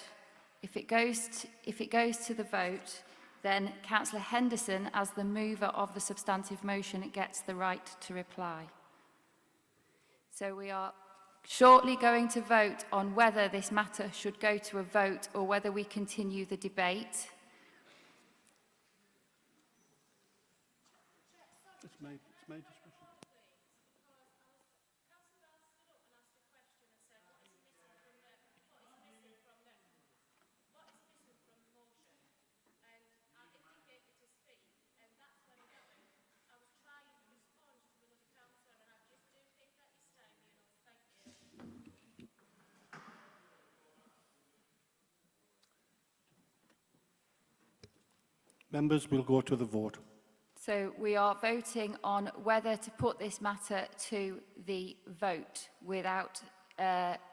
If it goes to the vote, then Councillor Henderson, as the mover of the substantive motion, gets the right to reply. So we are shortly going to vote on whether this matter should go to a vote or whether we continue the debate. It's my discussion. Members will go to the vote. So we are voting on whether to put this matter to the vote without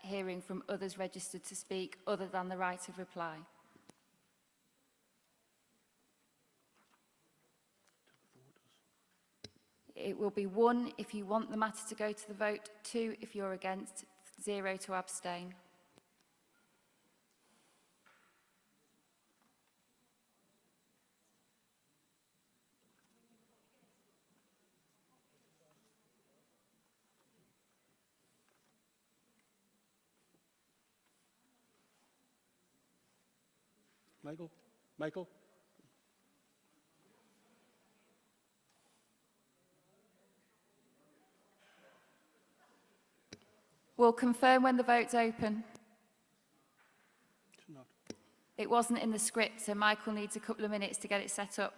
hearing from others registered to speak other than the right of reply. It will be 1 if you want the matter to go to the vote, 2 if you're against, 0 to abstain. Michael? We'll confirm when the vote's open. It wasn't in the script, so Michael needs a couple of minutes to get it set up.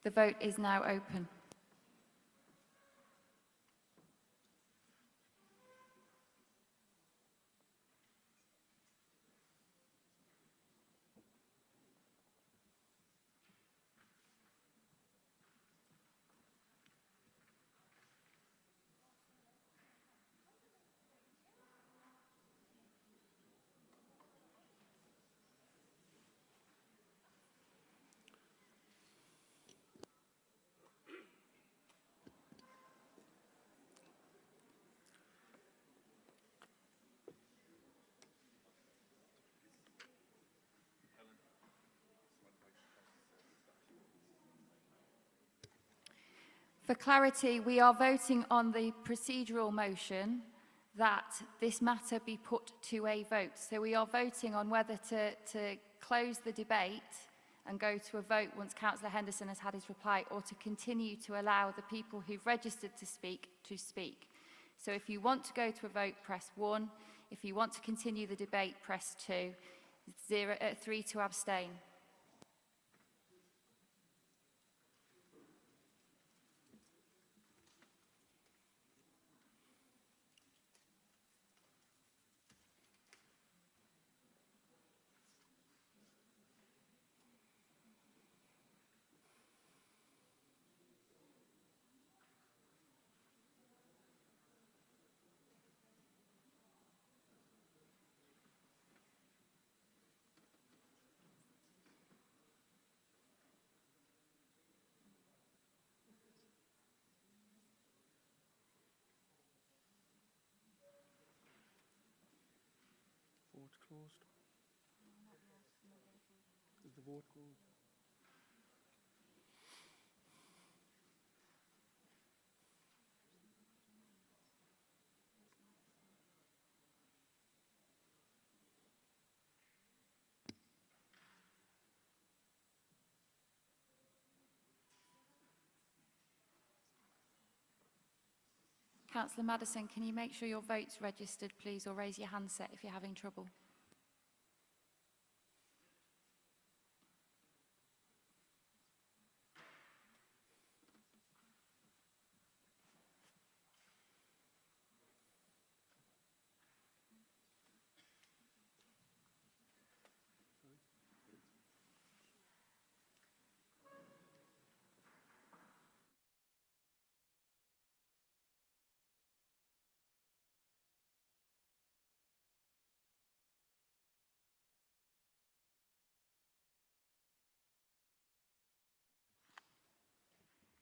The vote is now open. For clarity, we are voting on the procedural motion that this matter be put to a vote. So we are voting on whether to close the debate and go to a vote once Councillor Henderson has had his reply, or to continue to allow the people who've registered to speak. So if you want to go to a vote, press 1. If you want to continue the debate, press 2. 3 to abstain. Vote closed. Is the vote closed? Councillor Maddison, can you make sure your vote's registered, please, or raise your handset if you're having trouble?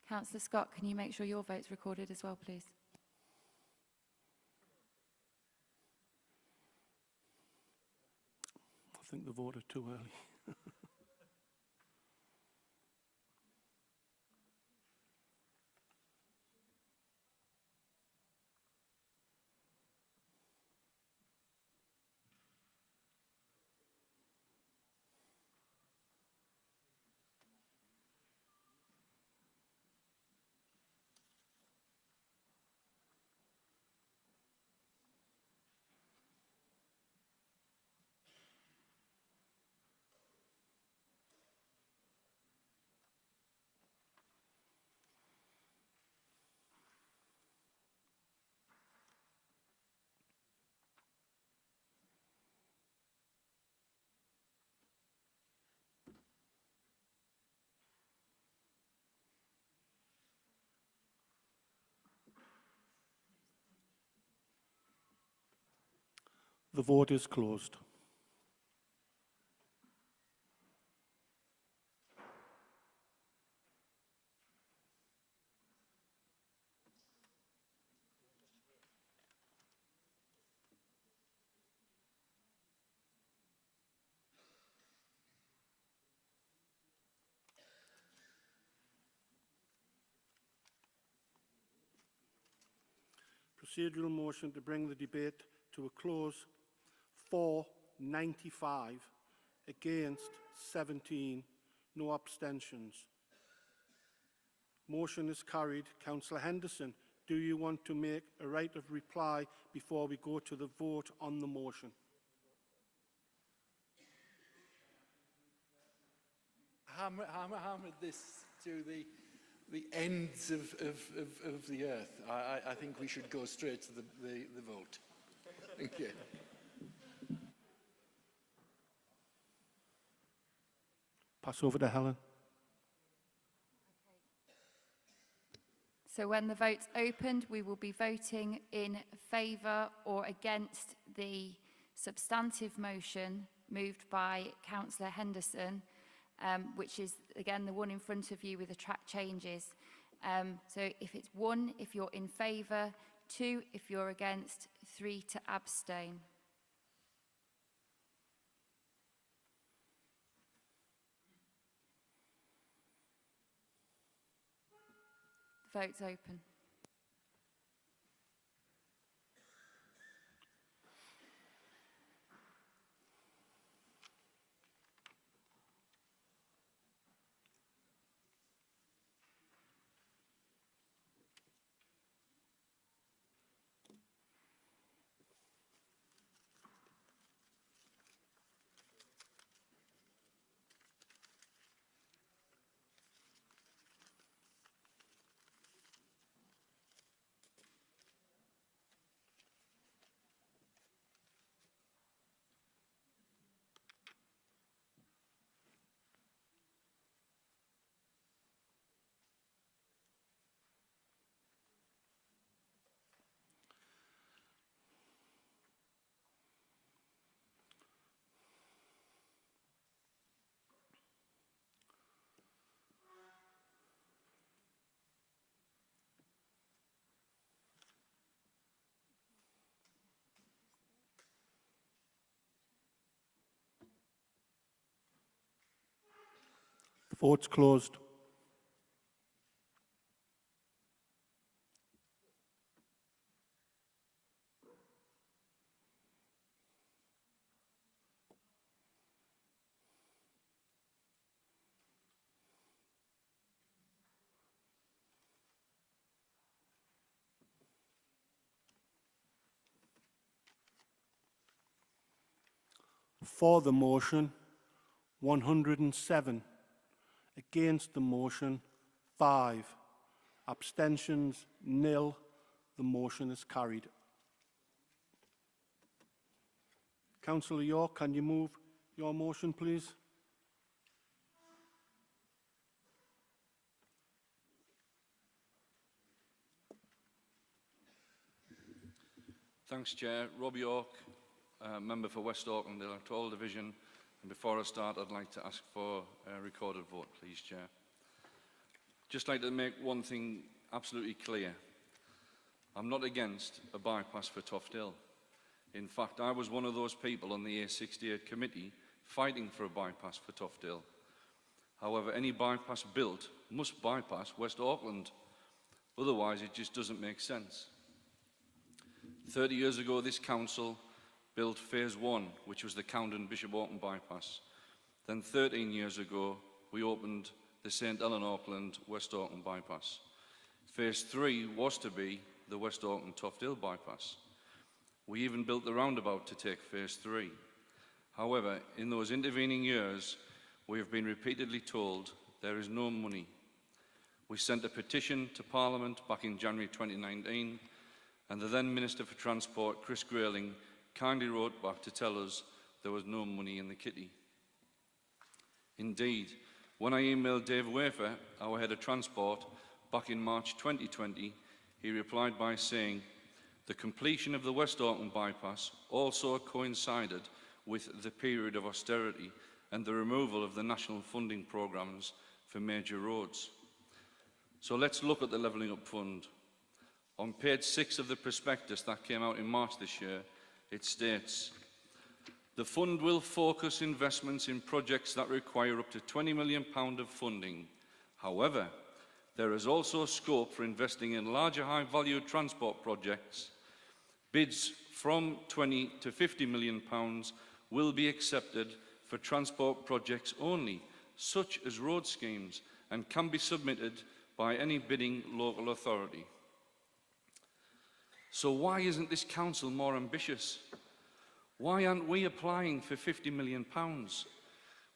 Councillor Scott, can you make sure your vote's recorded as well, please? I think the voted too early. The vote is closed. Procedural motion to bring the debate to a close. For 95, against 17, no abstentions. Motion is carried. Councillor Henderson, do you want to make a right of reply before we go to the vote on the motion? Hammer this to the ends of the earth. I think we should go straight to the vote. Thank you. Pass over to Helen. So when the vote's opened, we will be voting in favour or against the substantive motion moved by Councillor Henderson, which is, again, the one in front of you with the track changes. So if it's 1, if you're in favour, 2, if you're against, 3 to abstain. The vote's open. Vote's closed. For the motion, 107. Against the motion, 5. Abstentions, 0. The motion is carried. Councillor York, can you move your motion, please? Thanks, Chair. Rob York, member for West Auckland Electoral Division. And before I start, I'd like to ask for a recorded vote, please, Chair. Just like to make one thing absolutely clear. I'm not against a bypass for Toft Hill. In fact, I was one of those people on the A68 committee fighting for a bypass for Toft Hill. However, any bypass built must bypass West Auckland. Otherwise, it just doesn't make sense. 30 years ago, this council built Phase 1, which was the Cowden Bishop Auckland bypass. Then 13 years ago, we opened the St Ellen Auckland West Auckland bypass. Phase 3 was to be the West Auckland Toft Hill bypass. We even built the roundabout to take Phase 3. However, in those intervening years, we have been repeatedly told there is no money. We sent a petition to Parliament back in January 2019, and the then Minister for Transport, Chris Grayling, kindly wrote back to tell us there was no money in the kitty. Indeed, when I emailed Dave Wafer, our head of transport, back in March 2020, he replied by saying, The completion of the West Auckland bypass also coincided with the period of austerity and the removal of the national funding programmes for major roads. So let's look at the Levelling Up Fund. On page 6 of the prospectus that came out in March this year, it states, the fund will focus investments in projects that require up to £20 million of funding. However, there is also scope for investing in larger high-value transport projects. Bids from £20 to £50 million will be accepted for transport projects only, such as road schemes, and can be submitted by any bidding local authority. So why isn't this council more ambitious? Why aren't we applying for £50 million?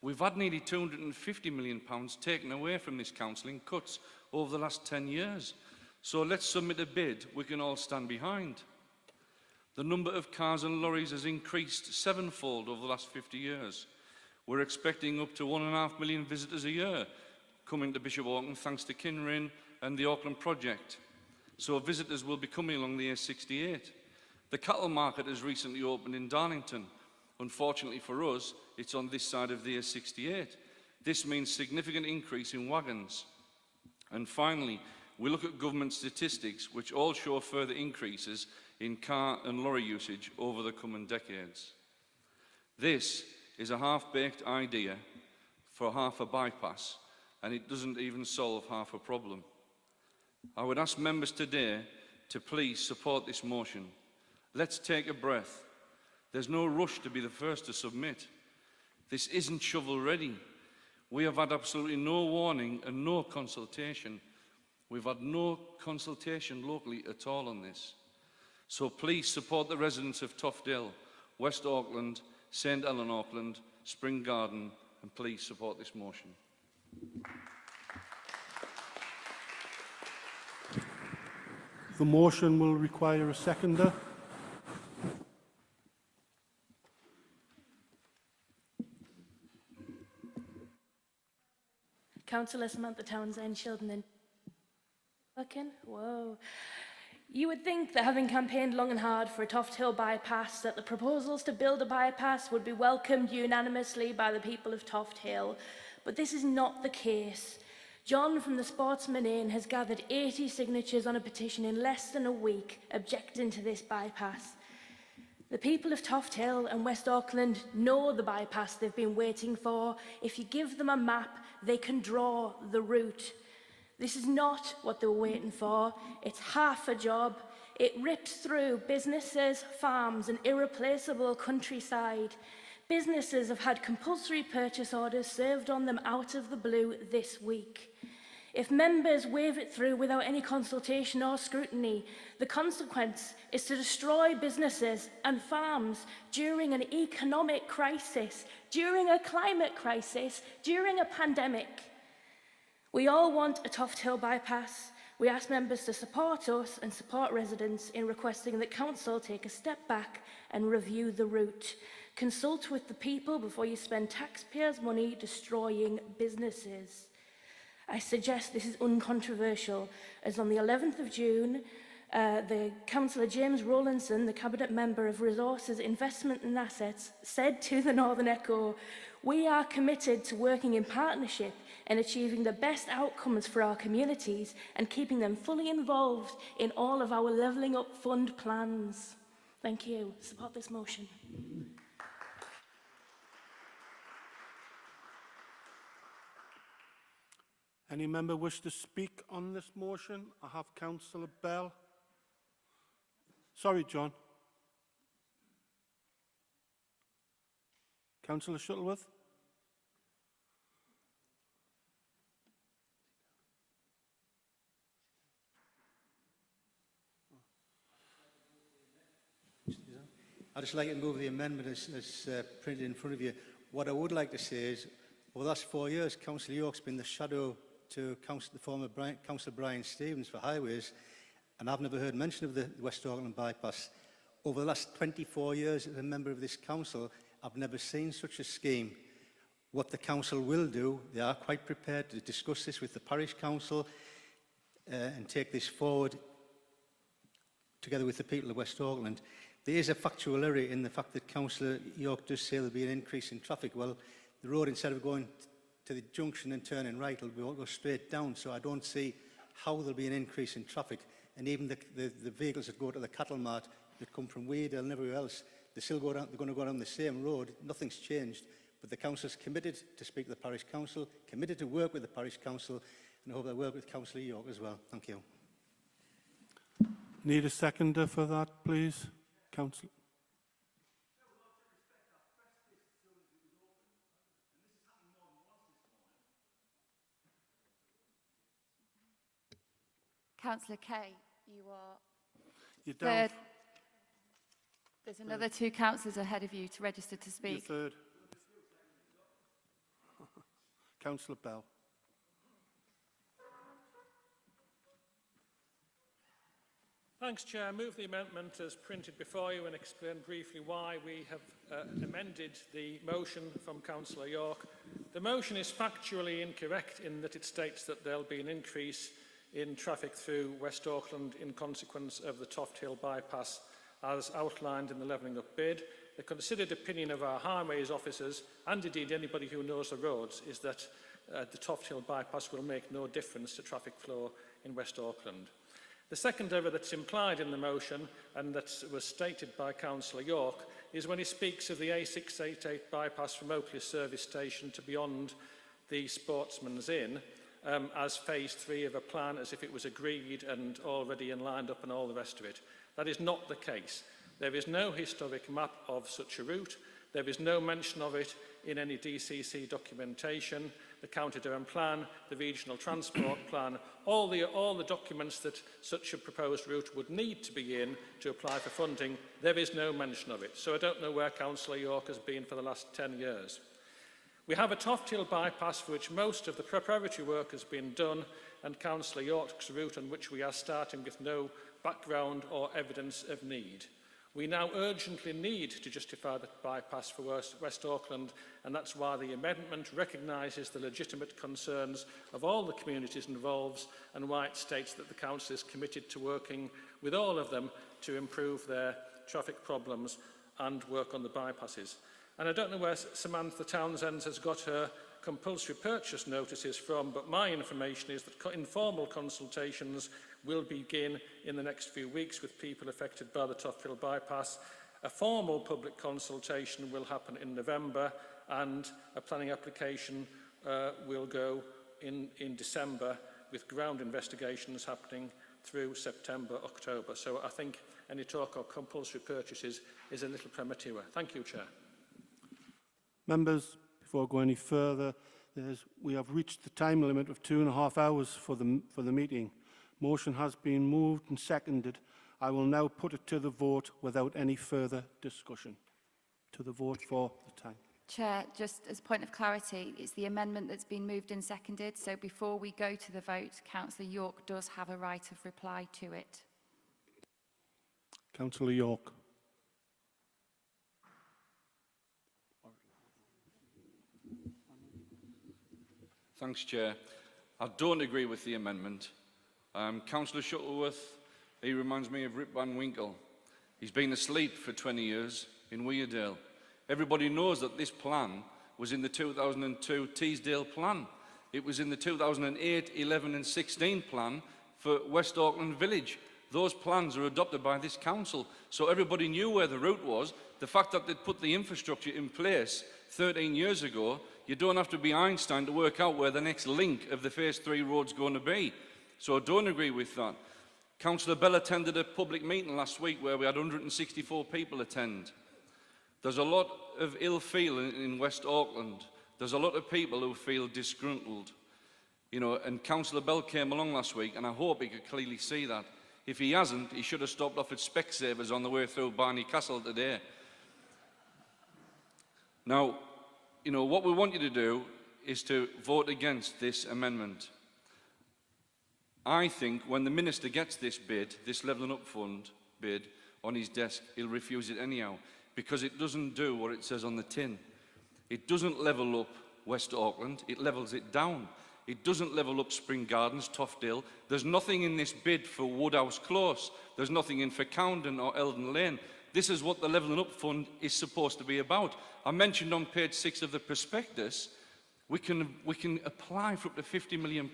We've had nearly £250 million taken away from this council in cuts over the last 10 years. So let's submit a bid we can all stand behind. The number of cars and lorries has increased sevenfold over the last 50 years. We're expecting up to 1.5 million visitors a year coming to Bishop Auckland thanks to Kinrain and the Auckland project. So visitors will be coming along the A68. The cattle market has recently opened in Darlington. Unfortunately for us, it's on this side of the A68. This means significant increase in wagons. And finally, we look at government statistics which all show further increases in car and lorry usage over the coming decades. This is a half-baked idea for half a bypass, and it doesn't even solve half a problem. I would ask members today to please support this motion. Let's take a breath. There's no rush to be the first to submit. This isn't shovel-ready. We have had absolutely no warning and no consultation. We've had no consultation locally at all on this. So please support the residents of Toftdale, West Auckland, St Ellen Auckland, Spring Garden, and please support this motion. The motion will require a seconder. Councillor Samantha Townsend, Shildon and Buchan. Whoa. You would think that having campaigned long and hard for a Toft Hill bypass, that the proposals to build a bypass would be welcomed unanimously by the people of Toft Hill. But this is not the case. John from the Sportsman Inn has gathered 80 signatures on a petition in less than a week objecting to this bypass. The people of Toft Hill and West Auckland know the bypass they've been waiting for. If you give them a map, they can draw the route. This is not what they were waiting for. It's half a job. It rips through businesses, farms, and irreplaceable countryside. Businesses have had compulsory purchase orders served on them out of the blue this week. If members wave it through without any consultation or scrutiny, the consequence is to destroy businesses and farms during an economic crisis, during a climate crisis, during a pandemic. We all want a Toft Hill bypass. We ask members to support us and support residents in requesting that Council take a step back and review the route. Consult with the people before you spend taxpayers' money destroying businesses. I suggest this is uncontroversial, as on the 11th of June, the Councillor James Rowlandson, the Cabinet Member of Resources, Investment and Assets, said to the Northern Echo, "We are committed to working in partnership and achieving the best outcomes for our communities and keeping them fully involved in all of our Levelling Up Fund plans." Thank you. Support this motion. Any member wish to speak on this motion? I have Councillor Bell. Sorry, John. Councillor Shuttleworth. I'd just like to move the amendment as printed in front of you. What I would like to say is, over the last 4 years, Councillor York's been the shadow to the former Councillor Brian Stevens for highways, and I've never heard mention of the West Auckland bypass. Over the last 24 years as a member of this council, I've never seen such a scheme. What the council will do, they are quite prepared to discuss this with the parish council and take this forward together with the people of West Auckland. There is a factual error in the fact that Councillor York does say there'll be an increase in traffic. Well, the road, instead of going to the junction and turning right, will go straight down. So I don't see how there'll be an increase in traffic. And even the vehicles that go to the cattle mart that come from Weardale and everywhere else, they still go down, they're going to go down the same road. Nothing's changed. But the council's committed to speak to the parish council, committed to work with the parish council, and I hope they'll work with Councillor York as well. Thank you. Need a seconder for that, please? Councillor. Councillor Kay, you are You're down. third. There's another two councillors ahead of you to register to speak. You're third. Councillor Bell. Thanks, Chair. I move the amendment as printed before you and explain briefly why we have amended the motion from Councillor York. The motion is factually incorrect in that it states that there will be an increase in traffic through West Auckland in consequence of the Toft Hill bypass as outlined in the Levelling Up bid. The considered opinion of our highways officers, and indeed anybody who knows the roads, is that the Toft Hill bypass will make no difference to traffic flow in West Auckland. The second error that's implied in the motion, and that was stated by Councillor York, is when he speaks of the A688 bypass from Oakley service station to beyond the Sportsman's Inn as phase 3 of a plan, as if it was agreed and already lined up and all the rest of it. That is not the case. There is no historic map of such a route. There is no mention of it in any DCC documentation, the County Durham Plan, the Regional Transport Plan, all the documents that such a proposed route would need to be in to apply for funding. There is no mention of it. So I don't know where Councillor York has been for the last 10 years. We have a Toft Hill bypass for which most of the preparatory work has been done, and Councillor York's route on which we are starting with no background or evidence of need. We now urgently need to justify the bypass for West Auckland, and that's why the amendment recognises the legitimate concerns of all the communities involved, and why it states that the Council is committed to working with all of them to improve their traffic problems and work on the bypasses. And I don't know where Samantha Townsend has got her compulsory purchase notices from, but my information is that informal consultations will begin in the next few weeks with people affected by the Toft Hill bypass. A formal public consultation will happen in November, and a planning application will go in December, with ground investigations happening through September, October. So I think any talk of compulsory purchases is a little premature. Thank you, Chair. Members, before I go any further, we have reached the time limit of 2.5 hours for the meeting. Motion has been moved and seconded. I will now put it to the vote without any further discussion. To the vote for the time. Chair, just as a point of clarity, it's the amendment that's been moved and seconded, so before we go to the vote, Councillor York does have a right of reply to it. Councillor York. Thanks, Chair. I don't agree with the amendment. Councillor Shuttleworth, he reminds me of Rip Van Winkle. He's been asleep for 20 years in Weardale. Everybody knows that this plan was in the 2002 Teesdale plan. It was in the 2008, 11 and 16 plan for West Auckland Village. Those plans are adopted by this council, so everybody knew where the route was. The fact that they'd put the infrastructure in place 13 years ago, you don't have to be Einstein to work out where the next link of the phase 3 road's going to be. So I don't agree with that. Councillor Bell attended a public meeting last week where we had 164 people attend. There's a lot of ill feeling in West Auckland. There's a lot of people who feel disgruntled. You know, and Councillor Bell came along last week, and I hope he could clearly see that. If he hasn't, he should have stopped off at Specsavers on the way through Barney Castle today. Now, you know, what we want you to do is to vote against this amendment. I think when the Minister gets this bid, this Levelling Up Fund bid, on his desk, he'll refuse it anyhow, because it doesn't do what it says on the tin. It doesn't level up West Auckland, it levels it down. It doesn't level up Spring Gardens, Toftdale. There's nothing in this bid for Woodhouse Close. There's nothing in for Cowden or Eldon Lane. This is what the Levelling Up Fund is supposed to be about. I mentioned on page 6 of the prospectus, we can apply for up to £50 million.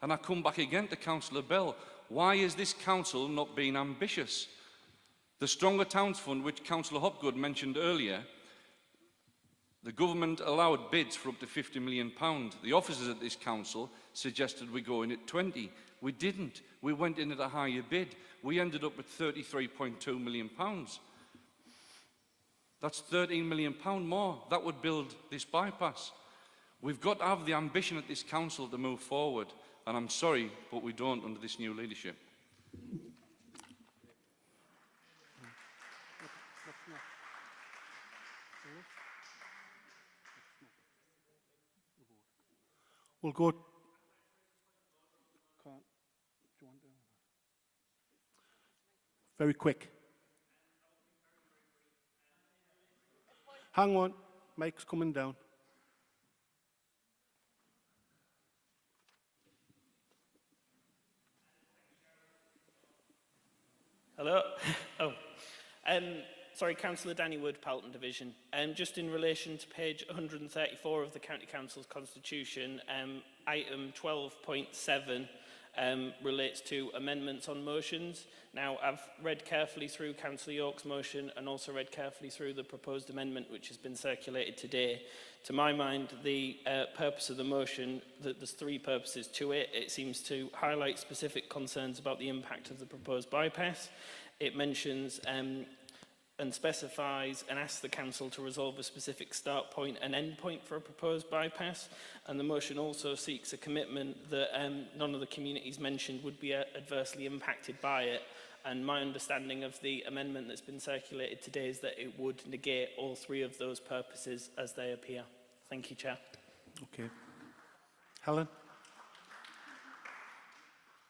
And I come back again to Councillor Bell. Why is this council not being ambitious? The Stronger Towns Fund, which Councillor Hopgood mentioned earlier, the government allowed bids for up to £50 million. The officers at this council suggested we go in at 20. We didn't. We went in at a higher bid. We ended up with £33.2 million. That's £13 million more. That would build this bypass. We've got to have the ambition at this council to move forward. And I'm sorry, but we don't under this new leadership. We'll go. Very quick. Hang on, Mike's coming down. Hello. Sorry, Councillor Danny Wood, Palton Division. Just in relation to page 134 of the County Council's Constitution, item 12.7 relates to amendments on motions. Now, I've read carefully through Councillor York's motion and also read carefully through the proposed amendment which has been circulated today. To my mind, the purpose of the motion, there's three purposes to it. It seems to highlight specific concerns about the impact of the proposed bypass. It mentions and specifies and asks the council to resolve a specific start point and end point for a proposed bypass. And the motion also seeks a commitment that none of the communities mentioned would be adversely impacted by it. And my understanding of the amendment that's been circulated today is that it would negate all three of those purposes as they appear. Thank you, Chair. Okay. Helen?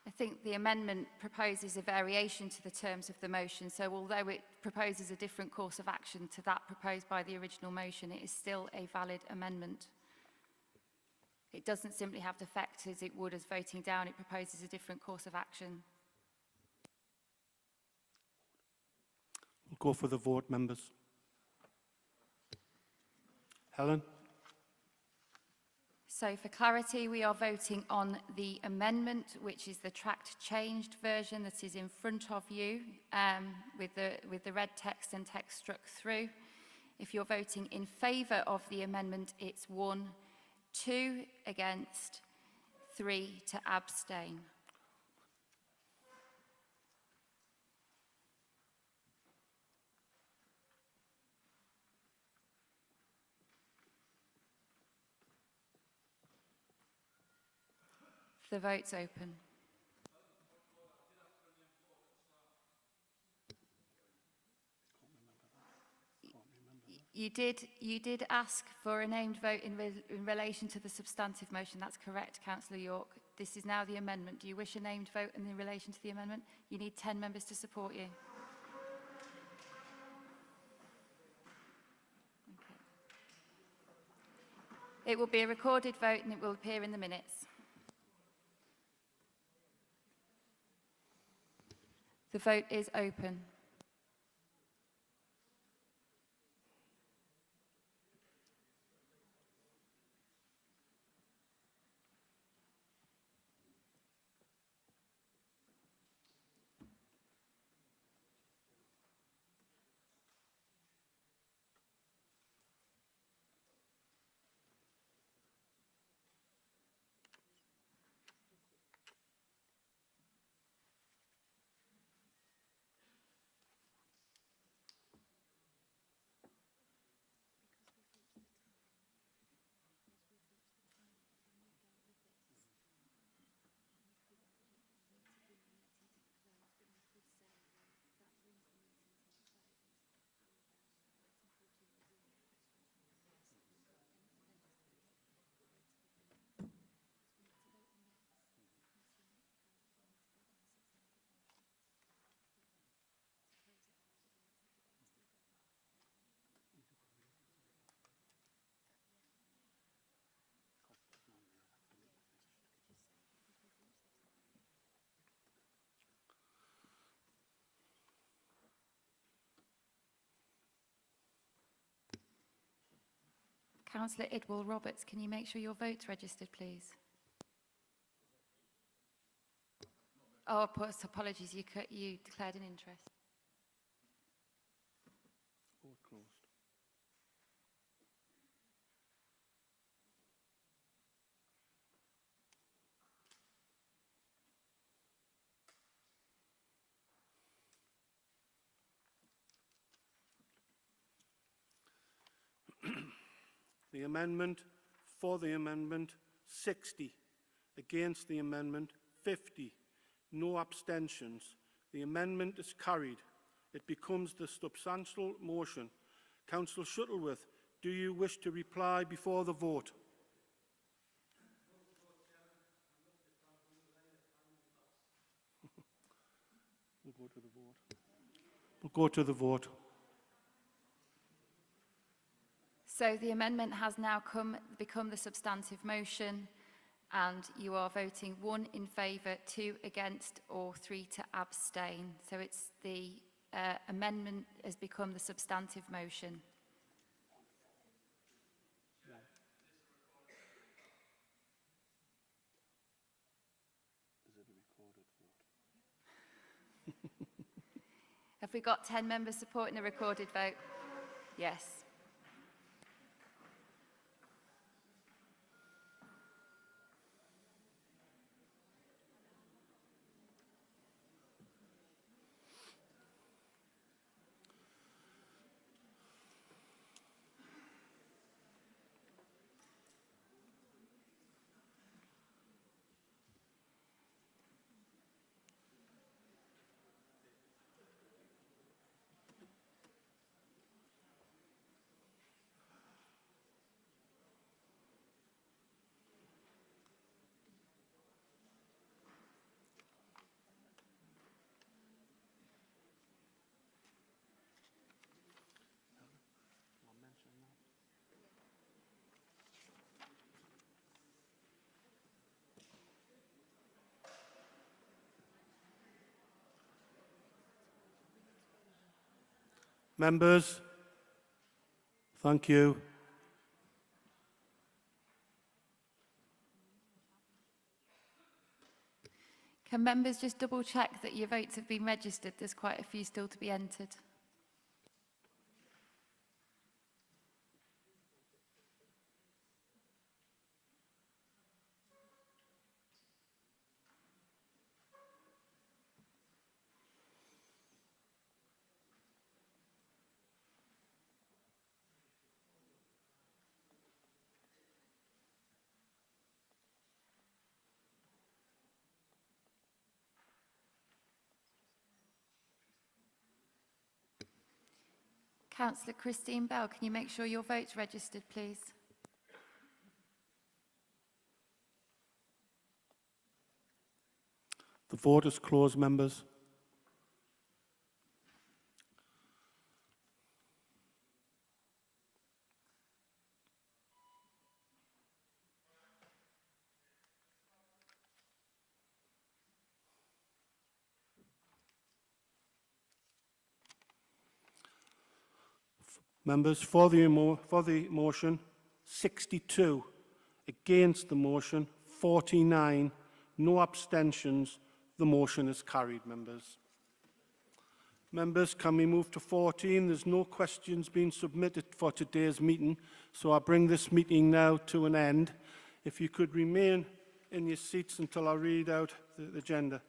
I think the amendment proposes a variation to the terms of the motion, so although it proposes a different course of action to that proposed by the original motion, it is still a valid amendment. It doesn't simply have the effect as it would as voting down, it proposes a different course of action. We'll go for the vote, members. Helen? So for clarity, we are voting on the amendment, which is the tracked changed version that is in front of you with the red text and text struck through. If you're voting in favour of the amendment, it's 1, 2 against, 3 to abstain. The vote's open. You did ask for a named vote in relation to the substantive motion. That's correct, Councillor York. This is now the amendment. Do you wish a named vote in relation to the amendment? You need 10 members to support you. Okay. It will be a recorded vote and it will appear in the minutes. The vote is open. Councillor Idwell Roberts, can you make sure your vote's registered, please? Oh, apologies, you declared an interest. Vote closed. The amendment, for the amendment, 60. Against the amendment, 50. No abstentions. The amendment is carried. It becomes the substantial motion. Councillor Shuttleworth, do you wish to reply before the vote? We'll go to the vote. We'll go to the vote. So the amendment has now become the substantive motion, and you are voting 1 in favour, 2 against, or 3 to abstain. So it's the amendment has become the substantive motion. Have we got 10 members supporting the recorded vote? Yes. Members, thank you. Can members just double check that your votes have been registered? There's quite a few still to be entered. Councillor Christine Bell, can you make sure your vote's registered, please? The vote is closed, members. Members, for the motion, 62. Against the motion, 49. No abstentions. The motion is carried, members. Members, can we move to 14? There's no questions being submitted for today's meeting, so I bring this meeting now to an end. If you could remain in your seats until I read out the agenda.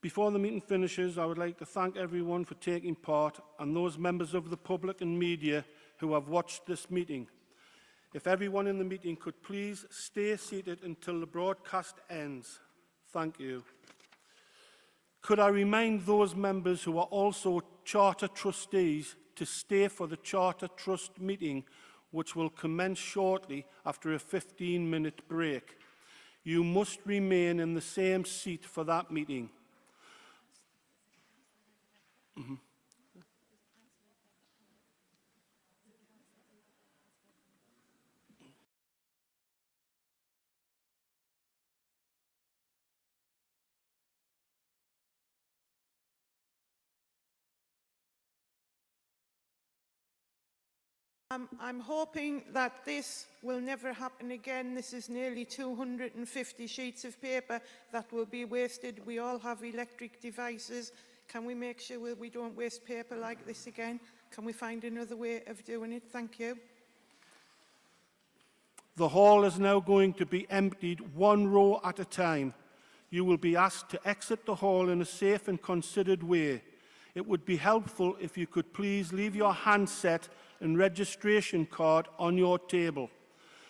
Before the meeting finishes, I would like to thank everyone for taking part and those members of the public and media who have watched this meeting. If everyone in the meeting could please stay seated until the broadcast ends. Thank you. Could I remind those members who are also Charter trustees to stay for the Charter Trust meeting, which will commence shortly after a 15-minute break. You must remain in the same seat for that meeting. I'm hoping that this will never happen again. This is nearly 250 sheets of paper that will be wasted. We all have electric devices. Can we make sure we don't waste paper like this again? Can we find another way of doing it? Thank you. The hall is now going to be emptied one row at a time. You will be asked to exit the hall in a safe and considered way. It would be helpful if you could please leave your handset and registration card on your table.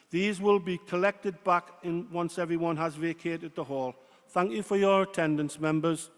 These will be collected back once everyone has vacated the hall. Thank you for your attendance, members.